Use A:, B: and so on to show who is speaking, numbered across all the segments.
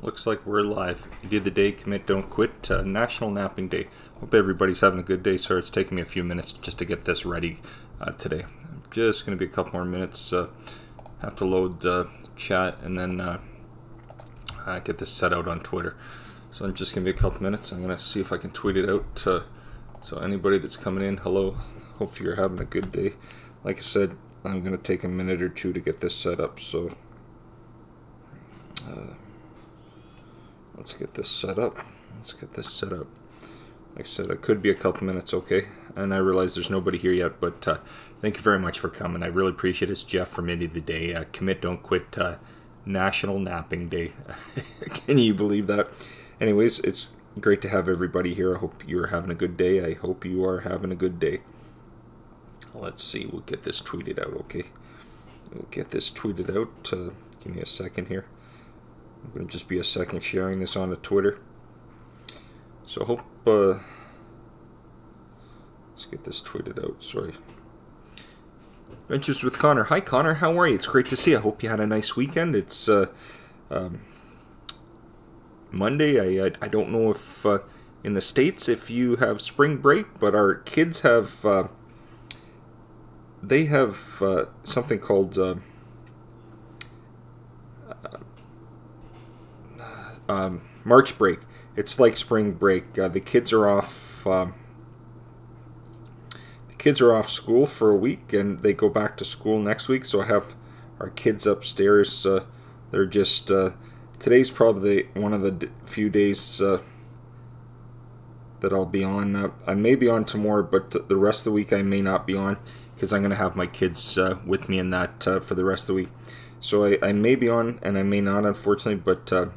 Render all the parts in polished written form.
A: looks like we're live. You the day, commit, don't quit. National Napping Day. Hope everybody's having a good day. Sorry, it's taking me a few minutes just to get this ready today. Just going to be a couple more minutes. Have to load chat and then get this set out on Twitter. So I'm just going to be a couple minutes. I'm going to see if I can tweet it out. So anybody that's coming in, hello. Hope you're having a good day. Like I said, I'm going to take a minute or two to get this set up. So let's get this set up. Like I said, it could be a couple minutes, okay? And I realize there's nobody here yet, but thank you very much for coming. I really appreciate it. It's Jeff from Indie the Day. Commit, don't quit. National Napping Day. Can you believe that? Anyways, it's great to have everybody here. I hope you're having a good day. I hope you are having a good day. Let's see. We'll get this tweeted out, okay? We'll get this tweeted out. Give me a second here. I'm going to just be a second sharing this on Twitter. So I hope, let's get this tweeted out, sorry. Adventures with Connor. Hi Connor, how are you? It's great to see you. I hope you had a nice weekend. It's Monday. I don't know if in the States if you have spring break, but our kids have, they have something called March break. It's like spring break. The kids are off. The kids are off school for a week, and they go back to school next week. So I have our kids upstairs. They're just today's probably one of the few days that I'll be on. I may be on tomorrow, but the rest of the week I may not be on because I'm going to have my kids with me in that for the rest of the week. So I may be on and I may not, unfortunately, but.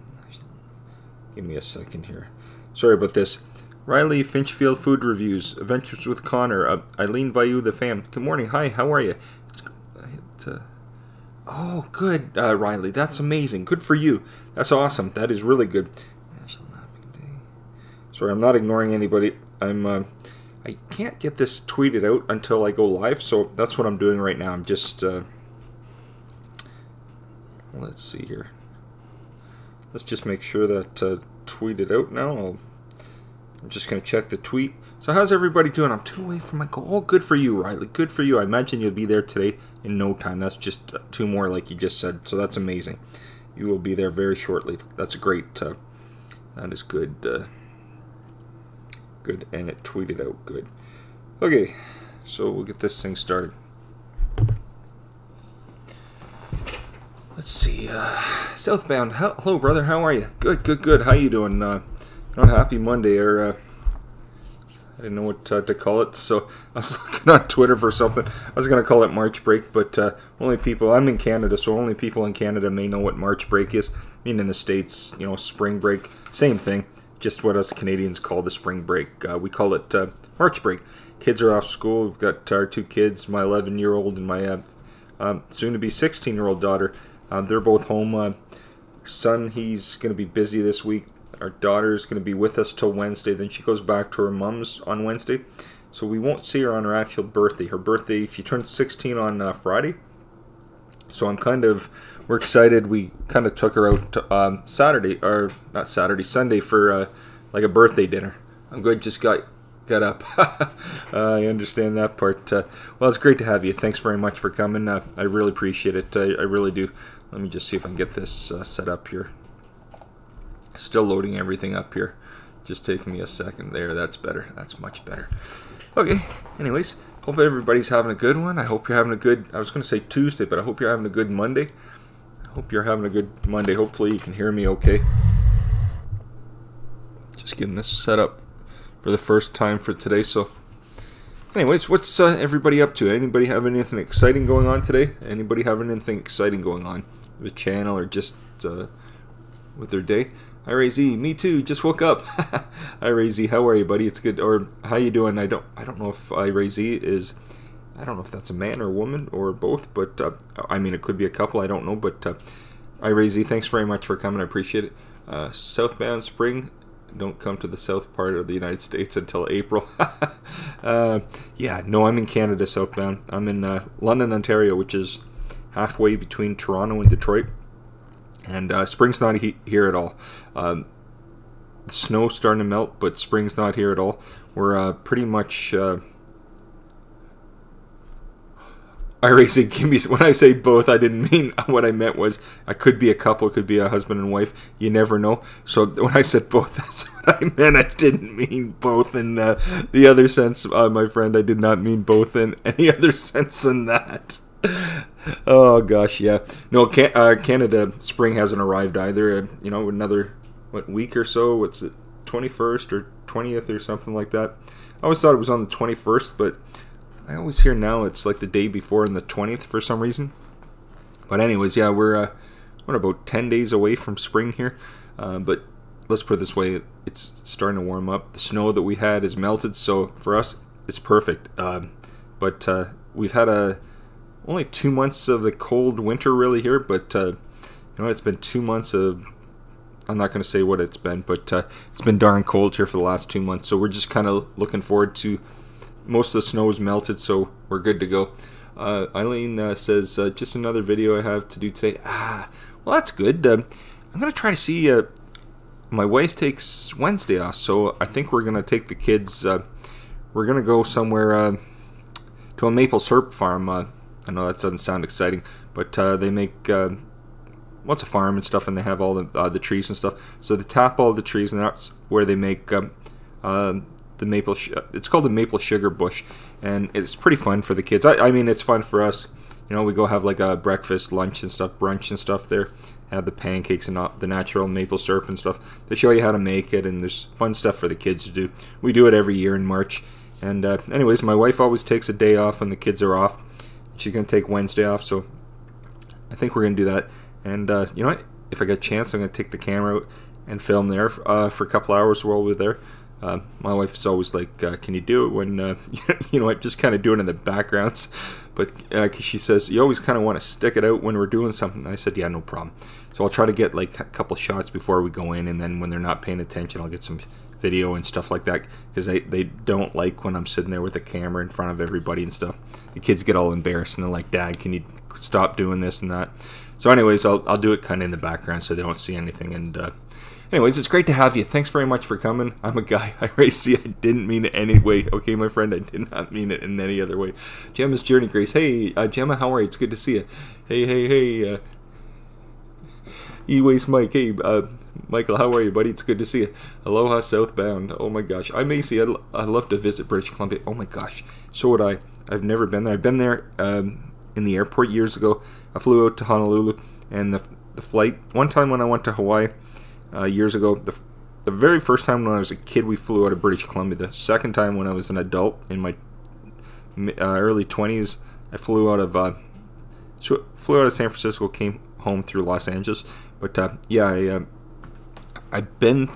A: Give me a second here. Sorry about this. Riley Finchfield Food Reviews. Adventures with Connor. Eileen Bayou, the fam. Good morning. Hi, how are you? Oh, good, Riley. That's amazing. Good for you. That's awesome. That is really good. National Napping Day. Sorry, I'm not ignoring anybody. I can't get this tweeted out until I go live, so that's what I'm doing right now. I'm just, let's see here. Let's just make sure that tweet it out now. I'm just going to check the tweet. So how's everybody doing? I'm 2 away from my goal. Oh, good for you, Riley. Good for you. I imagine you'll be there today in no time. That's just 2 more like you just said. So that's amazing. You will be there very shortly. That's great. That is good. Good. And it tweeted out good. Okay. So we'll get this thing started. Let's see, Southbound, hello brother, how are you? Good, how you doing? Not happy Monday, or, I didn't know what to call it, so I was looking on Twitter for something. I was going to call it March break, but only people, I'm in Canada, so only people in Canada may know what March break is. I mean, in the States, you know, spring break, same thing, just what us Canadians call the spring break. We call it March break. Kids are off school, we've got our 2 kids, my 11-year-old and my soon-to-be 16-year-old daughter. They're both home. Our son, he's going to be busy this week. Our daughter's going to be with us till Wednesday. Then she goes back to her mom's on Wednesday. So we won't see her on her actual birthday. Her birthday, she turned 16 on Friday. So we're excited. We kind of took her out Saturday, or not Saturday, Sunday for like a birthday dinner. I'm good, just got up. I understand that part. Well, it's great to have you. Thanks very much for coming. I really appreciate it. I really do. Let me just see if I can get this set up here. Still loading everything up here. Just taking me a second there. That's better. That's much better. Okay. Anyways, hope everybody's having a good one. I hope you're having a good, I was going to say Tuesday, but I hope you're having a good Monday. I hope you're having a good Monday. Hopefully you can hear me okay. Just getting this set up for the first time for today. So anyways, what's everybody up to? Anybody have anything exciting going on today? Anybody have anything exciting going on with the channel or just with their day? Hi Ray Z, me too, just woke up. Hi Ray Z, how are you buddy? It's good. Or how you doing? I don't know if Ray Z is, I don't know if that's a man or a woman or both, but I mean it could be a couple, I don't know, but hi Ray Z, thanks very much for coming, I appreciate it. Southbound Spring, don't come to the south part of the United States until April. Yeah, no, I'm in Canada, southbound. I'm in London, Ontario, which is halfway between Toronto and Detroit. And spring's not here at all. The snow's starting to melt, but spring's not here at all. We're pretty much... I raise it, give me, when I say both, I didn't mean, what I meant was, I could be a couple, it could be a husband and wife, you never know. So when I said both, that's what I meant. I didn't mean both in the other sense, my friend. I did not mean both in any other sense than that. Oh gosh, yeah. No, Canada spring hasn't arrived either. You know, another, week or so? What's it, 21st or 20th or something like that? I always thought it was on the 21st, but I always hear now it's like the day before and the 20th for some reason. But anyways, yeah, we're about 10 days away from spring here. But let's put it this way, it's starting to warm up. The snow that we had is melted, so for us, it's perfect. But we've had only 2 months of the cold winter really here, but you know, it's been 2 months of, I'm not going to say what it's been, but it's been darn cold here for the last 2 months. So we're just kind of looking forward to, most of the snow is melted, so we're good to go. Eileen says, just another video I have to do today. Well, that's good. I'm going to try to see, my wife takes Wednesday off, so I think we're going to take the kids, we're going to go somewhere to a maple syrup farm. I know that doesn't sound exciting, but they make, it's a farm and stuff, and they have all the trees and stuff. So they tap all the trees, and that's where they make the maple, it's called the maple sugar bush, and it's pretty fun for the kids. I mean, it's fun for us. You know, we go have like a breakfast, lunch and stuff, brunch and stuff there. Have the pancakes and the natural maple syrup and stuff. They show you how to make it, and there's fun stuff for the kids to do. We do it every year in March. And anyways, my wife always takes a day off when the kids are off. She's going to take Wednesday off, so I think we're going to do that. And you know what? If I get a chance, I'm going to take the camera out and film there for a couple hours while we're there. My wife's always like, can you do it when, you know, I just kind of do it in the backgrounds. But she says, you always kind of want to stick it out when we're doing something. I said, yeah, no problem. So I'll try to get like a couple shots before we go in, and then when they're not paying attention, I'll get some video and stuff like that, because they don't like when I'm sitting there with the camera in front of everybody and stuff. The kids get all embarrassed, and they're like, Dad, can you stop doing this and that? So anyways, I'll do it kind of in the background so they don't see anything. And anyways, it's great to have you. Thanks very much for coming. I'm a guy. I didn't mean it any way. Okay, my friend, I did not mean it in any other way. Gemma's Journey Grace. Hey, Gemma, how are you? It's good to see you. Hey. E-Waste Mike. Hey, Michael, how are you, buddy? It's good to see you. Aloha Southbound. Oh my gosh. I may see. I'd love to visit British Columbia. Oh my gosh. So would I. I've never been there. I've been there in the airport years ago. I flew out to Honolulu, and the flight, one time when I went to Hawaii years ago, the very first time when I was a kid, we flew out of British Columbia. The second time when I was an adult in my early 20s, I flew out of San Francisco, came home through Los Angeles. But yeah, I've been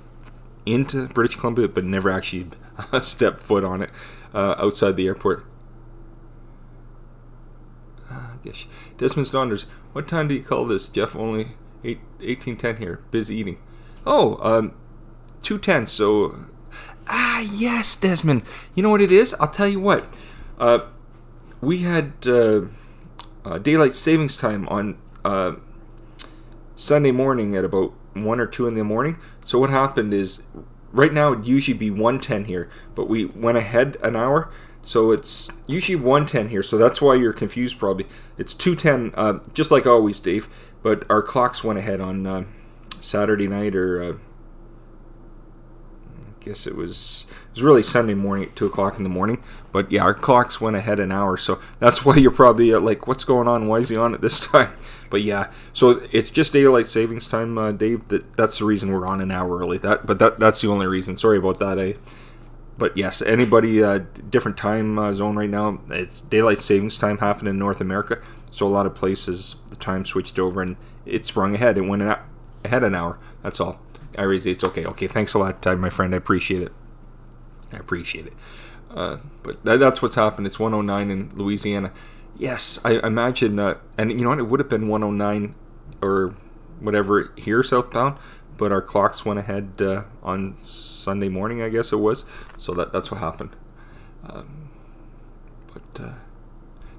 A: into British Columbia, but never actually stepped foot on it outside the airport. Gosh. Desmond's Donders. What time do you call this, Jeff? Only 18:10 here. Busy eating. Oh, 2:10. So, yes, Desmond. You know what it is? I'll tell you what. We had daylight savings time on Sunday morning at about 1 or 2 in the morning. So what happened is, right now it'd usually be 1:10 here, but we went ahead an hour. So it's usually 1:10 here, so that's why you're confused probably. It's 2:10, just like always, Dave, but our clocks went ahead on Saturday night, or I guess it was really Sunday morning at 2 o'clock in the morning. But yeah, our clocks went ahead an hour, so that's why you're probably like, what's going on? Why is he on at this time? But yeah, so it's just daylight savings time, Dave. That's the reason we're on an hour early. That's the only reason. Sorry about that, But yes, anybody different time zone right now, it's daylight savings time happened in North America. So a lot of places, the time switched over and it sprung ahead. It went ahead an hour. That's all. I raise it's okay. Okay, thanks a lot, my friend. I appreciate it. But that's what's happened. It's 1:09 in Louisiana. Yes, I imagine, and you know what? It would have been 1:09 or whatever here southbound. But our clocks went ahead on Sunday morning, I guess it was. So that's what happened.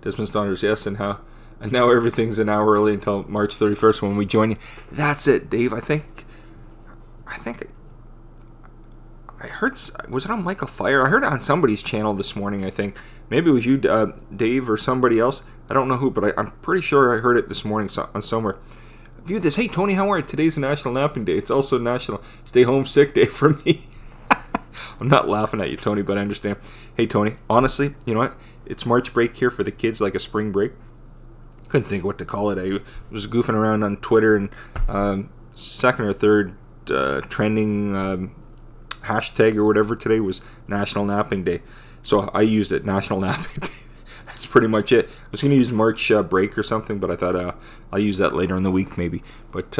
A: Desmond's Daughters, yes, and And now everything's an hour early until March 31st when we join you. That's it, Dave. I think I heard, was it on Michael Fire? I heard it on somebody's channel this morning, I think. Maybe it was you, Dave, or somebody else. I don't know who, but I'm pretty sure I heard it this morning on somewhere. View this. Hey, Tony, how are you? Today's a National Napping Day. It's also National Stay Home Sick Day for me. I'm not laughing at you, Tony, but I understand. Hey, Tony, honestly, you know what? It's March break here for the kids, like a spring break. Couldn't think of what to call it. I was goofing around on Twitter, and second or third trending hashtag or whatever today was National Napping Day. So I used it, National Napping Day. That's pretty much it. I was going to use March break or something, but I thought I'll use that later in the week maybe. But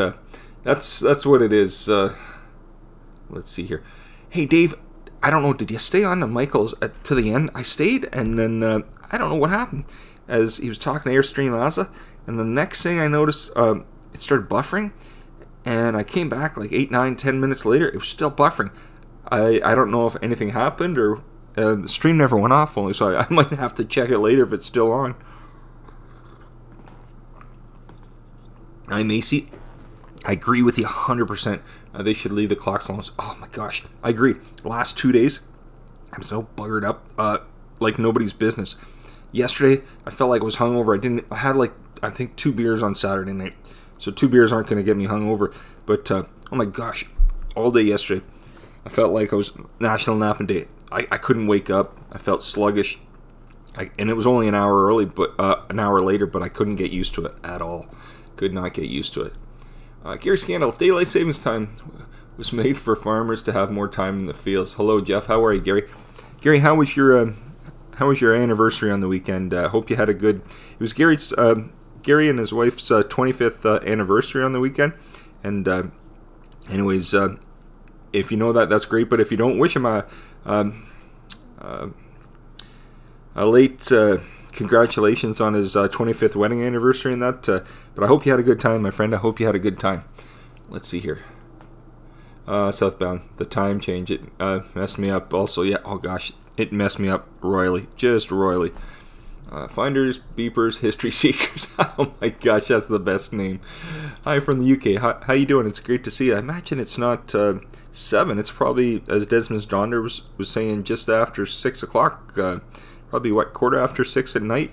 A: that's what it is. Let's see here. Hey, Dave, I don't know, did you stay on to Michael's to the end? I stayed, and then I don't know what happened. As he was talking to Airstream Asa, and the next thing I noticed, it started buffering, and I came back like 8, 9, 10 minutes later, it was still buffering. I don't know if anything happened, or the stream never went off only, so I might have to check it later if it's still on. Hi, Macy. I agree with you 100%. They should leave the clocks alone. Oh my gosh, I agree. The last 2 days, I was so buggered up, like nobody's business. Yesterday, I felt like I was hungover. I had like, I think 2 beers on Saturday night. So 2 beers aren't going to get me hungover. But, oh my gosh, all day yesterday, I felt like I was National Napping Day. I couldn't wake up. I felt sluggish. And it was only an hour early, but an hour later, but I couldn't get used to it at all. Could not get used to it. Gary Scandal, daylight savings time was made for farmers to have more time in the fields. Hello, Jeff. How are you, Gary? Gary, how was your anniversary on the weekend? Hope you had a good... It was Gary and his wife's 25th anniversary on the weekend. And anyways, if you know that, that's great. But if you don't, wish him a late congratulations on his 25th wedding anniversary and that. But I hope you had a good time, my friend. I hope you had a good time. Let's see here. Southbound, the time change, it messed me up also. Yeah, oh gosh, it messed me up royally, just royally. Finders, beepers, history seekers. Oh my gosh, that's the best name. Hi from the UK. How you doing? It's great to see you. I imagine it's not 7. It's probably, as Desmond Donder was saying, just after 6 o'clock. Probably, what, 6:15 at night?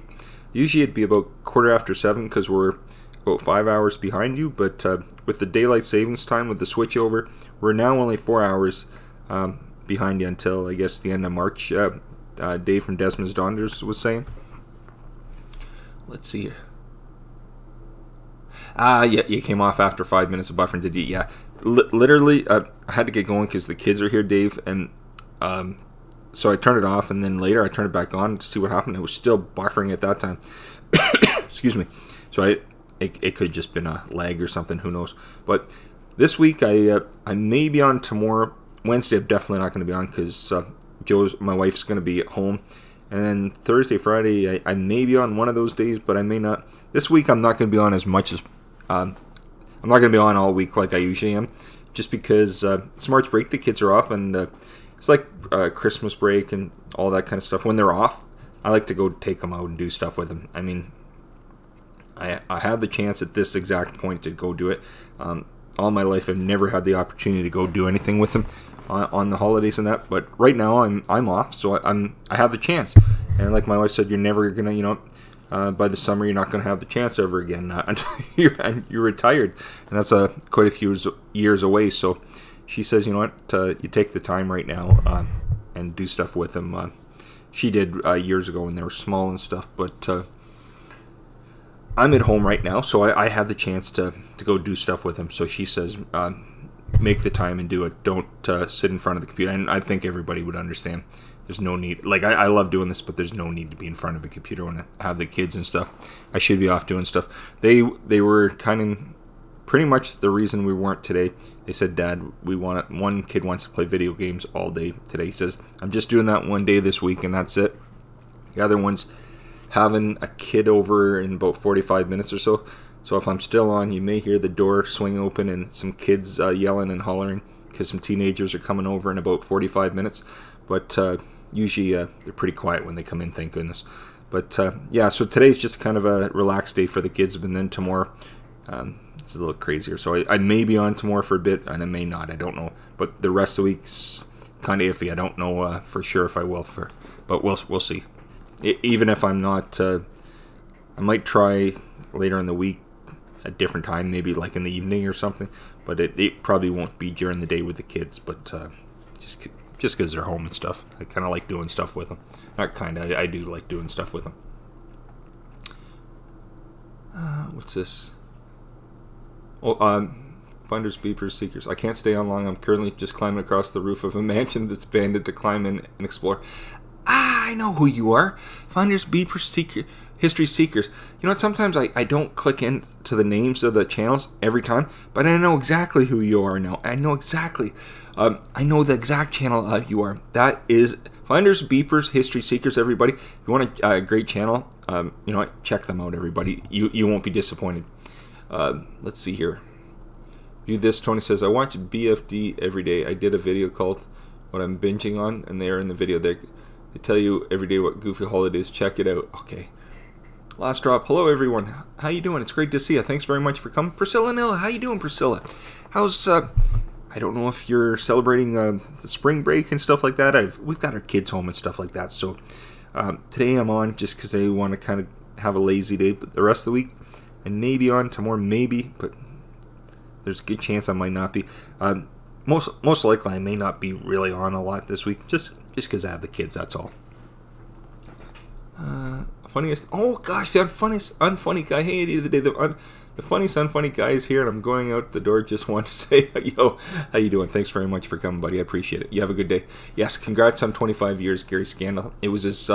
A: Usually it'd be about 7:15 because we're about 5 hours behind you. But with the daylight savings time, with the switchover, we're now only 4 hours behind you until, I guess, the end of March. Dave from Desmond Donders was saying. Let's see here. Yeah, you came off after 5 minutes of buffering, did you? Yeah. Literally, I had to get going because the kids are here, Dave, and so I turned it off, and then later I turned it back on to see what happened. It was still buffering at that time. Excuse me. So it could have just been a lag or something, who knows. But this week, I may be on tomorrow. Wednesday, I'm definitely not going to be on because my wife's going to be at home. And then Thursday, Friday, I may be on one of those days, but I may not. This week, I'm not going to be on as much as... I'm not going to be on all week like I usually am, just because it's March break, the kids are off, and it's like Christmas break and all that kind of stuff. When they're off, I like to go take them out and do stuff with them. I mean, I had the chance at this exact point to go do it. All my life, I've never had the opportunity to go do anything with them on the holidays and that, but right now I'm off, so I have the chance. And like my wife said, you're never gonna, by the summer you're not gonna have the chance ever again until you're retired, and that's quite a few years away. So she says, you know what, you take the time right now and do stuff with them. She did years ago when they were small and stuff, but I'm at home right now, so I have the chance to go do stuff with them. So she says, make the time and do it. Don't sit in front of the computer. And I think everybody would understand. There's no need. Like, I love doing this, but there's no need to be in front of a computer when I have the kids and stuff. I should be off doing stuff. They were kind of pretty much the reason we weren't today. They said, Dad, one kid wants to play video games all day today. He says, I'm just doing that one day this week, and that's it. The other one's having a kid over in about 45 minutes or so. So if I'm still on, you may hear the door swing open and some kids yelling and hollering because some teenagers are coming over in about 45 minutes. But usually they're pretty quiet when they come in, thank goodness. But yeah, so today's just kind of a relaxed day for the kids, and then tomorrow it's a little crazier. So I may be on tomorrow for a bit, and I may not. I don't know. But the rest of the week's kind of iffy. I don't know for sure if I will, but we'll see. Even if I'm not, I might try later in the week, a different time, maybe like in the evening or something. But it probably won't be during the day with the kids. But just because they're home and stuff, I kind of like doing stuff with them. Not kind of, I do like doing stuff with them. What's this? Oh, Finders, Beepers, Seekers. I can't stay on long. I'm currently just climbing across the roof of a mansion that's banded to climb in and explore. I know who you are. Finders, Beepers, Seekers, History Seekers. You know what? Sometimes I don't click into the names of the channels every time, but I know exactly who you are now. I know exactly. I know the exact channel you are. That is Finders, Beepers, History Seekers, everybody. If you want a great channel, you know what? Check them out, everybody. You won't be disappointed. Let's see here. View this. Tony says, I watch BFD every day. I did a video called What I'm Binging On, and they are in the video. They tell you every day what goofy holidays. Check it out. Okay. Last drop. Hello, everyone. How you doing? It's great to see you. Thanks very much for coming. Priscilla Nilla, how you doing, Priscilla? How's, I don't know if you're celebrating the spring break and stuff like that. We've got our kids home and stuff like that. So today I'm on just because I want to kind of have a lazy day. But the rest of the week, and maybe on tomorrow, maybe. But there's a good chance I might not be. Most likely I may not be really on a lot this week. Just because I have the kids, that's all. Funniest. Oh gosh, the funniest unfunny guy. Hey, the day the funniest unfunny guy is here, and I'm going out the door. Just want to say, yo, how you doing? Thanks very much for coming, buddy. I appreciate it. You have a good day. Yes, congrats on 25 years, Gary Scandal. It was his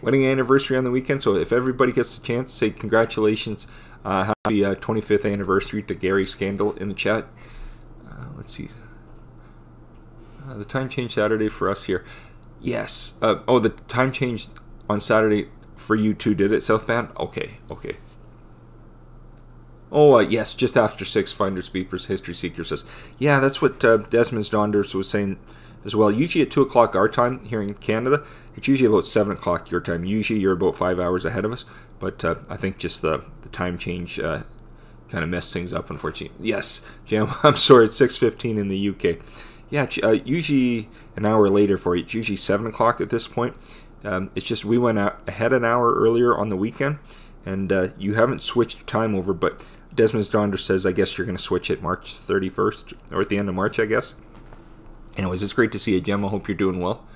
A: wedding anniversary on the weekend. So if everybody gets the chance, say congratulations. Happy 25th anniversary to Gary Scandal in the chat. Let's see. The time changed Saturday for us here. Yes. Oh, the time changed on Saturday for you too, did it, Southbound? Okay. Oh, yes, just after 6, Finders, Beepers, History Seeker says. Yeah, that's what Desmond Donders was saying as well. Usually at 2 o'clock our time here in Canada, it's usually about 7 o'clock your time. Usually you're about 5 hours ahead of us, but I think just the time change kind of messed things up, unfortunately. Yes, Jam, I'm sorry, it's 6:15 in the UK. Yeah, usually an hour later for you. It's usually 7 o'clock at this point. It's just we went ahead an hour earlier on the weekend, and you haven't switched time over, but Desmond Donder says, I guess you're going to switch it March 31st, or at the end of March, I guess. Anyways, it's great to see you, Jem. I hope you're doing well.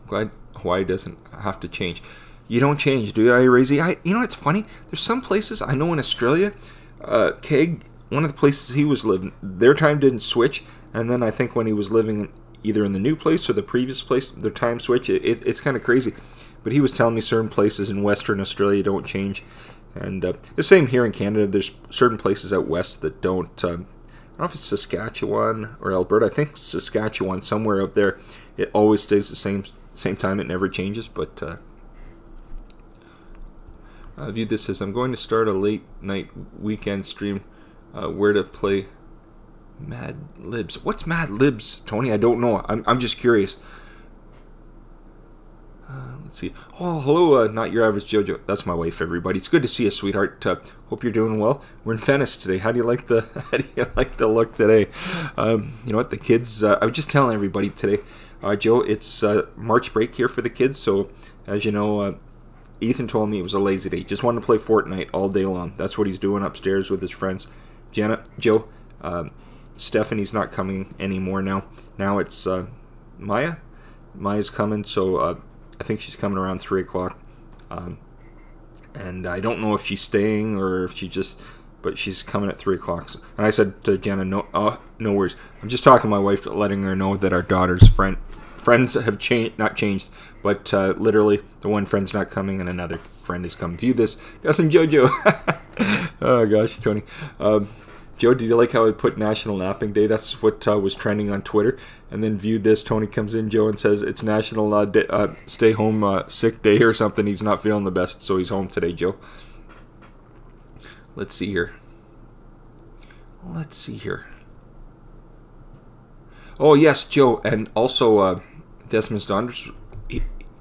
A: I'm glad Hawaii doesn't have to change. You don't change, do you, Razy? You know what's funny? There's some places, I know in Australia, Keg, one of the places he was living, their time didn't switch, and then I think when he was living either in the new place or the previous place, their time switch. It's kind of crazy. But he was telling me certain places in Western Australia don't change. And the same here in Canada. There's certain places out west that don't. I don't know if it's Saskatchewan or Alberta. I think Saskatchewan, somewhere out there, it always stays the same time. It never changes. But I view this as I'm going to start a late night weekend stream where to play Mad Libs. What's Mad Libs, Tony? I don't know. I'm just curious. Let's see. Oh, hello, not your average JoJo. That's my wife, everybody. It's good to see you, sweetheart. Hope you're doing well. We're in Venice today. How do you like the look today? You know what? The kids. I was just telling everybody today, Joe. It's March break here for the kids. So as you know, Ethan told me it was a lazy day. Just wanted to play Fortnite all day long. That's what he's doing upstairs with his friends. Joe. Stephanie's not coming anymore now. Now it's Maya. Maya's coming, so I think she's coming around 3 o'clock. And I don't know if she's staying or if she just... But she's coming at 3 o'clock. So, and I said to Jenna, no worries. I'm just talking to my wife, letting her know that our daughter's friends have not changed. But literally, the one friend's not coming and another friend is coming. View this. Cousin JoJo. Oh, gosh, Tony. Joe, did you like how I put National Napping Day? That's what was trending on Twitter. And then viewed this. Tony comes in, Joe, and says it's National Stay Home Sick Day or something. He's not feeling the best, so he's home today, Joe. Let's see here. Oh, yes, Joe. And also, Desmond Donders,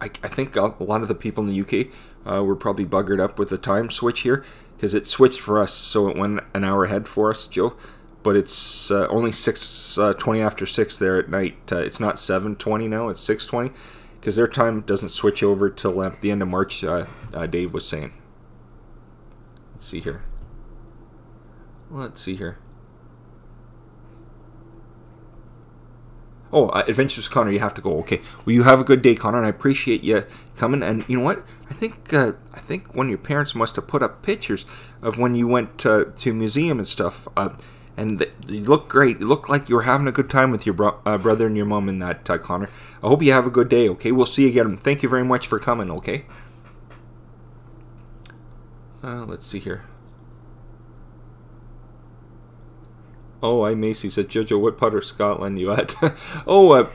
A: I think a lot of the people in the UK were probably buggered up with the time switch here, because it switched for us, so it went an hour ahead for us, Joe. But it's only 6:20 after 6 there at night. It's not 7:20 now, it's 6:20, because their time doesn't switch over till the end of March, Dave was saying. Let's see here. Oh, Adventures Connor, you have to go. Okay. Well, you have a good day, Connor, and I appreciate you coming. And you know what? I think one of your parents must have put up pictures of when you went to museum and stuff. And they look great. You look like you were having a good time with your brother and your mom in that, Connor. I hope you have a good day, okay? We'll see you again. Thank you very much for coming, okay? Let's see here. Oh, I Macy said, Jojo, what part of Scotland you at? Oh,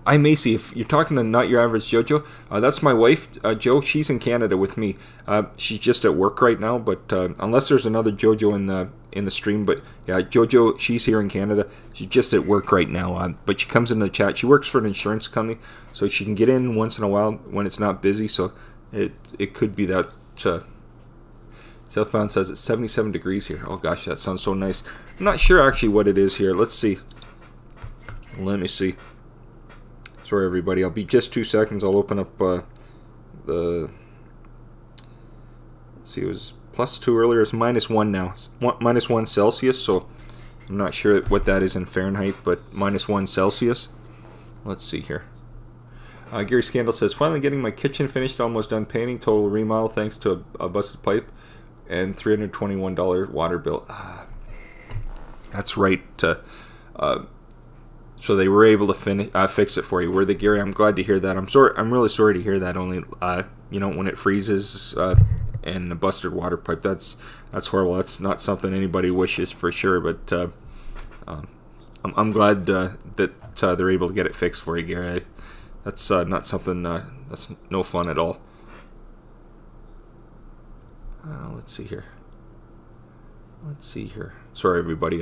A: I Macy, if you're talking to Not Your Average Jojo, that's my wife, Joe. She's in Canada with me. She's just at work right now, but unless there's another Jojo in the stream, but yeah, Jojo, she's here in Canada. She's just at work right now, but she comes in the chat. She works for an insurance company, so she can get in once in a while when it's not busy. So it could be that. Southbound says it's 77 degrees here. Oh gosh, that sounds so nice. I'm not sure actually what it is here. Let's see. Let me see. Sorry everybody, I'll be just 2 seconds. I'll open up the... Let's see, it was +2 earlier. It's -1 now. It's -1 Celsius, so I'm not sure what that is in Fahrenheit, but -1 Celsius. Let's see here. Gary Scandal says, finally getting my kitchen finished, almost done painting, total remodel thanks to a busted pipe and $321 water bill. That's right. So they were able to fix it for you, were they, Gary? I'm glad to hear that. I'm really sorry to hear that. Only you know, when it freezes and a busted water pipe, that's horrible. That's not something anybody wishes for sure. But I'm glad that they're able to get it fixed for you, Gary. That's not something. That's no fun at all. Let's see here. Sorry, everybody.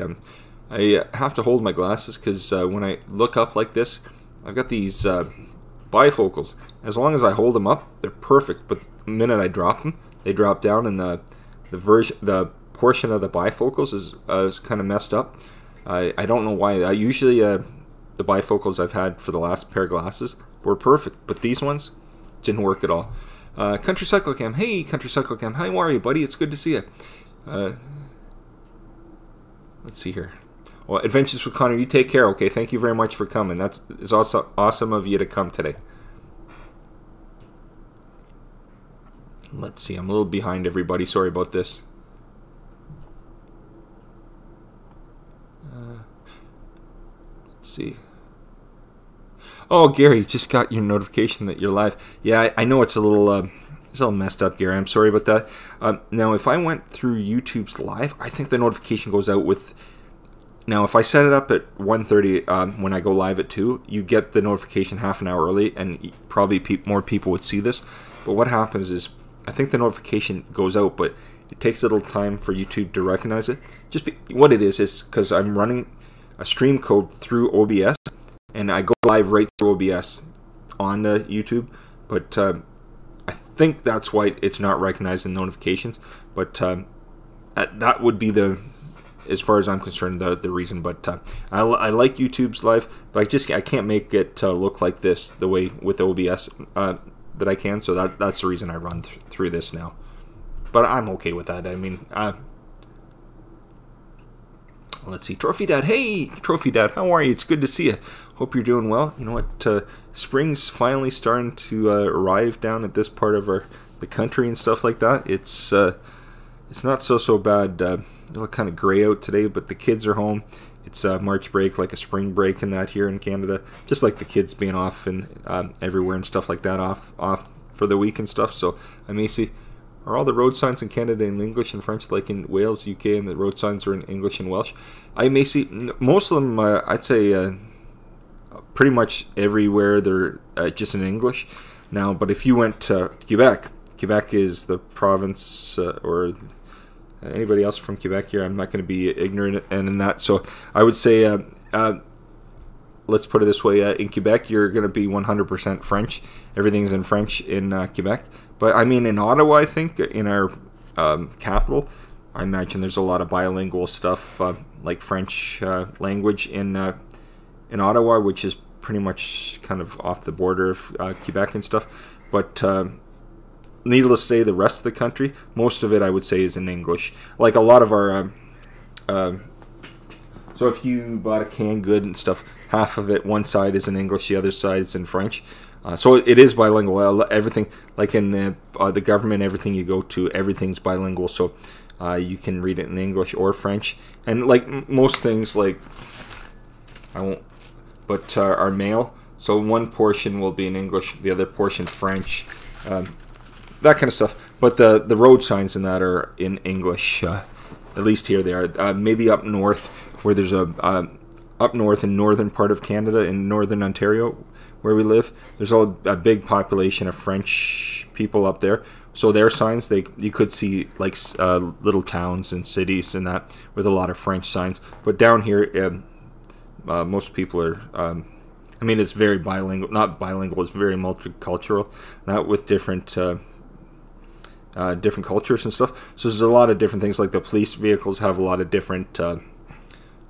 A: I have to hold my glasses because when I look up like this, I've got these bifocals. As long as I hold them up, they're perfect. But the minute I drop them, they drop down, and the portion of the bifocals is kind of messed up. I don't know why. I usually the bifocals I've had for the last pair of glasses were perfect, but these ones didn't work at all. Country Cyclocam, hey Country Cyclocam, how are you, buddy? It's good to see you. Let's see here. Well, Adventures with Connor, you take care, okay? Thank you very much for coming. It's also awesome of you to come today. Let's see, I'm a little behind everybody. Sorry about this. Let's see. Oh, Gary, just got your notification that you're live. Yeah, I know it's a little messed up, Gary. I'm sorry about that. Now, if I went through YouTube's live, I think the notification goes out with... Now, if I set it up at 1:30 when I go live at 2, you get the notification half an hour early, and probably more people would see this. But what happens is, I think the notification goes out, but it takes a little time for YouTube to recognize it. What it is because I'm running a stream code through OBS, and I go live right through OBS on YouTube, but I think that's why it's not recognizing notifications. But that would be as far as I'm concerned, the reason. But I like YouTube's live, but I can't make it look like this the way with OBS that I can. So that's the reason I run through this now. But I'm okay with that. I mean, let's see, Trophy Dad. Hey, Trophy Dad, how are you? It's good to see you. Hope you're doing well. You know what? Spring's finally starting to arrive down at this part of the country and stuff like that. It's not so bad. It looked kind of gray out today, but the kids are home. It's March break, like a spring break in that here in Canada. Just like the kids being off and everywhere and stuff like that, off for the week and stuff. So I may see. Are all the road signs in Canada in English and French, like in Wales, UK, and the road signs are in English and Welsh? I may see most of them. I'd say pretty much everywhere they're just in English now. But if you went to Quebec is the province, or anybody else from Quebec here, I'm not going to be ignorant in that. So I would say let's put it this way: in Quebec, you're going to be 100% French. Everything's in French in Quebec. But I mean, in Ottawa, I think in our capital, I imagine there's a lot of bilingual stuff like French language in Ottawa, which is pretty much kind of off the border of Quebec and stuff. But needless to say, the rest of the country, most of it I would say is in English. Like a lot of our, so if you bought a canned good and stuff, half of it, one side is in English, the other side is in French. So it is bilingual. Everything, like in the government, everything you go to, everything's bilingual. So you can read it in English or French. And like most things, like I won't, but our mail. So one portion will be in English, the other portion French, that kind of stuff. But the road signs and that are in English. At least here they are. Maybe up north, where there's up north in northern part of Canada, in northern Ontario, where we live, there's a big population of French people up there. So their signs, you could see like little towns and cities and that with a lot of French signs. But down here, most people are. I mean, it's very bilingual. Not bilingual. It's very multicultural. Not with different cultures and stuff. So there's a lot of different things. Like the police vehicles have a lot of different. They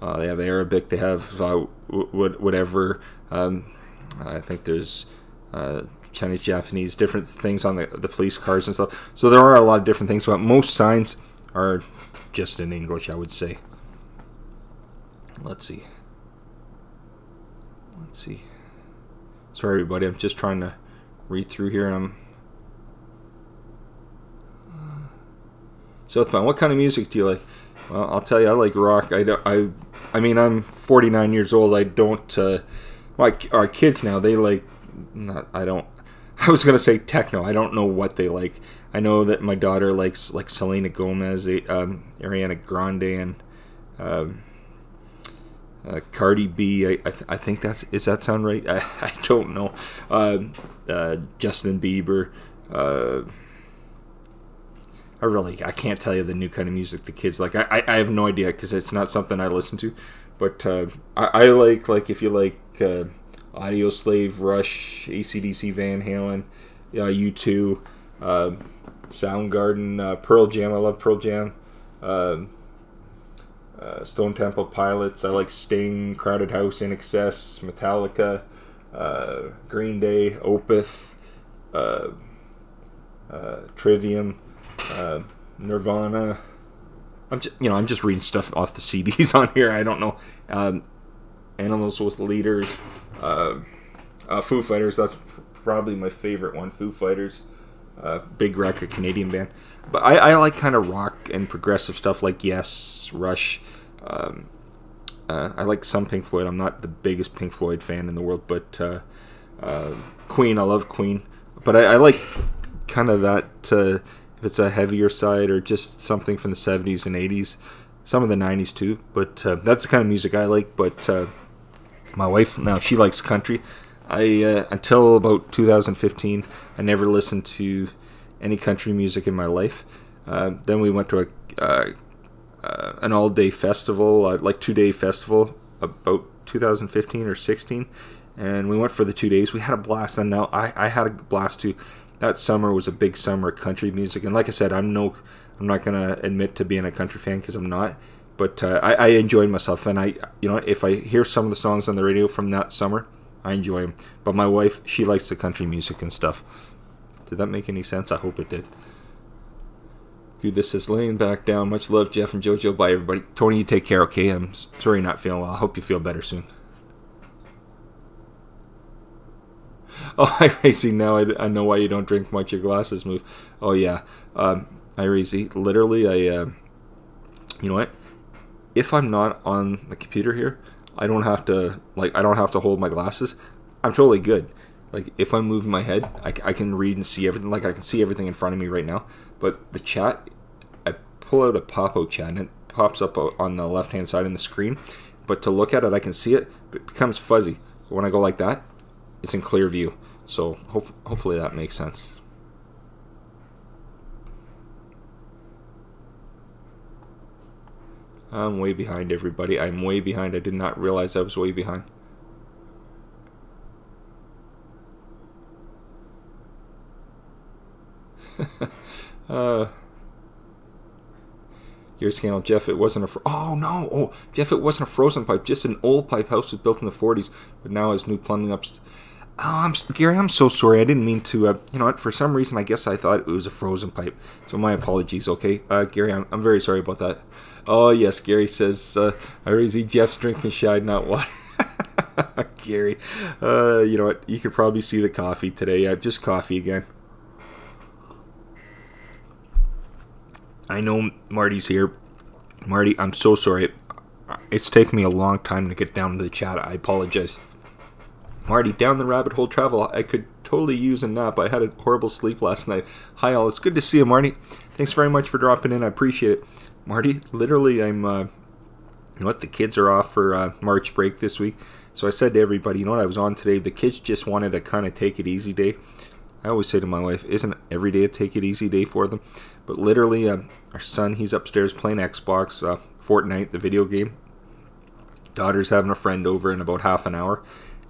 A: have Arabic. They have whatever. I think there's Chinese, Japanese, different things on the police cars and stuff. So there are a lot of different things, but most signs are just in English, I would say. Let's see. Sorry, everybody. I'm just trying to read through here, and I'm Southbound. What kind of music do you like? Well, I'll tell you, I like rock. I mean, I'm 49 years old. I don't. Our kids now, they like. I was gonna say techno. I don't know what they like. I know that my daughter likes like Selena Gomez, Ariana Grande, and Cardi B. I think does that sound right? I don't know. Justin Bieber. I can't tell you the new kind of music the kids like. I have no idea because it's not something I listen to. But I like if you like Audio Slave, Rush, AC/DC, Van Halen, U2, Soundgarden, Pearl Jam. I love Pearl Jam. Stone Temple Pilots. I like Sting, Crowded House, INXS, Metallica, Green Day, Opeth, Trivium, Nirvana. I'm just reading stuff off the CDs on here. I don't know. Animals with Leaders, Foo Fighters. That's probably my favorite one. Foo Fighters, big record, Canadian band. But I like kind of rock and progressive stuff like Yes, Rush. I like some Pink Floyd. I'm not the biggest Pink Floyd fan in the world, but Queen. I love Queen. But I like kind of that. If it's a heavier side or just something from the 70s and 80s, some of the 90s too. But that's the kind of music I like. But my wife now, she likes country. Until about 2015, I never listened to any country music in my life. Then we went to an all-day festival, like 2-day festival, about 2015 or 16, and we went for the 2 days. We had a blast, and now I had a blast too. That summer was a big summer of country music, and like I said, I'm not gonna admit to being a country fan because I'm not. But I enjoyed myself, and if I hear some of the songs on the radio from that summer, I enjoy them. But my wife, she likes the country music and stuff. Did that make any sense? I hope it did. Dude, this is laying back down. Much love, Jeff and JoJo. Bye, everybody. Tony, you take care, okay? I'm sorry you're not feeling well. I hope you feel better soon. Oh, hi, Racy. Now I know why you don't drink much. Your glasses move. Oh, yeah. Hi, Racy. Literally, you know what? If I'm not on the computer here, I don't have to hold my glasses. I'm totally good. Like, if I'm moving my head, I can read and see everything. Like, I can see everything in front of me right now. But the chat, I pull out a Popo chat, and it pops up on the left-hand side of the screen. But to look at it, I can see it, but it becomes fuzzy. But when I go like that, it's in clear view. So hopefully that makes sense. I'm way behind, everybody. I'm way behind. I did not realize I was way behind. Gary Scannell, Jeff, it wasn't a... Oh, no! Oh, Jeff, it wasn't a frozen pipe. Just an old pipe. House was built in the 40s, but now has new plumbing upstairs. Oh, Gary, I'm so sorry. I didn't mean to... you know what? For some reason, I guess I thought it was a frozen pipe. So my apologies, okay? Gary, I'm very sorry about that. Oh, yes, Gary says, I already see Jeff's drinking shine, not water. Gary, you know what? You could probably see the coffee today. Just coffee again. I know Marty's here. Marty, I'm so sorry. It's taken me a long time to get down to the chat. I apologize. Marty, down the rabbit hole travel. I could totally use a nap. I had a horrible sleep last night. Hi all. It's good to see you, Marty. Thanks very much for dropping in. I appreciate it. Marty, literally, you know what? The kids are off for March break this week. So I said to everybody, you know what? I was on today. The kids just wanted a kind of take it easy day. I always say to my wife, isn't every day a take it easy day for them? But literally, our son, he's upstairs playing Xbox, Fortnite, the video game. Daughter's having a friend over in about half an hour.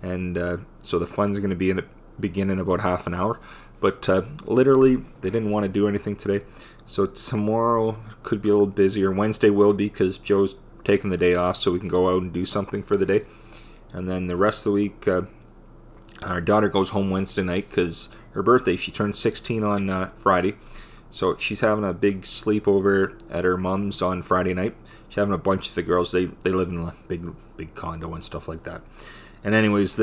A: And so the fun's going to begin in about half an hour. But literally, they didn't want to do anything today. So tomorrow could be a little busier. Wednesday will be because Joe's taking the day off so we can go out and do something for the day. And then the rest of the week, our daughter goes home Wednesday night because her birthday. She turned 16 on Friday. So she's having a big sleepover at her mom's on Friday night. She's having a bunch of the girls. They live in a big condo and stuff like that. And anyways,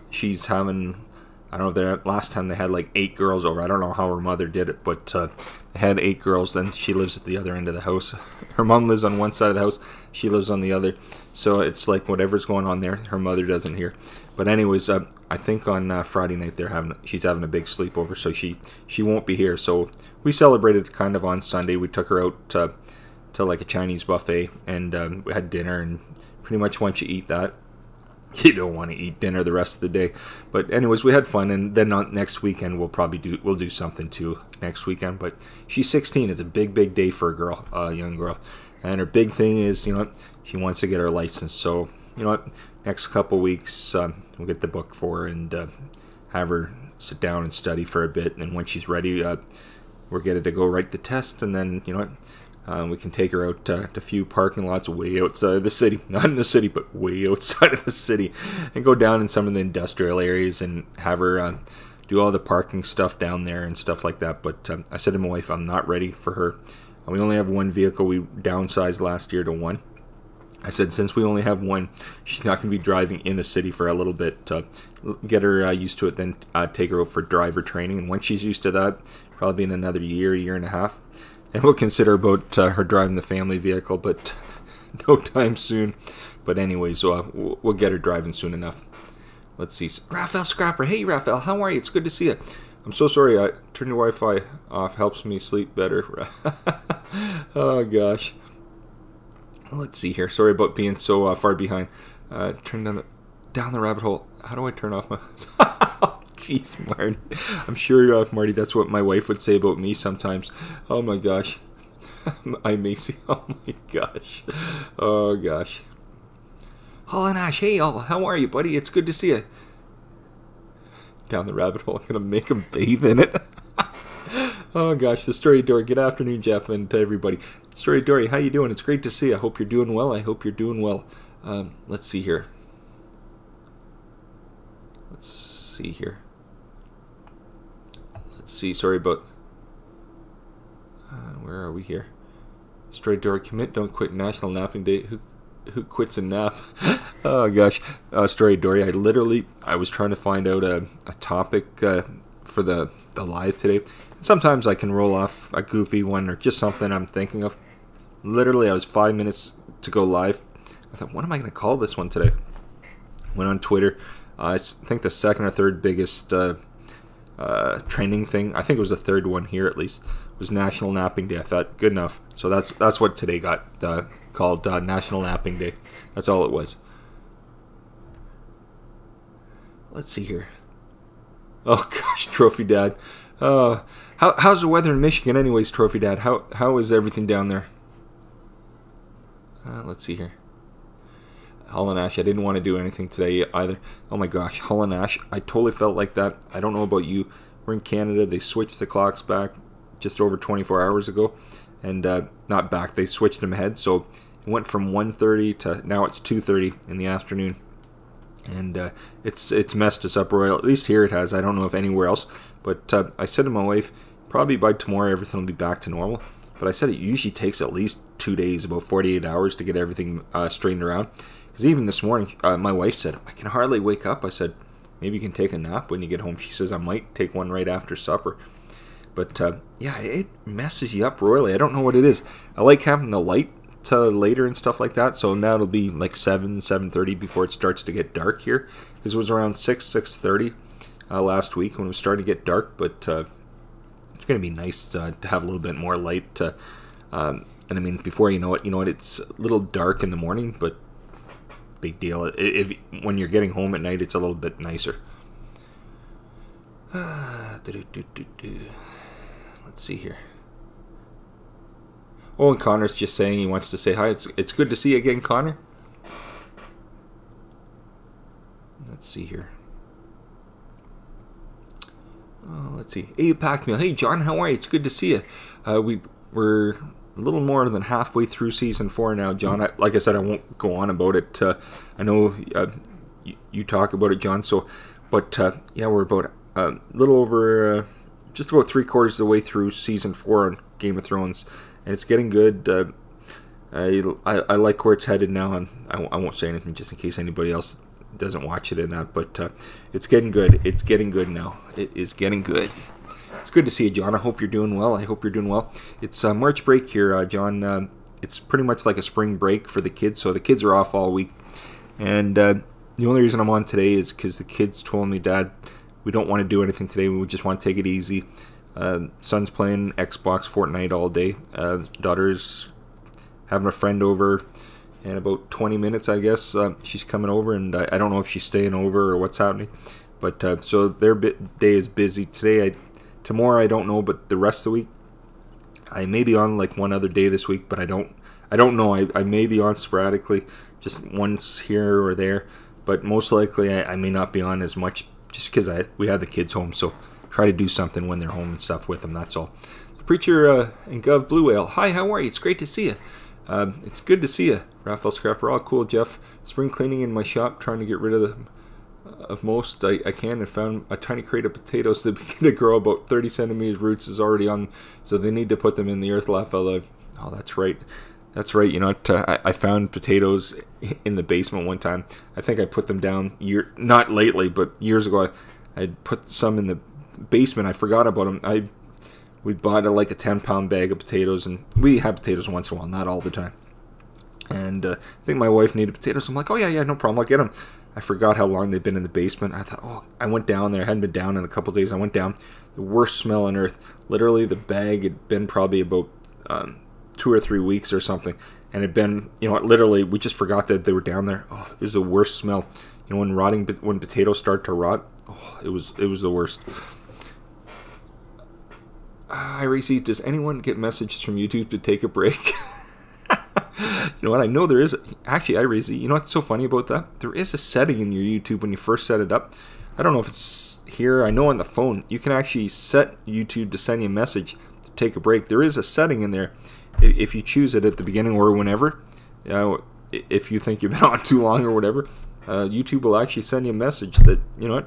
A: she's having... I don't know, last time they had like 8 girls over. I don't know how her mother did it, but they had 8 girls. Then she lives at the other end of the house. Her mom lives on one side of the house. She lives on the other. So it's like whatever's going on there, her mother doesn't hear. But anyways, I think on Friday night she's having a big sleepover, so she won't be here. So we celebrated kind of on Sunday. We took her out to like a Chinese buffet, and we had dinner. And pretty much once you eat that, you don't want to eat dinner the rest of the day. But anyways, we had fun, and then next weekend we'll do something too next weekend. But she's 16. It's a big day for a girl, young girl, and her big thing is, you know, she wants to get her license. So you know what, next couple weeks we'll get the book for her and have her sit down and study for a bit. And when she's ready, we're getting to go write the test, and then you know what. We can take her out to a few parking lots way outside of the city. Not in the city, but way outside of the city. And go down in some of the industrial areas and have her do all the parking stuff down there and stuff like that. But I said to my wife, I'm not ready for her. We only have one vehicle. We downsized last year to one. I said, since we only have one, she's not going to be driving in the city for a little bit. Get her used to it, then take her out for driver training. And once she's used to that, probably in another year and a half, and we'll consider about her driving the family vehicle, but no time soon. But anyways, we'll get her driving soon enough. Let's see. Raphael Scrapper. Hey, Raphael. How are you? It's good to see you. I'm so sorry. I turned your Wi-Fi off. Helps me sleep better. Oh, gosh. Let's see here. Sorry about being so far behind. Turn down the rabbit hole. How do I turn off my... Jeez, Marty. I'm sure, Marty, that's what my wife would say about me sometimes. Oh, my gosh. I'm Macy. Oh, my gosh. Oh, gosh. Holland Ash, hey, all. How are you, buddy? It's good to see you. Down the rabbit hole. I'm going to make him bathe in it. Oh, gosh. The Story Dory. Good afternoon, Jeff, and to everybody. Story Dory, how you doing? It's great to see you. I hope you're doing well. I hope you're doing well. Let's see here. Let's see here. See, sorry about where are we here? Straight door, commit, don't quit. National Napping Day. Who quits a nap? Oh gosh, Story Dory. I was trying to find out a topic for the live today. And sometimes I can roll off a goofy one or just something I'm thinking of. Literally, I was 5 minutes to go live. I thought, what am I going to call this one today? Went on Twitter. I think the second or third biggest training thing, I think it was the third one here at least, was National Napping Day. I thought, good enough. So that's what today got called, National Napping Day. That's all it was. Let's see here. Oh gosh, Trophy Dad. How's the weather in Michigan anyways, Trophy Dad? How is everything down there? Let's see here. Hull and Ash, I didn't want to do anything today either. Oh my gosh, Hull and Ash, I totally felt like that. I don't know about you. we're in Canada. They switched the clocks back just over 24 hours ago, and not back. They switched them ahead, so it went from 1:30 to now it's 2:30 in the afternoon, and it's messed us up royal. At least here it has. I don't know if anywhere else, but I said to my wife, probably by tomorrow everything will be back to normal. But I said it usually takes at least 2 days, about 48 hours to get everything straightened around. Because even this morning, my wife said, I can hardly wake up. I said, maybe you can take a nap when you get home. She says, I might take one right after supper. But yeah, it messes you up royally. I don't know what it is. I like having the light later and stuff like that. So now it'll be like 7:30 before it starts to get dark here. Because it was around 6:30 last week when it was starting to get dark. But it's going to be nice to have a little bit more light. And I mean, before you know it, it's a little dark in the morning, but big deal. When you're getting home at night, it's a little bit nicer. Let's see here. Oh, and Connor's just saying he wants to say hi. It's good to see you again, Connor. Let's see here. Oh, let's see. Hey, Pac-Meal. Hey, John, how are you? It's good to see you. We're a little more than halfway through season 4 now, John. Like I said, I won't go on about it. I know you talk about it, John. So, but yeah, we're about a little over, just about 3/4 of the way through season 4 on Game of Thrones, and it's getting good. I like where it's headed now, and I won't say anything just in case anybody else doesn't watch it in that. But it's getting good. It's getting good now. It is getting good. It's good to see you, John. I hope you're doing well. I hope you're doing well. It's March break here, John. It's pretty much like a spring break for the kids, so the kids are off all week. And the only reason I'm on today is because the kids told me, Dad, we don't want to do anything today. We just want to take it easy. Son's playing Xbox, Fortnite all day. Daughter's having a friend over in about 20 minutes, I guess. She's coming over, and I don't know if she's staying over or what's happening. But so their day is busy today. Tomorrow I don't know, but the rest of the week I may be on like one other day this week, but I don't know. I may be on sporadically, just once here or there, but most likely I may not be on as much just because we have the kids home. So try to do something when they're home and stuff with them. That's all. The Preacher and Gov Blue Whale. Hi, how are you? It's great to see you. It's good to see you, Raphael Scrapper. All cool, Jeff. Spring cleaning in my shop, trying to get rid of most I can, and found a tiny crate of potatoes that begin to grow about 30 centimeters. Roots is already on, so they need to put them in the earth. Oh, that's right. That's right. I found potatoes in the basement one time. I think I put them down not lately, but years ago. I put some in the basement. I forgot about them. We bought like a 10-pound bag of potatoes, and we have potatoes once in a while, not all the time. And I think my wife needed potatoes. I'm like, oh yeah, no problem, I'll get them. I forgot how long they'd been in the basement. I thought, I went down there. I hadn't been down in a couple of days. I went down. The worst smell on earth. Literally, the bag had been probably about 2 or 3 weeks or something, and it'd been, literally, we just forgot that they were down there. Oh, it was the worst smell. When potatoes start to rot, it was the worst. Hi, Racy. Does anyone get messages from YouTube to take a break? You know what? I know there is. Actually, Racy, you know what's so funny about that? There is a setting in your YouTube when you first set it up. I don't know if it's here. I know on the phone, you can actually set YouTube to send you a message to take a break. There is a setting in there. If you choose it at the beginning or whenever, if you think you've been on too long or whatever, YouTube will actually send you a message that,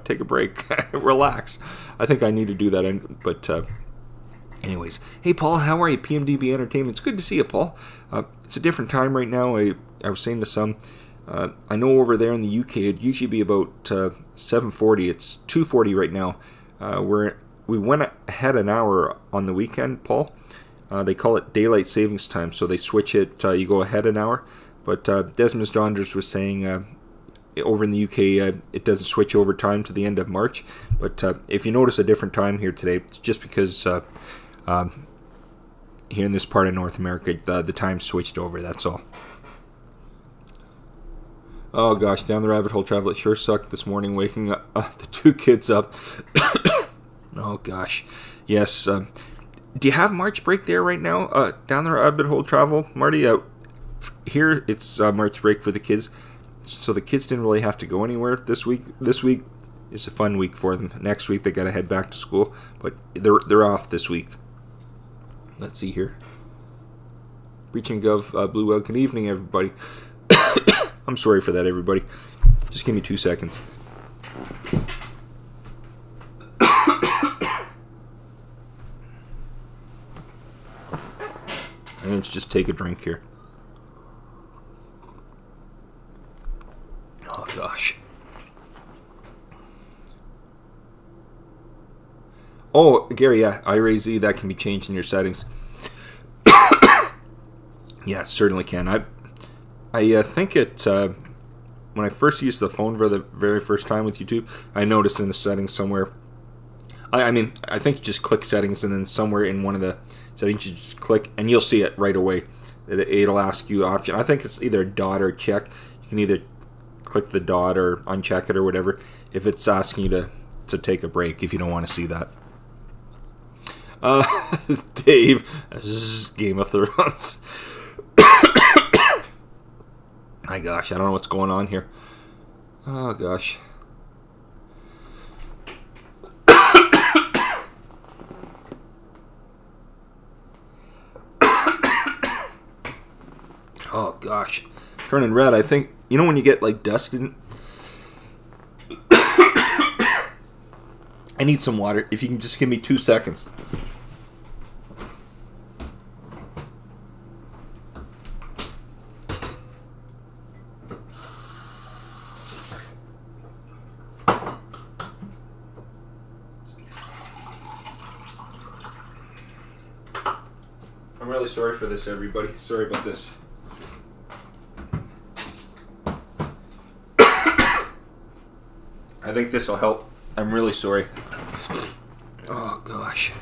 A: take a break, relax. I think I need to do that, but anyways. Hey, Paul, how are you? PMDB Entertainment. It's good to see you, Paul. It's a different time right now. I was saying to some, I know over there in the UK, it'd usually be about 7:40. It's 2:40 right now. We went ahead an hour on the weekend, Paul. They call it daylight savings time, so they switch it. You go ahead an hour. But Desmond Donders was saying over in the UK, it doesn't switch over time to the end of March. But if you notice a different time here today, it's just because here in this part of North America, the time switched over. That's all. Oh gosh, down the rabbit hole travel. It sure sucked this morning waking up the 2 kids up. Oh gosh, yes. Do you have March break there right now? Down the rabbit hole travel, Marty. Here it's March break for the kids, so the kids didn't really have to go anywhere this week. This week It's a fun week for them. Next week they got to head back to school, but they're off this week. Let's see here. Reaching Gov Blue Whale. Good evening, everybody. I'm sorry for that, everybody. Just give me 2 seconds. And let's just take a drink here. Oh gosh. Oh, Gary, yeah, iRayZ, that can be changed in your settings. Yeah, certainly can. I think it, when I first used the phone for the very first time with YouTube, I noticed in the settings somewhere, I mean, I think you just click settings and then somewhere in one of the settings you just click and you'll see it right away. It'll ask you option. I think it's either a dot or a check. You can either click the dot or uncheck it or whatever if it's asking you to take a break if you don't want to see that. Dave, this is Game of Thrones. My gosh, I don't know what's going on here. Oh gosh. Oh gosh, turning red. I think, you know when you get like dust in. I need some water. If you can just give me 2 seconds. I'm really sorry for this, everybody. Sorry about this. I think this will help. I'm really sorry. Oh gosh.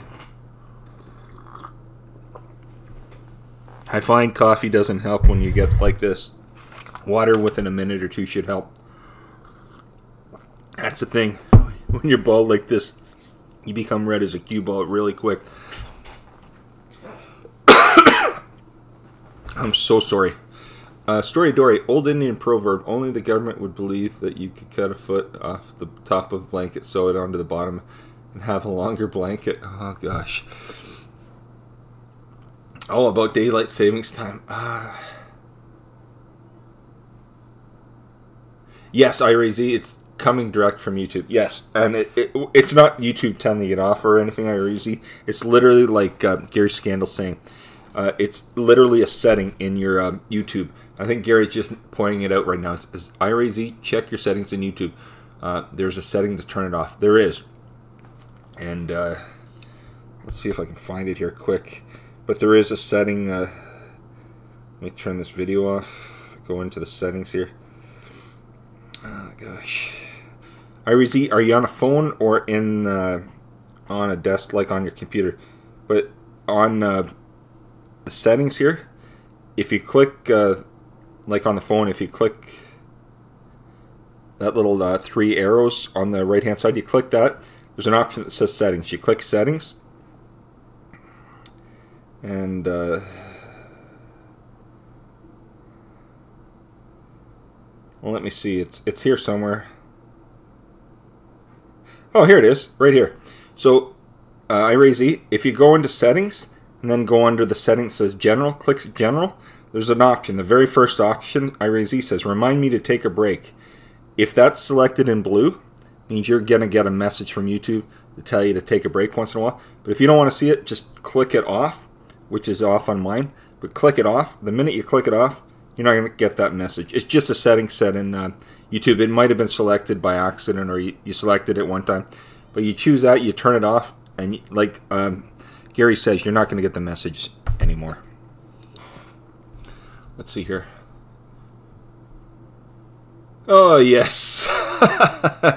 A: I find coffee doesn't help when you get like this. Water within a minute or two should help. That's the thing. When you're bald like this, you become red as a cue ball really quick. I'm so sorry. Story Dory, old Indian proverb, only the government would believe that you could cut a foot off the top of a blanket, sew it onto the bottom, and have a longer blanket. Oh, gosh. Oh, about daylight savings time. Yes, iRayZ, it's coming direct from YouTube. Yes, and it's not YouTube telling you it off or anything, iRayZ. It's literally like Gary Scandal saying. It's literally a setting in your YouTube. I think Gary's just pointing it out right now. It says, iRayZ, check your settings in YouTube. There's a setting to turn it off. There is. And let's see if I can find it here quick. But there is a setting. Let me turn this video off. Go into the settings here. Oh, gosh. iRayZ, are you on a phone or in on a desk, like on your computer? But on the settings here, if you click like on the phone, if you click that little 3 arrows on the right hand side, you click that, there's an option that says settings. You click settings and well, let me see, it's here somewhere. Oh, here it is, right here. So iRayZ, if you go into settings and then go under the settings that says general, click general, there's an option. The very first option, iRayZ, says remind me to take a break. If that's selected in blue, means you're going to get a message from YouTube to tell you to take a break once in a while. But if you don't want to see it, just click it off, which is off on mine. But click it off. The minute you click it off, you're not going to get that message. It's just a setting set in YouTube. It might have been selected by accident, or you selected it one time. But you choose that, you turn it off, and like Gary says, you're not going to get the message anymore. Let's see here. Oh, yes.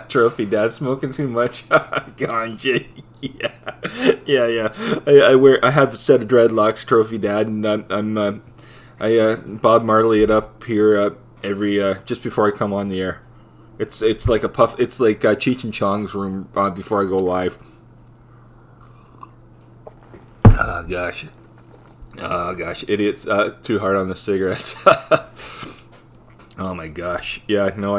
A: Trophy Dad, smoking too much. Ganja. Yeah. I have a set of dreadlocks, Trophy Dad, and I Bob Marley it up here every just before I come on the air. It's like a puff. It's like Cheech and Chong's room before I go live. Oh gosh. Oh gosh, idiots! Too hard on the cigarettes. Oh my gosh, yeah. No,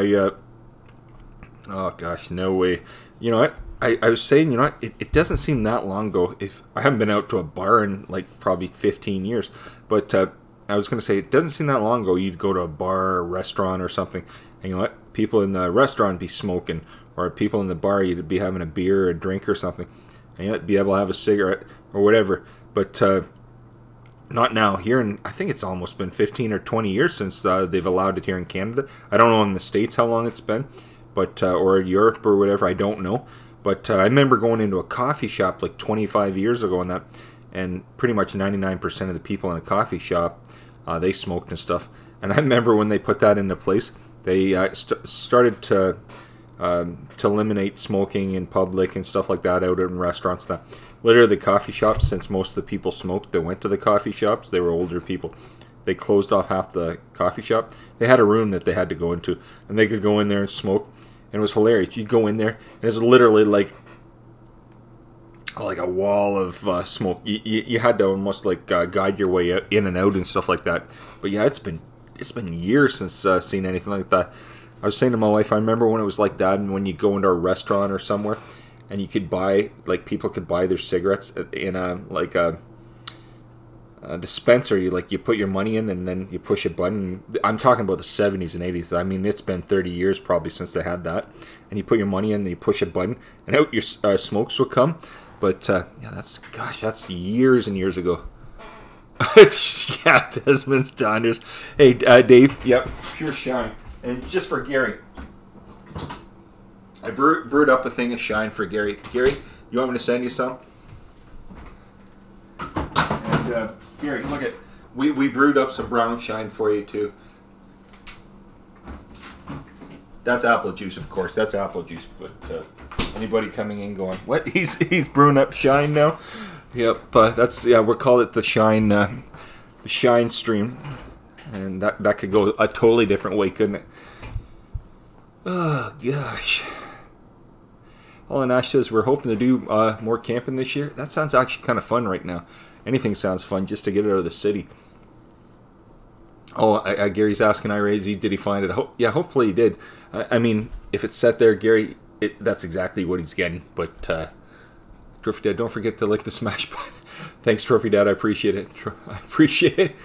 A: Oh gosh, no way. You know what? I was saying, you know what? It doesn't seem that long ago. If I haven't been out to a bar in like probably 15 years, but I was going to say it doesn't seem that long ago. You'd go to a bar, or restaurant, or something, and you know what? People in the restaurant be smoking, or people in the bar you'd be having a beer or a drink or something, and you'd be able to have a cigarette or whatever. But not now. Here in, I think it's almost been 15 or 20 years since they've allowed it here in Canada. I don't know in the States how long it's been, but or Europe or whatever. I don't know. But I remember going into a coffee shop like 25 years ago, and pretty much 99% of the people in the coffee shop, they smoked and stuff. And I remember when they put that into place, they started to eliminate smoking in public and stuff like that out in restaurants. That literally the coffee shops, since most of the people smoked that went to the coffee shops, they were older people. They closed off half the coffee shop. They had a room that they had to go into, and they could go in there and smoke. And it was hilarious. You'd go in there, and it's literally like a wall of smoke. You had to almost like guide your way in and out and stuff like that. But yeah, it's been years since seen anything like that. I was saying to my wife, I remember when it was like that, and when you go into a restaurant or somewhere, and you could buy, like, people could buy their cigarettes in a dispenser. You put your money in and then you push a button. I'm talking about the 70s and 80s. I mean, it's been 30 years probably since they had that. And you put your money in and you push a button and out your smokes will come. But yeah, that's years and years ago. Yeah, Desmond Saunders. Hey, Dave. Yep, pure shine. And just for Gary, I brewed up a thing of shine for Gary. Gary, you want me to send you some? And Gary, look at, we brewed up some brown shine for you too. That's apple juice, of course. That's apple juice. But anybody coming in going, what? He's brewing up shine now. Yep. That's we'll call it the shine stream, and that could go a totally different way, couldn't it? Oh gosh. All Ash says we're hoping to do more camping this year. That sounds actually kind of fun right now. Anything sounds fun just to get it out of the city. Oh, Gary's asking iRazy, did he find it? Yeah, hopefully he did. I mean, if it's set there, Gary, that's exactly what he's getting. But Trophy Dad, don't forget to lick the smash button. Thanks, Trophy Dad. I appreciate it. I appreciate it.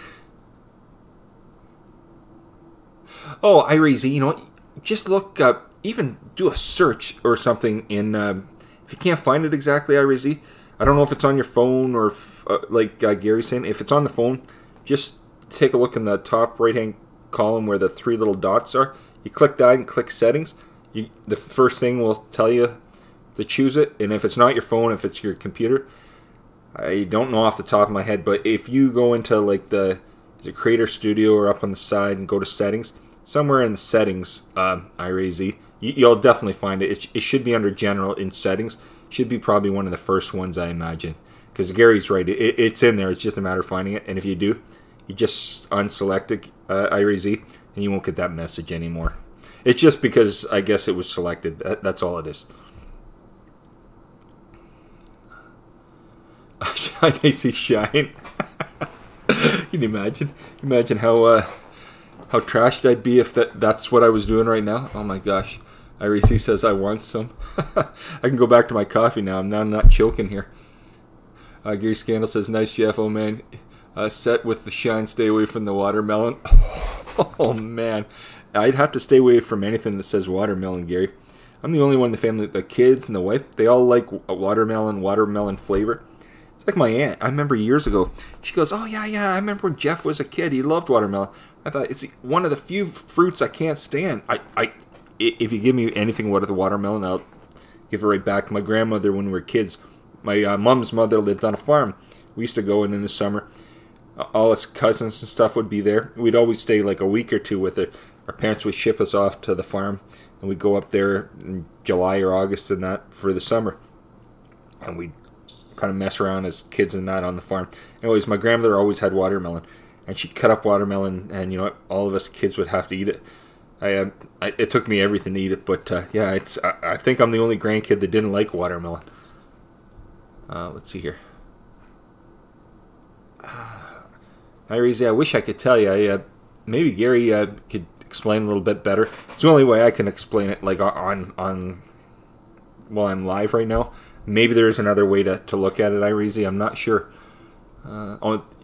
A: Oh, iRazy, you know, just look up, even do a search or something in, if you can't find it exactly, iRazy, I don't know if it's on your phone or if, like Gary's saying, if it's on the phone, just take a look in the top right-hand column where the three little dots are. You click that and click settings. The first thing will tell you to choose it. And if it's not your phone, if it's your computer, I don't know off the top of my head, but if you go into like the Creator Studio or up on the side and go to settings, somewhere in the settings, iRazy, you'll definitely find it. It should be under general in settings. Should be probably one of the first ones, I imagine. Because Gary's right. It's in there. It's just a matter of finding it. And if you do, you just unselect it, iRazy, and you won't get that message anymore. It's just because I guess it was selected. That's all it is. I see shine. Can you imagine? Imagine how trashed I'd be if that's what I was doing right now. Oh my gosh. iRazy says I want some. I can go back to my coffee now. I'm not choking here. Gary Scandal says, nice Jeff, oh man. Set with the shine, stay away from the watermelon. Oh man. I'd have to stay away from anything that says watermelon, Gary. I'm the only one in the family, the kids and the wife, they all like a watermelon flavor. It's like my aunt. I remember years ago, she goes, oh yeah, I remember when Jeff was a kid, he loved watermelon. I thought, it's one of the few fruits I can't stand. If you give me anything with the watermelon, I'll give it right back. My grandmother, when we were kids, my mom's mother lived on a farm. We used to go in the summer. All us cousins and stuff would be there. We'd always stay like a week or two with it. Our parents would ship us off to the farm, and we'd go up there in July or August and that for the summer. And we'd kind of mess around as kids and that on the farm. Anyways, my grandmother always had watermelon, and she'd cut up watermelon, and you know what? All of us kids would have to eat it. It took me everything to eat it, but yeah, I think I'm the only grandkid that didn't like watermelon. Let's see here. iRazy, I wish I could tell you. Maybe Gary could explain a little bit better. It's the only way I can explain it, like on while I'm live right now. Maybe there's another way to look at it, Irezi. I'm not sure.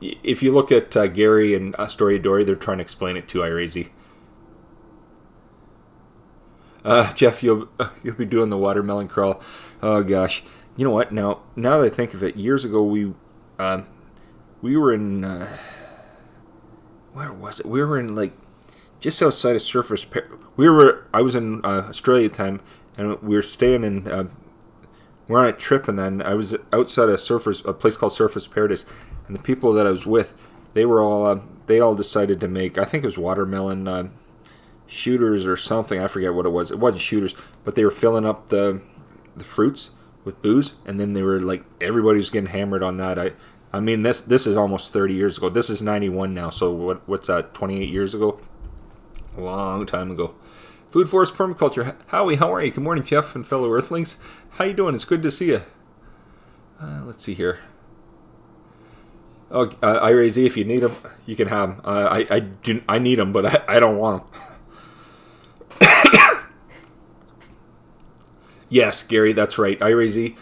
A: If you look at Gary and Story Dory, they're trying to explain it to Irezi. Jeff, you'll be doing the watermelon crawl. Oh gosh, you know what? Now that I think of it, years ago we were in where was it? We were in like just outside of Surfers. I was in Australia at the time, and we were staying in. We're on a trip, and then I was outside of a place called Surfers Paradise, and the people that I was with, they all decided to make, I think it was watermelon shooters or something. I forget what it was. It wasn't shooters, but they were filling up the fruits with booze, and then they were like, everybody was getting hammered on that. I mean, this is almost 30 years ago. This is 91 now, so what's that, 28 years ago? A long time ago. Food Forest Permaculture. Howie, how are you? Good morning, Jeff and fellow Earthlings. How you doing? It's good to see you. Let's see here. Oh, Irezi, if you need them, you can have them. I need them, but I don't want them. Yes, Gary, that's right. Irezi,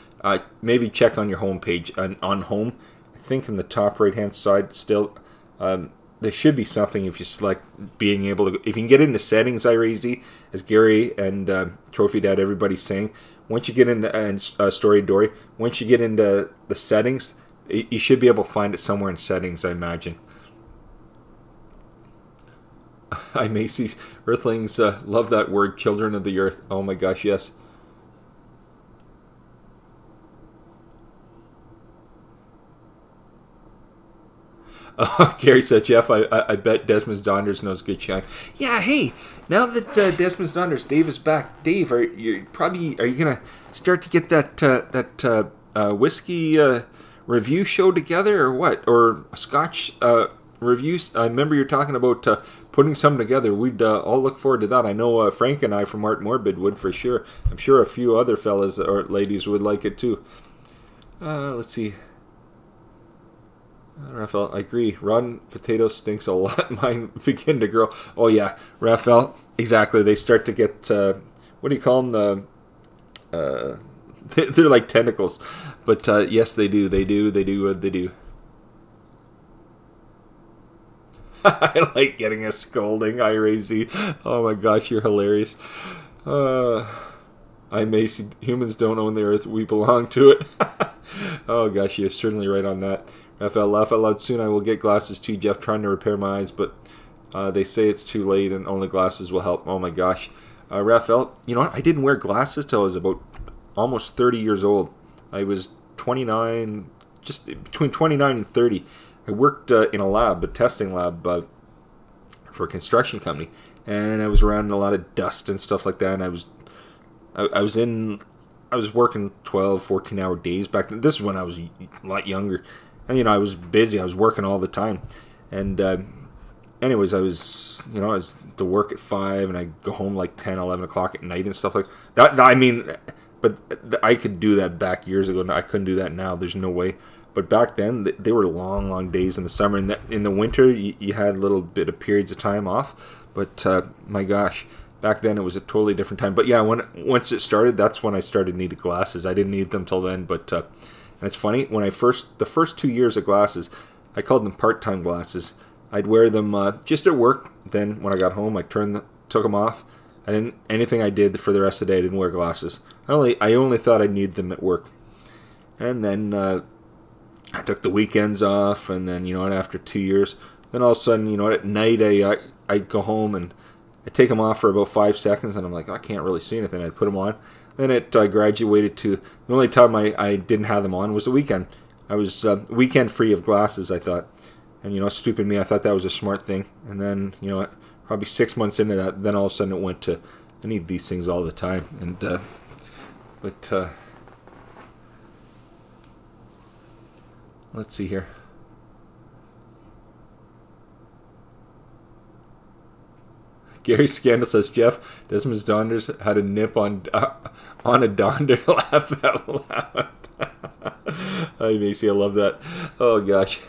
A: maybe check on your homepage. On home, I think in the top right-hand side still, there should be something if you select being able to, if you can get into settings, Irezi, as Gary and Trophy Dad, everybody's saying, once you get into Story Dory, once you get into the settings, you should be able to find it somewhere in settings, I imagine. Hi, Macy's. Earthlings love that word, children of the earth. Oh my gosh, yes. Gary said, Jeff, I bet Desmond Donders knows good shine. Yeah, hey, now that Desmond Donders, Dave is back. Dave, are you gonna start to get that whiskey review show together, or what? Or a Scotch reviews? I remember you're talking about putting some together. We'd all look forward to that. I know Frank and I from Art Morbid would for sure. I'm sure a few other fellas or ladies would like it too. Let's see. Raphael, I agree. Rotten potato stinks a lot. Mine begin to grow. Oh yeah, Raphael, exactly. They start to get what do you call them? They're like tentacles. But yes, they do. They do. I like getting a scolding, Irezi. Oh my gosh, you're hilarious. I Macy. Humans don't own the earth. We belong to it. Oh gosh, you're certainly right on that. Raphael, laugh out loud. Soon I will get glasses too, Jeff. Trying to repair my eyes, but they say it's too late and only glasses will help. Oh my gosh. Raphael, you know what? I didn't wear glasses till I was about almost 30 years old. I was 29, just between 29 and 30. I worked in a lab, a testing lab for a construction company, and I was around a lot of dust and stuff like that, and I was working 12, 14-hour days back then. This is when I was a lot younger. And, you know, I was busy. I was working all the time. And, anyways, I was to work at 5, and I'd go home like 10, 11 o'clock at night and stuff like that. I mean, but I could do that back years ago. I couldn't do that now. There's no way. But back then, they were long, long days in the summer. And in the winter, you had a little bit of periods of time off. But, my gosh, back then it was a totally different time. But, yeah, once it started, that's when I started needing glasses. I didn't need them till then, but... And it's funny, when the first 2 years of glasses, I called them part-time glasses. I'd wear them just at work. Then when I got home, I took them off. Anything I did for the rest of the day, I didn't wear glasses. I only thought I'd need them at work. And then I took the weekends off, and then, you know, after 2 years, then all of a sudden, you know, at night I'd go home and I'd take them off for about 5 seconds, and I'm like, I can't really see anything. I'd put them on. Then it graduated to the only time I didn't have them on was the weekend. I was weekend free of glasses, I thought. And, you know, stupid me, I thought that was a smart thing. And then, you know, probably 6 months into that, then all of a sudden it went to, I need these things all the time. And, let's see here. Gary Scandal says, Jeff, Desmond Donders had a nip on a Donder. Laugh out loud. Hi, Macy, I love that. Oh, gosh.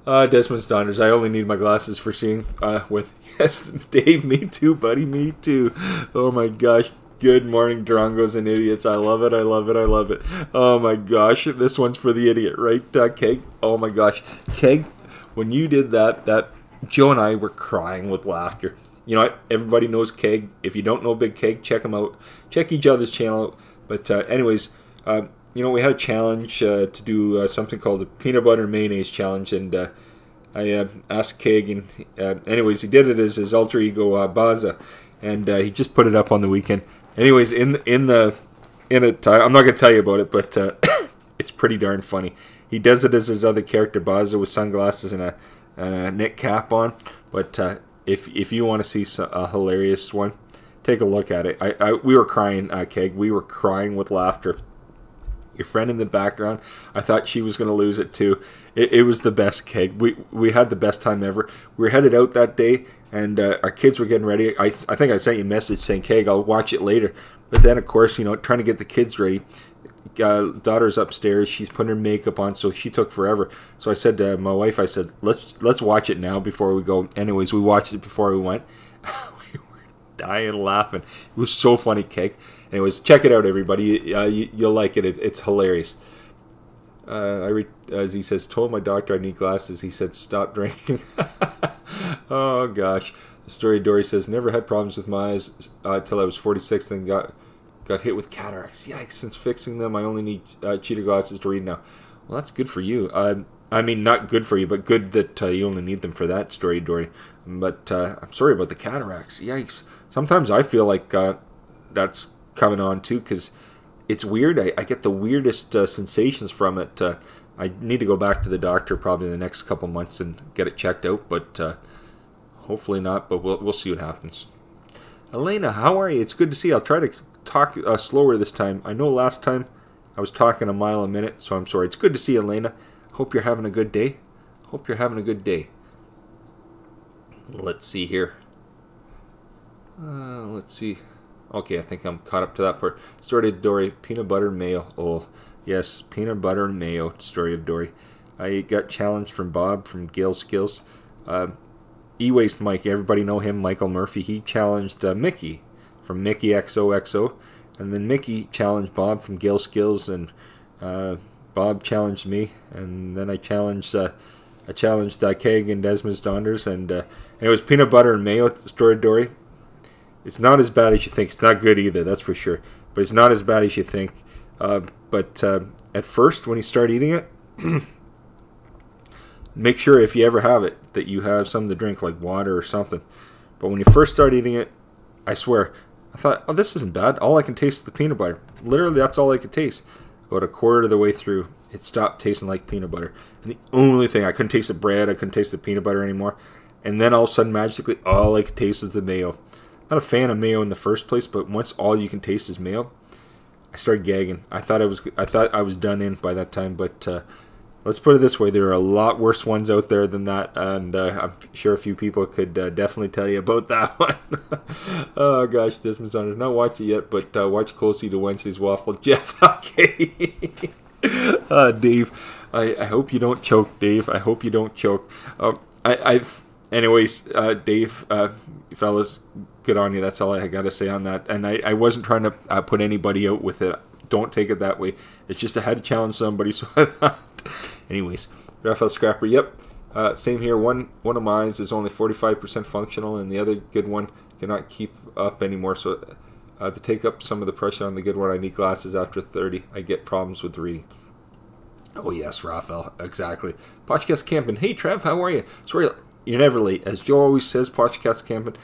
A: Desmond's Donners. I only need my glasses for seeing with. Yes, Dave, me too, buddy, me too. Oh my gosh. Good morning, Drongos and idiots. I love it, I love it, I love it. Oh my gosh, this one's for the idiot, right, Keg? Oh my gosh. Keg, when you did that Joe and I were crying with laughter. You know what? Everybody knows Keg. If you don't know Big Keg, check him out. Check each other's channel out. But anyways, you know, we had a challenge to do something called the Peanut Butter Mayonnaise Challenge, and I asked Keg, and anyways, he did it as his alter ego, Baza, and he just put it up on the weekend. Anyways, in it, I'm not going to tell you about it, but it's pretty darn funny. He does it as his other character, Baza, with sunglasses and a knit cap on, but if you want to see a hilarious one, take a look at it. We were crying, Keg. We were crying with laughter. Your friend in the background, I thought she was going to lose it too. It was the best, Keg. We had the best time ever. We were headed out that day, and our kids were getting ready. I think I sent you a message saying, Keg, I'll watch it later. But then, of course, you know, trying to get the kids ready. Daughter's upstairs. She's putting her makeup on, so she took forever. So I said to my wife, I said, let's watch it now before we go. Anyways, we watched it before we went. We were dying laughing. It was so funny, Keg. Anyways, check it out, everybody. You'll like it. It's hilarious. As he says, told my doctor I need glasses. He said, stop drinking. Oh, gosh. The story of Dory says, never had problems with my eyes till I was 46 and got hit with cataracts. Yikes, since fixing them, I only need cheetah glasses to read now. Well, that's good for you. I mean, not good for you, but good that you only need them for that, story of Dory. But I'm sorry about the cataracts. Yikes. Sometimes I feel like that's coming on too, because it's weird. I get the weirdest sensations from it. I need to go back to the doctor probably in the next couple months and get it checked out, but hopefully not, but we'll see what happens. Elena, how are you? It's good to see you. I'll try to talk slower this time. I know last time I was talking a mile a minute, so I'm sorry. It's good to see you, Elena. Hope you're having a good day. Hope you're having a good day. Let's see here. Let's see. Okay, I think I'm caught up to that part. Story of Dory, peanut butter and mayo. Oh, yes, peanut butter and mayo. Story of Dory. I got challenged from Bob from Gale Skills. E-Waste Mike, everybody know him, Michael Murphy. He challenged Mickey from Mickey XOXO. And then Mickey challenged Bob from Gale Skills. And Bob challenged me. And then I challenged Keg and Desmond's Donners. And it was peanut butter and mayo. Story of Dory. It's not as bad as you think. It's not good either, that's for sure. But it's not as bad as you think. But at first, when you start eating it, make sure if you ever have it, that you have something to drink, like water or something. But when you first start eating it, I swear, I thought, oh, this isn't bad. All I can taste is the peanut butter. Literally, that's all I could taste. About a quarter of the way through, it stopped tasting like peanut butter. And the only thing, I couldn't taste the bread, I couldn't taste the peanut butter anymore. And then all of a sudden, magically, all I could taste was the mayo. Not a fan of mayo in the first place, but once all you can taste is mayo, I started gagging. I thought I was done in by that time, but let's put it this way: there are a lot worse ones out there than that, and I'm sure a few people could definitely tell you about that one. Oh gosh, this one's on. Not watched it yet, but watch closely to Wednesday's waffle, Jeff. Okay, Dave. I hope you don't choke, Dave. I hope you don't choke. Anyways, Dave, fellas, good on you. That's all I got to say on that. And I wasn't trying to put anybody out with it. Don't take it that way. It's just I had to challenge somebody, so I thought. Anyways, Raphael Scrapper, yep. Same here. One of mine is only 45% functional, and the other good one cannot keep up anymore. So to take up some of the pressure on the good one, I need glasses after 30. I get problems with reading. Oh, yes, Raphael. Exactly. Podcast Camping. Hey, Trev, how are you? Sorry. You're never late. As Joe always says, podcast camping.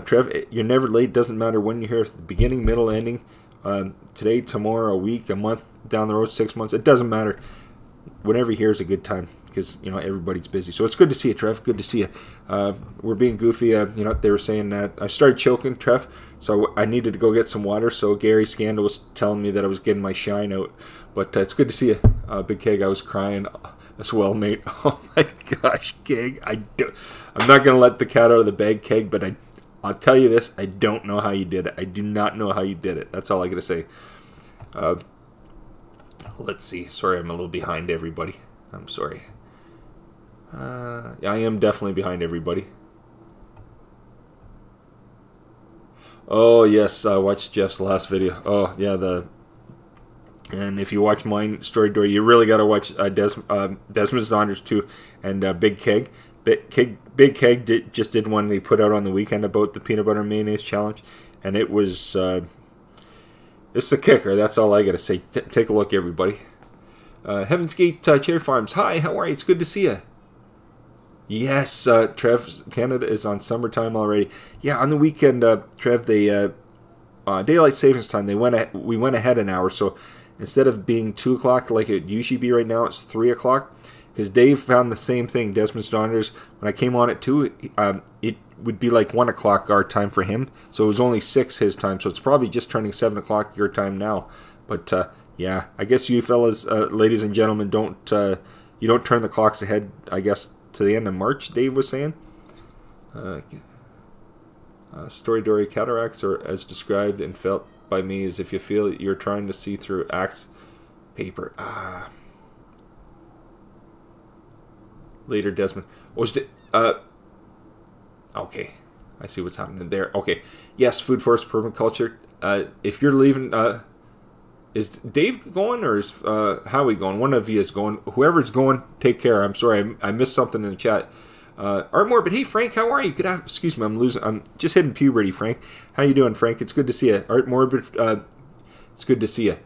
A: Trev, you're never late. Doesn't matter when you're here. At the beginning, middle, ending. Today, tomorrow, a week, a month, down the road, 6 months. It doesn't matter. Whenever you're here is a good time because, you know, everybody's busy. So it's good to see you, Trev. Good to see you. We're being goofy. You know, they were saying that I started choking, Trev. So I needed to go get some water. So Gary Scandal was telling me that I was getting my shine out. But it's good to see you, Big Keg. I was crying as well, mate. Oh my gosh, Keg. I'm not going to let the cat out of the bag, Keg, but I'll tell you this. I don't know how you did it. I do not know how you did it. That's all I got to say. Let's see. Sorry, I'm a little behind everybody. I'm sorry. I am definitely behind everybody. Oh yes, I watched Jeff's last video. Oh yeah, and if you watch mine, Story Door, you really got to watch Desmond's Donners too, and Big Keg. Big Keg just did one they put out on the weekend about the peanut butter mayonnaise challenge, and it was it's the kicker. That's all I got to say. Take a look, everybody. Heaven's Gate Cherry Farms. Hi, how are you? It's good to see you. Yes, Trev, Canada is on summertime already. Yeah, on the weekend, Trev, they daylight savings time. We went ahead an hour, so instead of being 2 o'clock like it usually be right now, it's 3 o'clock. Because Dave found the same thing. Desmond's Donners, when I came on at 2, it would be like 1 o'clock our time for him. So it was only 6 his time. So it's probably just turning 7 o'clock your time now. But yeah, I guess you fellas, ladies and gentlemen, you don't turn the clocks ahead, I guess, to the end of March, Dave was saying. Story Dory cataracts are as described and felt by me as if you feel you're trying to see through axe paper. Later, Desmond. Okay. I see what's happening there. Okay. Yes, Food Forest Permaculture. If you're leaving, is Dave going or is Howie going? One of you is going. Whoever's going, take care. I'm sorry, I missed something in the chat. Art Morbid, hey Frank, how are you? Excuse me, I'm just hitting puberty, Frank. How you doing, Frank? It's good to see you. Art Morbid, it's good to see you.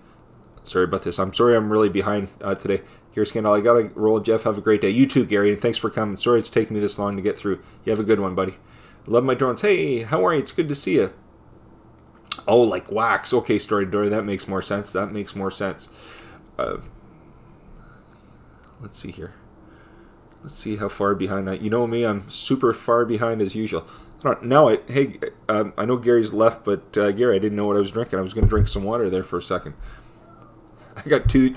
A: Sorry about this. I'm sorry I'm really behind today. Gary Scandal, I gotta roll. Jeff, have a great day. You too, Gary, and thanks for coming. Sorry it's taking me this long to get through. You have a good one, buddy. Love my drones. Hey, how are you? It's good to see you. Oh, like wax. Okay, Story Dory, that makes more sense. Let's see here. Let's see how far behind you know me, I'm super far behind as usual. I know Gary's left, but Gary, I didn't know what I was drinking. I was going to drink some water there for a second. I got two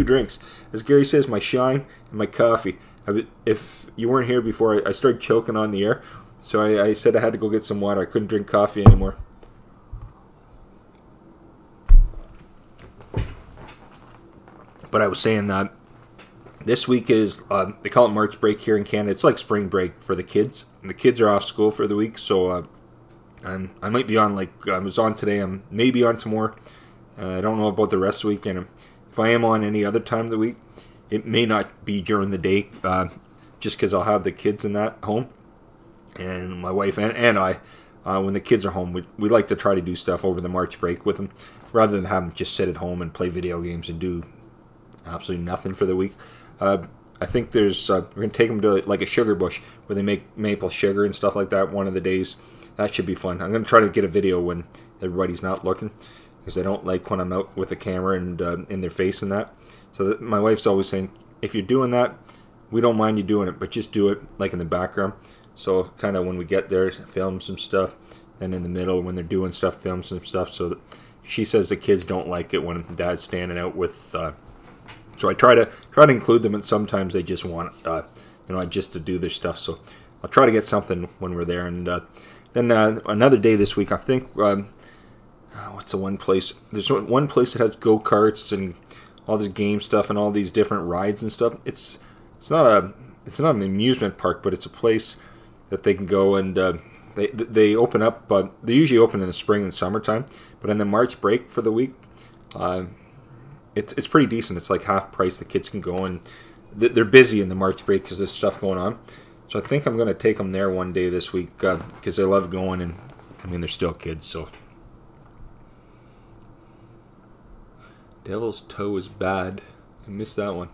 A: drinks. As Gary says, my shine and my coffee. If you weren't here before, I started choking on the air, so I said I had to go get some water. I couldn't drink coffee anymore. But I was saying that this week is, they call it March break here in Canada. It's like spring break for the kids. And the kids are off school for the week, so I might be on, like I was on today. I'm maybe on tomorrow. I don't know about the rest of the week. And if I am on any other time of the week, it may not be during the day, just because I'll have the kids in that home. And my wife and I, when the kids are home, we like to try to do stuff over the March break with them, rather than have them just sit at home and play video games and do absolutely nothing for the week. I think we're going to take them to like a sugar bush where they make maple sugar and stuff like that one of the days. That should be fun. I'm going to try to get a video when everybody's not looking, because I don't like when I'm out with a camera and in their face and that. So my wife's always saying, if you're doing that, we don't mind you doing it, but just do it like in the background. So kind of when we get there, film some stuff. Then in the middle, when they're doing stuff, film some stuff. So that she says the kids don't like it when Dad's standing out with... So I try to include them, and sometimes they just want, just to do their stuff. So I'll try to get something when we're there. And then another day this week, I think, what's the one place? There's one place that has go-karts and all this game stuff and all these different rides and stuff. It's not an amusement park, but it's a place that they can go and they open up. They usually open in the spring and summertime, but in the March break for the week. It's pretty decent. It's like half price. The kids can go, and they're busy in the March break because there's stuff going on. So I think I'm going to take them there one day this week because they love going, and I mean, they're still kids. So Devil's Toe is bad. I missed that one.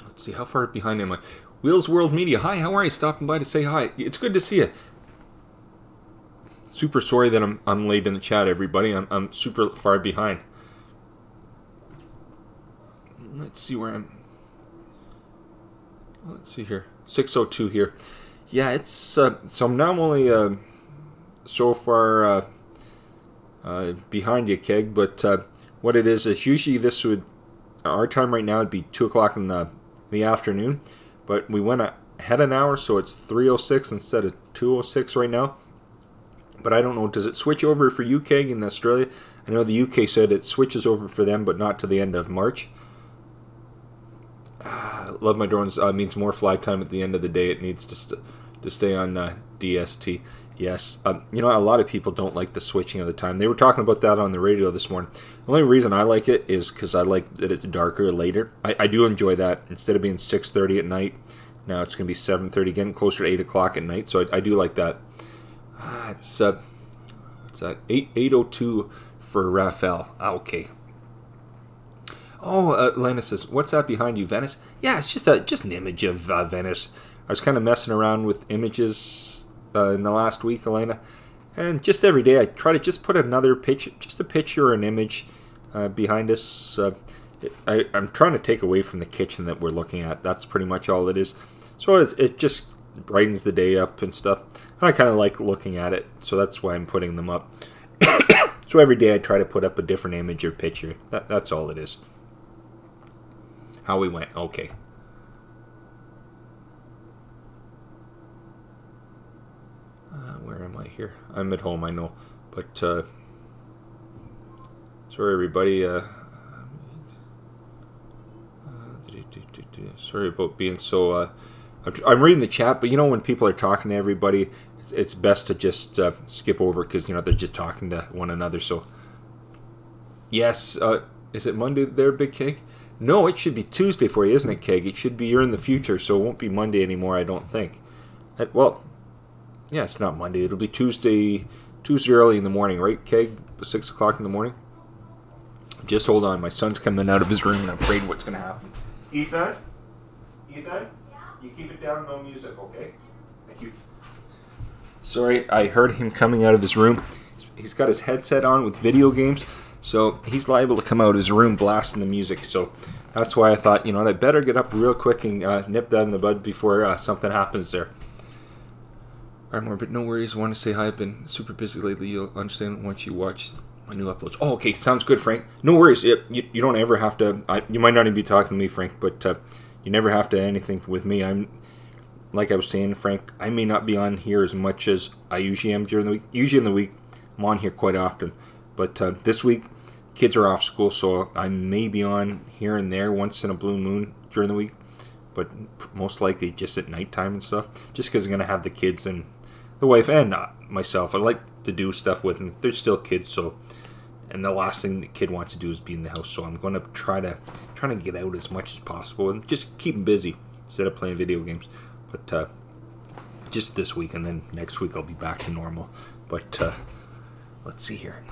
A: Let's see, how far behind am I? Wheels World Media. Hi, how are you? Stopping by to say hi. It's good to see you. Super sorry that I'm late in the chat, everybody. I'm super far behind. Let's see where I'm. Let's see here. 6:02 here. Yeah, it's so I'm now only so far behind you, Keg. But what it is usually our time right now would be 2 o'clock in the afternoon. But we went ahead an hour, so it's 3:06 instead of 2:06 right now. But I don't know, does it switch over for UK in Australia? I know the UK said it switches over for them, but not to the end of March. Love My Drones means more flag time at the end of the day. It needs to stay on DST. Yes, you know, a lot of people don't like the switching of the time. They were talking about that on the radio this morning. The only reason I like it is because I like that it's darker later. I do enjoy that. Instead of being 6:30 at night, now it's going to be 7:30, getting closer to 8 o'clock at night. So I do like that. It's what's that? 8:02 for Raphael. Okay. Oh, Lena says, "What's that behind you, Venice?" Yeah, it's just an image of Venice. I was kind of messing around with images in the last week, Elena, and just every day I try to just put another picture, just a picture or an image behind us. I'm trying to take away from the kitchen that we're looking at. That's pretty much all it is. So it just brightens the day up and stuff. And I kind of like looking at it, so that's why I'm putting them up. So every day I try to put up a different image or picture. That's all it is. How we went. Okay. Where am I here? I'm at home, I know. But, sorry everybody. Sorry about being so... I'm reading the chat, but you know when people are talking to everybody, it's best to just skip over because, you know, they're just talking to one another. So, yes, is it Monday there, Big Keg? No, it should be Tuesday for you, isn't it, Keg? It should be you're in the future, so it won't be Monday anymore, I don't think. Well, yeah, it's not Monday. It'll be Tuesday early in the morning, right, Keg? 6 o'clock in the morning? Just hold on. My son's coming out of his room, and I'm afraid what's going to happen. Ethan? Ethan? You keep it down, no music, okay? Thank you. Sorry, I heard him coming out of his room. He's got his headset on with video games, so he's liable to come out of his room blasting the music. So that's why I thought, you know, I better get up real quick and nip that in the bud before something happens there. Alright, more, but no worries. I want to say hi. I've been super busy lately. You'll understand once you watch my new uploads. Oh, okay. Sounds good, Frank. No worries. You don't ever have to... you might not even be talking to me, Frank, but you never have to anything with me. I'm... Like I was saying, Frank, I may not be on here as much as I usually am during the week. Usually in the week, I'm on here quite often. But this week, kids are off school, so I may be on here and there once in a blue moon during the week. But most likely just at nighttime and stuff. Just because I'm going to have the kids and the wife and myself. I like to do stuff with them. They're still kids, so... And the last thing the kid wants to do is be in the house. So I'm going to try to get out as much as possible and just keep them busy instead of playing video games. But just this week, and then next week I'll be back to normal. But let's see here.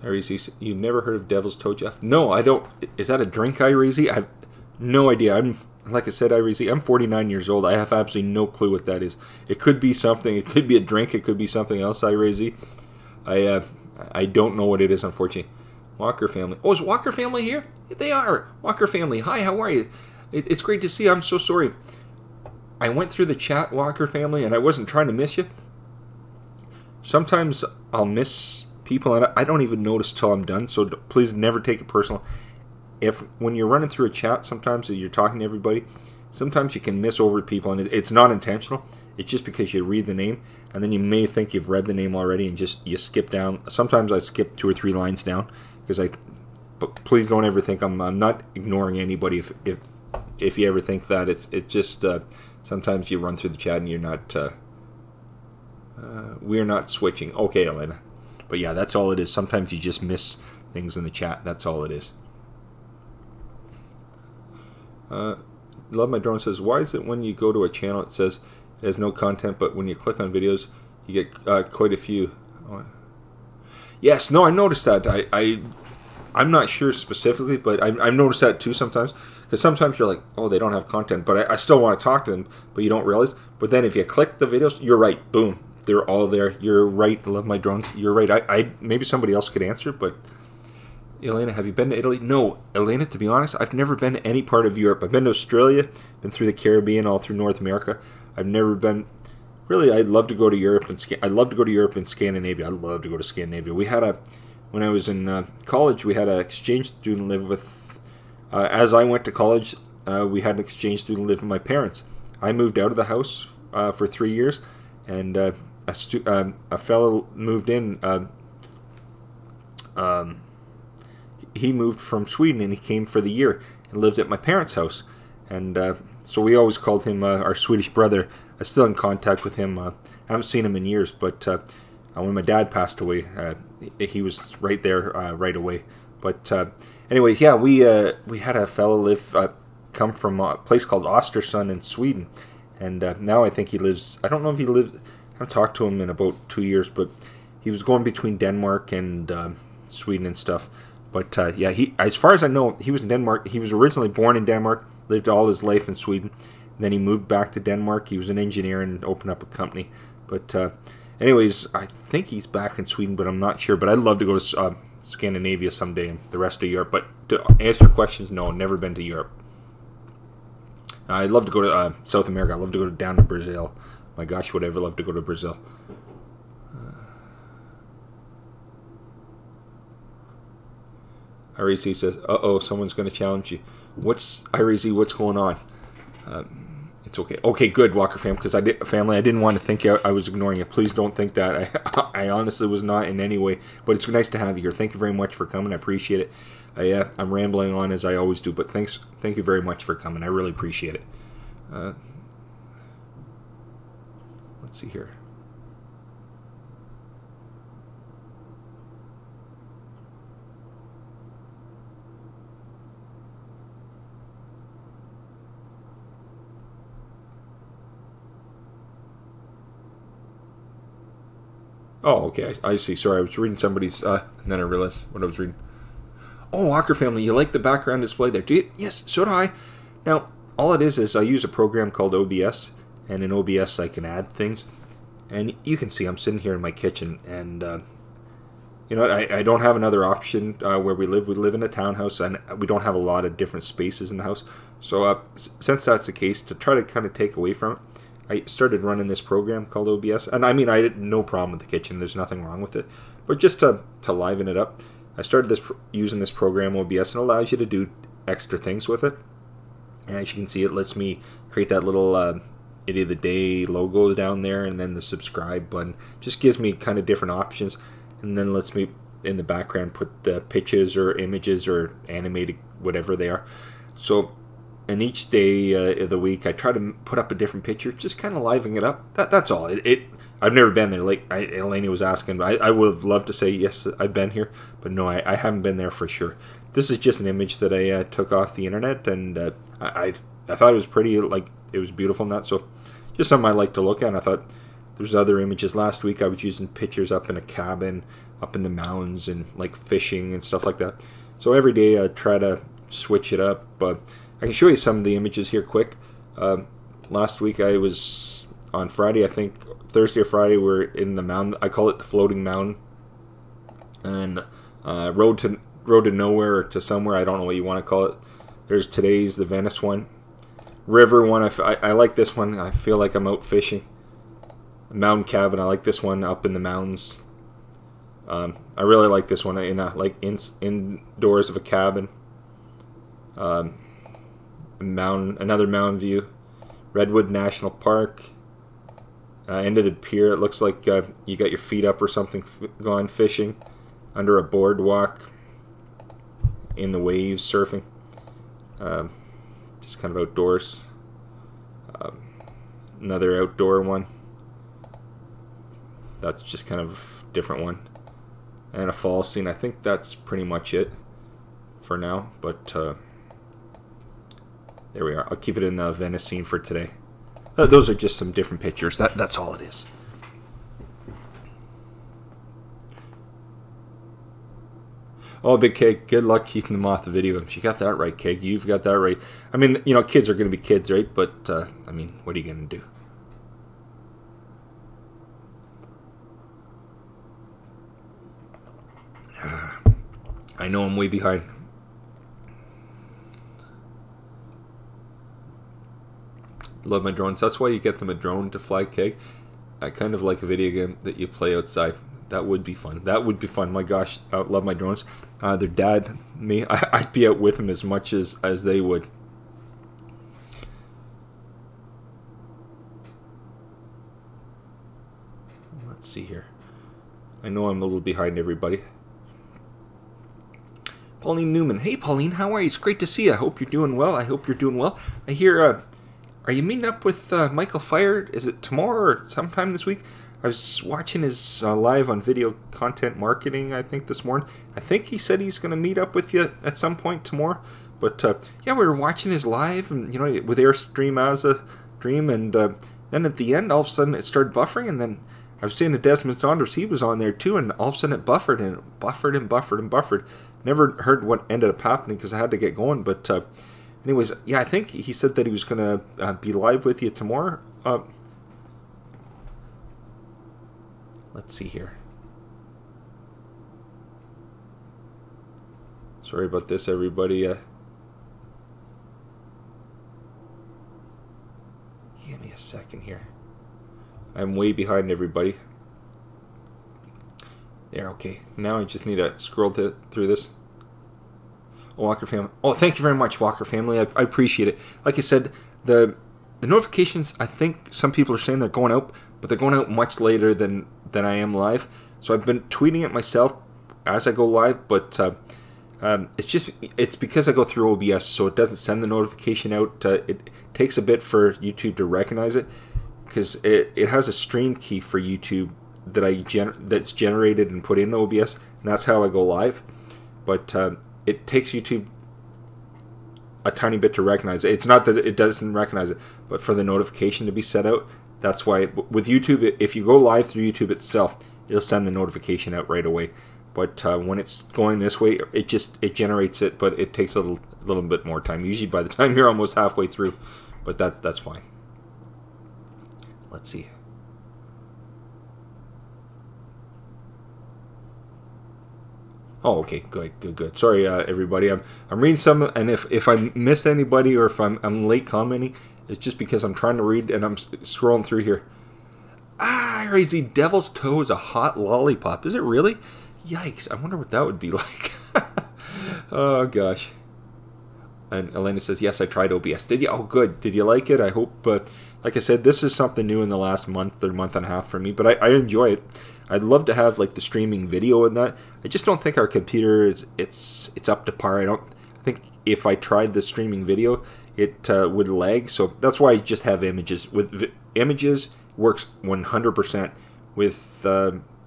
A: Irezi, you never heard of Devil's Toe, Jeff? No, I don't. Is that a drink, Irezi? I have no idea. Like I said, Irezi, I'm 49 years old. I have absolutely no clue what that is. It could be something. It could be a drink. It could be something else, Irezi. I don't know what it is, unfortunately. Walker family. Oh, is Walker family here? They are. Walker family. Hi, how are you? It's great to see you. I'm so sorry. I went through the chat, Walker family, and I wasn't trying to miss you. Sometimes I'll miss people, and I don't even notice till I'm done, so please never take it personal. When you're running through a chat, sometimes you're talking to everybody, sometimes you can miss over people, and it's not intentional. It's just because you read the name, and then you may think you've read the name already, and you skip down. Sometimes I skip 2 or 3 lines down, but please don't ever think I'm not ignoring anybody. If you ever think that, it's just sometimes you run through the chat and you're not. We're not switching. Okay, Elena. But yeah, that's all it is. Sometimes you just miss things in the chat. That's all it is. Love My Drone says, why is it when you go to a channel it says it has no content, but when you click on videos you get quite a few? Oh. Yes, no, I noticed that. I'm not sure specifically, but I've noticed that too sometimes. Because sometimes you're like, oh, they don't have content, but I still want to talk to them, but you don't realize. But then if you click the videos, you're right. Boom. They're all there. You're right. Love My Drones. You're right. I maybe somebody else could answer, but... Elena, have you been to Italy? No, Elena, to be honest, I've never been to any part of Europe. I've been to Australia, been through the Caribbean, all through North America. I've never been... Really, I'd love to go to Europe and I'd love to go to Europe and Scandinavia. I'd love to go to Scandinavia. We had when I was in college, we had an exchange student live with... as I went to college, we had an exchange student live with my parents. I moved out of the house for 3 years, and a fellow moved in. He moved from Sweden, and he came for the year and lived at my parents' house, and so we always called him our Swedish brother. I'm still in contact with him. I haven't seen him in years, but when my dad passed away, he was right there right away. But anyways, yeah, we had a fellow come from a place called Östersund in Sweden, and now I think he lives. I don't know if he lives. I haven't talked to him in about 2 years, but he was going between Denmark and Sweden and stuff. But yeah, as far as I know, he was in Denmark. He was originally born in Denmark, lived all his life in Sweden. Then he moved back to Denmark. He was an engineer and opened up a company. But anyways, I think he's back in Sweden, but I'm not sure. But I'd love to go to Scandinavia someday and the rest of Europe. But to answer your questions, no, never been to Europe. I'd love to go to South America. I'd love to go down to Brazil. My gosh, would I ever love to go to Brazil. Irezi says, "Uh-oh, someone's going to challenge you." Irezi, what's going on? It's okay. Okay, good, Walker fam, because I didn't want to think I was ignoring you. Please don't think that. I honestly was not in any way. But it's nice to have you here. Thank you very much for coming. I appreciate it. I'm rambling on as I always do, but thank you very much for coming. I really appreciate it. Let's see here. Oh, okay. I see. Sorry, I was reading somebody's, and then I realized what I was reading. Oh, Walker family, you like the background display there, do you? Yes, so do I. Now, all it is I use a program called OBS, and in OBS I can add things. And you can see I'm sitting here in my kitchen, and you know, I don't have another option where we live. We live in a townhouse, and we don't have a lot of different spaces in the house. So since that's the case, to try to kind of take away from it, I started running this program called OBS. And I mean, I had no problem with the kitchen. There's nothing wrong with it. But just to liven it up, I started using this program OBS, and it allows you to do extra things with it. And as you can see, it lets me create that little Idiot of the Day logo down there, and then the subscribe button. Just gives me kind of different options, and then lets me, in the background, put the pictures or images or animated, whatever they are. So, and each day of the week, I try to put up a different picture, just kind of livening it up. That's all. I've never been there. Like Eleni was asking, I would have loved to say yes, I've been here, but no, I haven't been there for sure. This is just an image that I took off the internet, and I thought it was pretty, like it was beautiful and that. So, just something I like to look at. And I thought there's other images. Last week I was using pictures up in a cabin, up in the mountains, and like fishing and stuff like that. So every day I try to switch it up. But I can show you some of the images here quick. Last week I was on Friday, I think Thursday or Friday, we're in the mountain. I call it the floating mountain. And road to nowhere or to somewhere. I don't know what you want to call it. There's today's the Venice one. River one. I like this one. I feel like I'm out fishing. Mountain cabin. I like this one up in the mountains. I really like this one indoors of a cabin. Another mountain view. Redwood National Park. End of the pier. It looks like you got your feet up or something, going fishing under a boardwalk in the waves, surfing. Just kind of outdoors. Another outdoor one. That's just kind of a different one. And a fall scene. I think that's pretty much it for now. But there we are. I'll keep it in the Venice scene for today. Those are just some different pictures. That's all it is. Oh, Big Keg, good luck keeping them off the video. She got that right, Keg. You've got that right. I mean, you know, kids are going to be kids, right? But, I mean, what are you going to do? I know I'm way behind. Love my drones. That's why you get them a drone to fly, Keg. I kind of like a video game that you play outside. That would be fun. That would be fun. My gosh, I love my drones. Their dad, me, I'd be out with them as much as they would. Let's see here. I know I'm a little behind everybody. Pauline Newman. Hey, Pauline, how are you? It's great to see you. I hope you're doing well. I hope you're doing well. I hear, are you meeting up with Michael Fire? Is it tomorrow or sometime this week? I was watching his live on video content marketing, I think, this morning. I think he said he's going to meet up with you at some point tomorrow. But, yeah, we were watching his live, and, you know, with Airstream as a dream, and then at the end, all of a sudden, it started buffering, and then I was seeing the Desmond Saunders, he was on there too, and all of a sudden it buffered, and it buffered and buffered and buffered. Never heard what ended up happening because I had to get going, but anyways, yeah, I think he said that he was going to be live with you tomorrow. Let's see here. Sorry about this, everybody. Give me a second here. I'm way behind everybody. There, okay. Now I just need to scroll through this. Oh, Walker Family. Oh, thank you very much, Walker Family. I appreciate it. Like I said, the notifications, I think some people are saying they're going out, but they're going out much later than I am live. So I've been tweeting it myself as I go live, but it's because I go through OBS, so it doesn't send the notification out. It takes a bit for YouTube to recognize it, because it has a stream key for YouTube that's generated and put in OBS, and that's how I go live. But it takes YouTube a tiny bit to recognize it. It's not that it doesn't recognize it, but for the notification to be set out, that's why with YouTube, if you go live through YouTube itself, it'll send the notification out right away. But when it's going this way, it generates it, but it takes a little bit more time. Usually by the time you're almost halfway through, but that's fine. Let's see. Oh, okay, good. Sorry, everybody. I'm reading some, and if I missed anybody or if I'm late commenting, it's just because I'm trying to read and I'm scrolling through here. Crazy Devil's Toe is a hot lollipop. Is it really? Yikes! I wonder what that would be like. Oh gosh. And Elena says, yes, I tried OBS. Did you? Oh, good. Did you like it? I hope. Like I said, this is something new in the last month or month and a half for me, but I enjoy it. I'd love to have like the streaming video and that. I just don't think our computer it's up to par. I think if I tried the streaming video, it would lag. So that's why I just have images. With images, works 100%. With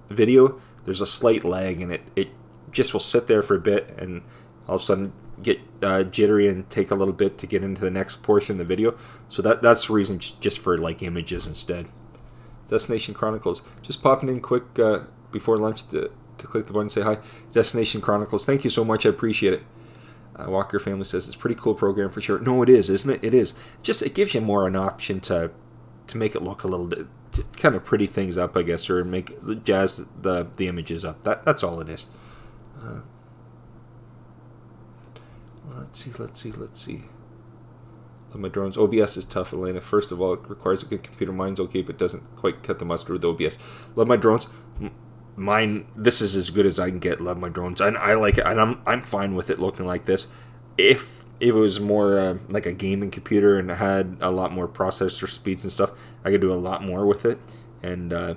A: video, there's a slight lag, and it just will sit there for a bit, and all of a sudden get jittery and take a little bit to get into the next portion of the video. So that's the reason, just for like images instead. Destination Chronicles, just popping in quick before lunch to click the button and say hi. Destination Chronicles, thank you so much, I appreciate it. Walker Family says it's a pretty cool program for sure. No, it is, isn't it? It is. It gives you more an option to make it look a little bit, kind of pretty things up, I guess, or jazz the images up. That's all it is. Let's see. Love my drones. OBS is tough, Elena. First of all, it requires a good computer. Mine's okay, but doesn't quite cut the mustard with OBS. Love my drones. Mine, this is as good as I can get. Love my drones, and I like it, and I'm fine with it looking like this. If it was more like a gaming computer and had a lot more processor speeds and stuff, I could do a lot more with it. And the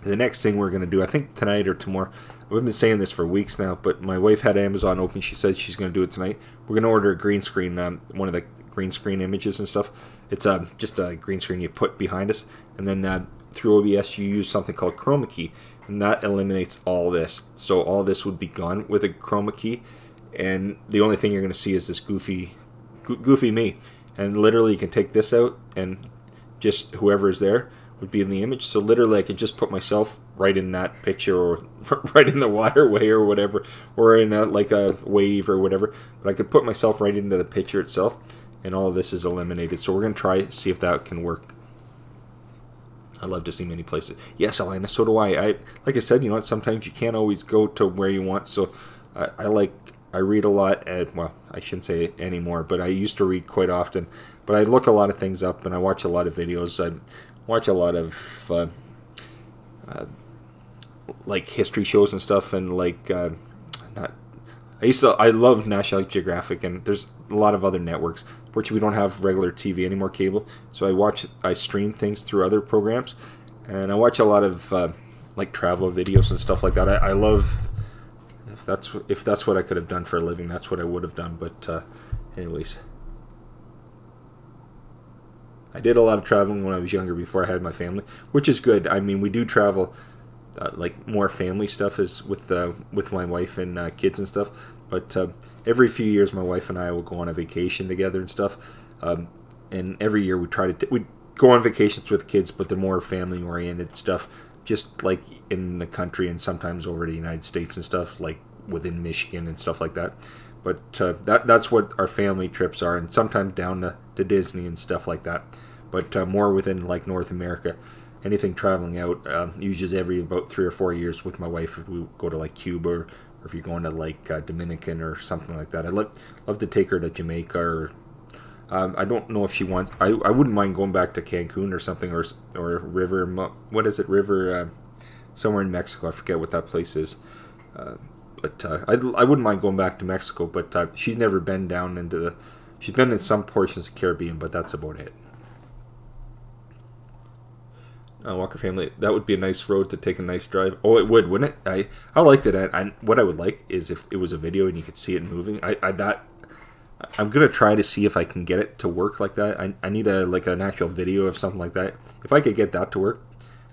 A: next thing we're gonna do, I think tonight or tomorrow. We've been saying this for weeks now, but my wife had Amazon open. She said she's going to do it tonight. We're going to order a green screen, one of the green screen images and stuff. It's just a green screen you put behind us, and then through OBS you use something called chroma key, and that eliminates all this. So all this would be gone with a chroma key, and the only thing you're going to see is this goofy me. And literally you can take this out, and just whoever is there would be in the image. So literally I could just put myself right in that picture, or right in the waterway or whatever, or in like a wave or whatever, but I could put myself right into the picture itself, and all of this is eliminated. So we're going to try, see if that can work. I love to see many places. Yes, Elena, so do I. Like I said, you know what, sometimes you can't always go to where you want, so I read a lot, well, I shouldn't say it anymore, but I used to read quite often, but I look a lot of things up, and I watch a lot of videos. I watch a lot of like history shows and stuff, and like I love National Geographic, and there's a lot of other networks. Fortunately, we don't have regular TV anymore, cable, so I stream things through other programs, and I watch a lot of like travel videos and stuff like that. I love, if that's what I could have done for a living, that's what I would have done. But anyways, I did a lot of traveling when I was younger before I had my family, which is good. I mean, we do travel, like more family stuff is with my wife and kids and stuff. But every few years, my wife and I will go on a vacation together and stuff. And every year we try to we go on vacations with kids, but the more family oriented stuff, just like in the country and sometimes over the United States and stuff, like within Michigan and stuff like that. But that's what our family trips are, and sometimes down to Disney and stuff like that. But more within like North America. Anything traveling out, usually every about 3 or 4 years with my wife, if we go to like Cuba, or if you're going to like Dominican or something like that. I'd love to take her to Jamaica, or I don't know if she wants. I wouldn't mind going back to Cancun or something, or River. What is it? River, somewhere in Mexico. I forget what that place is. But I wouldn't mind going back to Mexico. But she's never been down into the. She's been in some portions of the Caribbean, but that's about it. Walker family, that would be a nice road to take a nice drive. Oh, it would, wouldn't it? I liked it. What I would like is if it was a video and you could see it moving. I'm gonna try to see if I can get it to work like that. I need an actual video of something like that. If I could get that to work,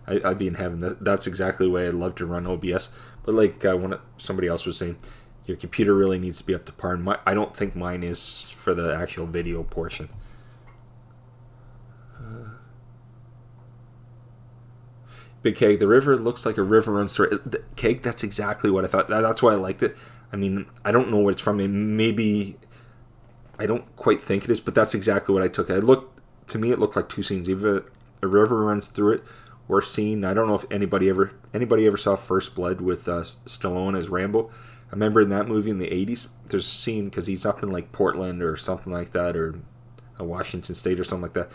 A: I'd be in heaven. That's exactly the way I'd love to run OBS. But like somebody else was saying, your computer really needs to be up to par. And I don't think mine is for the actual video portion. Big Keg, the river looks like a river runs through it. Keg, that's exactly what I thought. That's why I liked it. I mean, I don't know what it's from. Maybe I don't quite think it is, but that's exactly what I took. To me, it looked like two scenes. Either a river runs through it, or a scene. I don't know if anybody ever saw First Blood with Stallone as Rambo. I remember in that movie in the 80s, there's a scene because he's up in like Portland or something like that, or Washington State or something like that.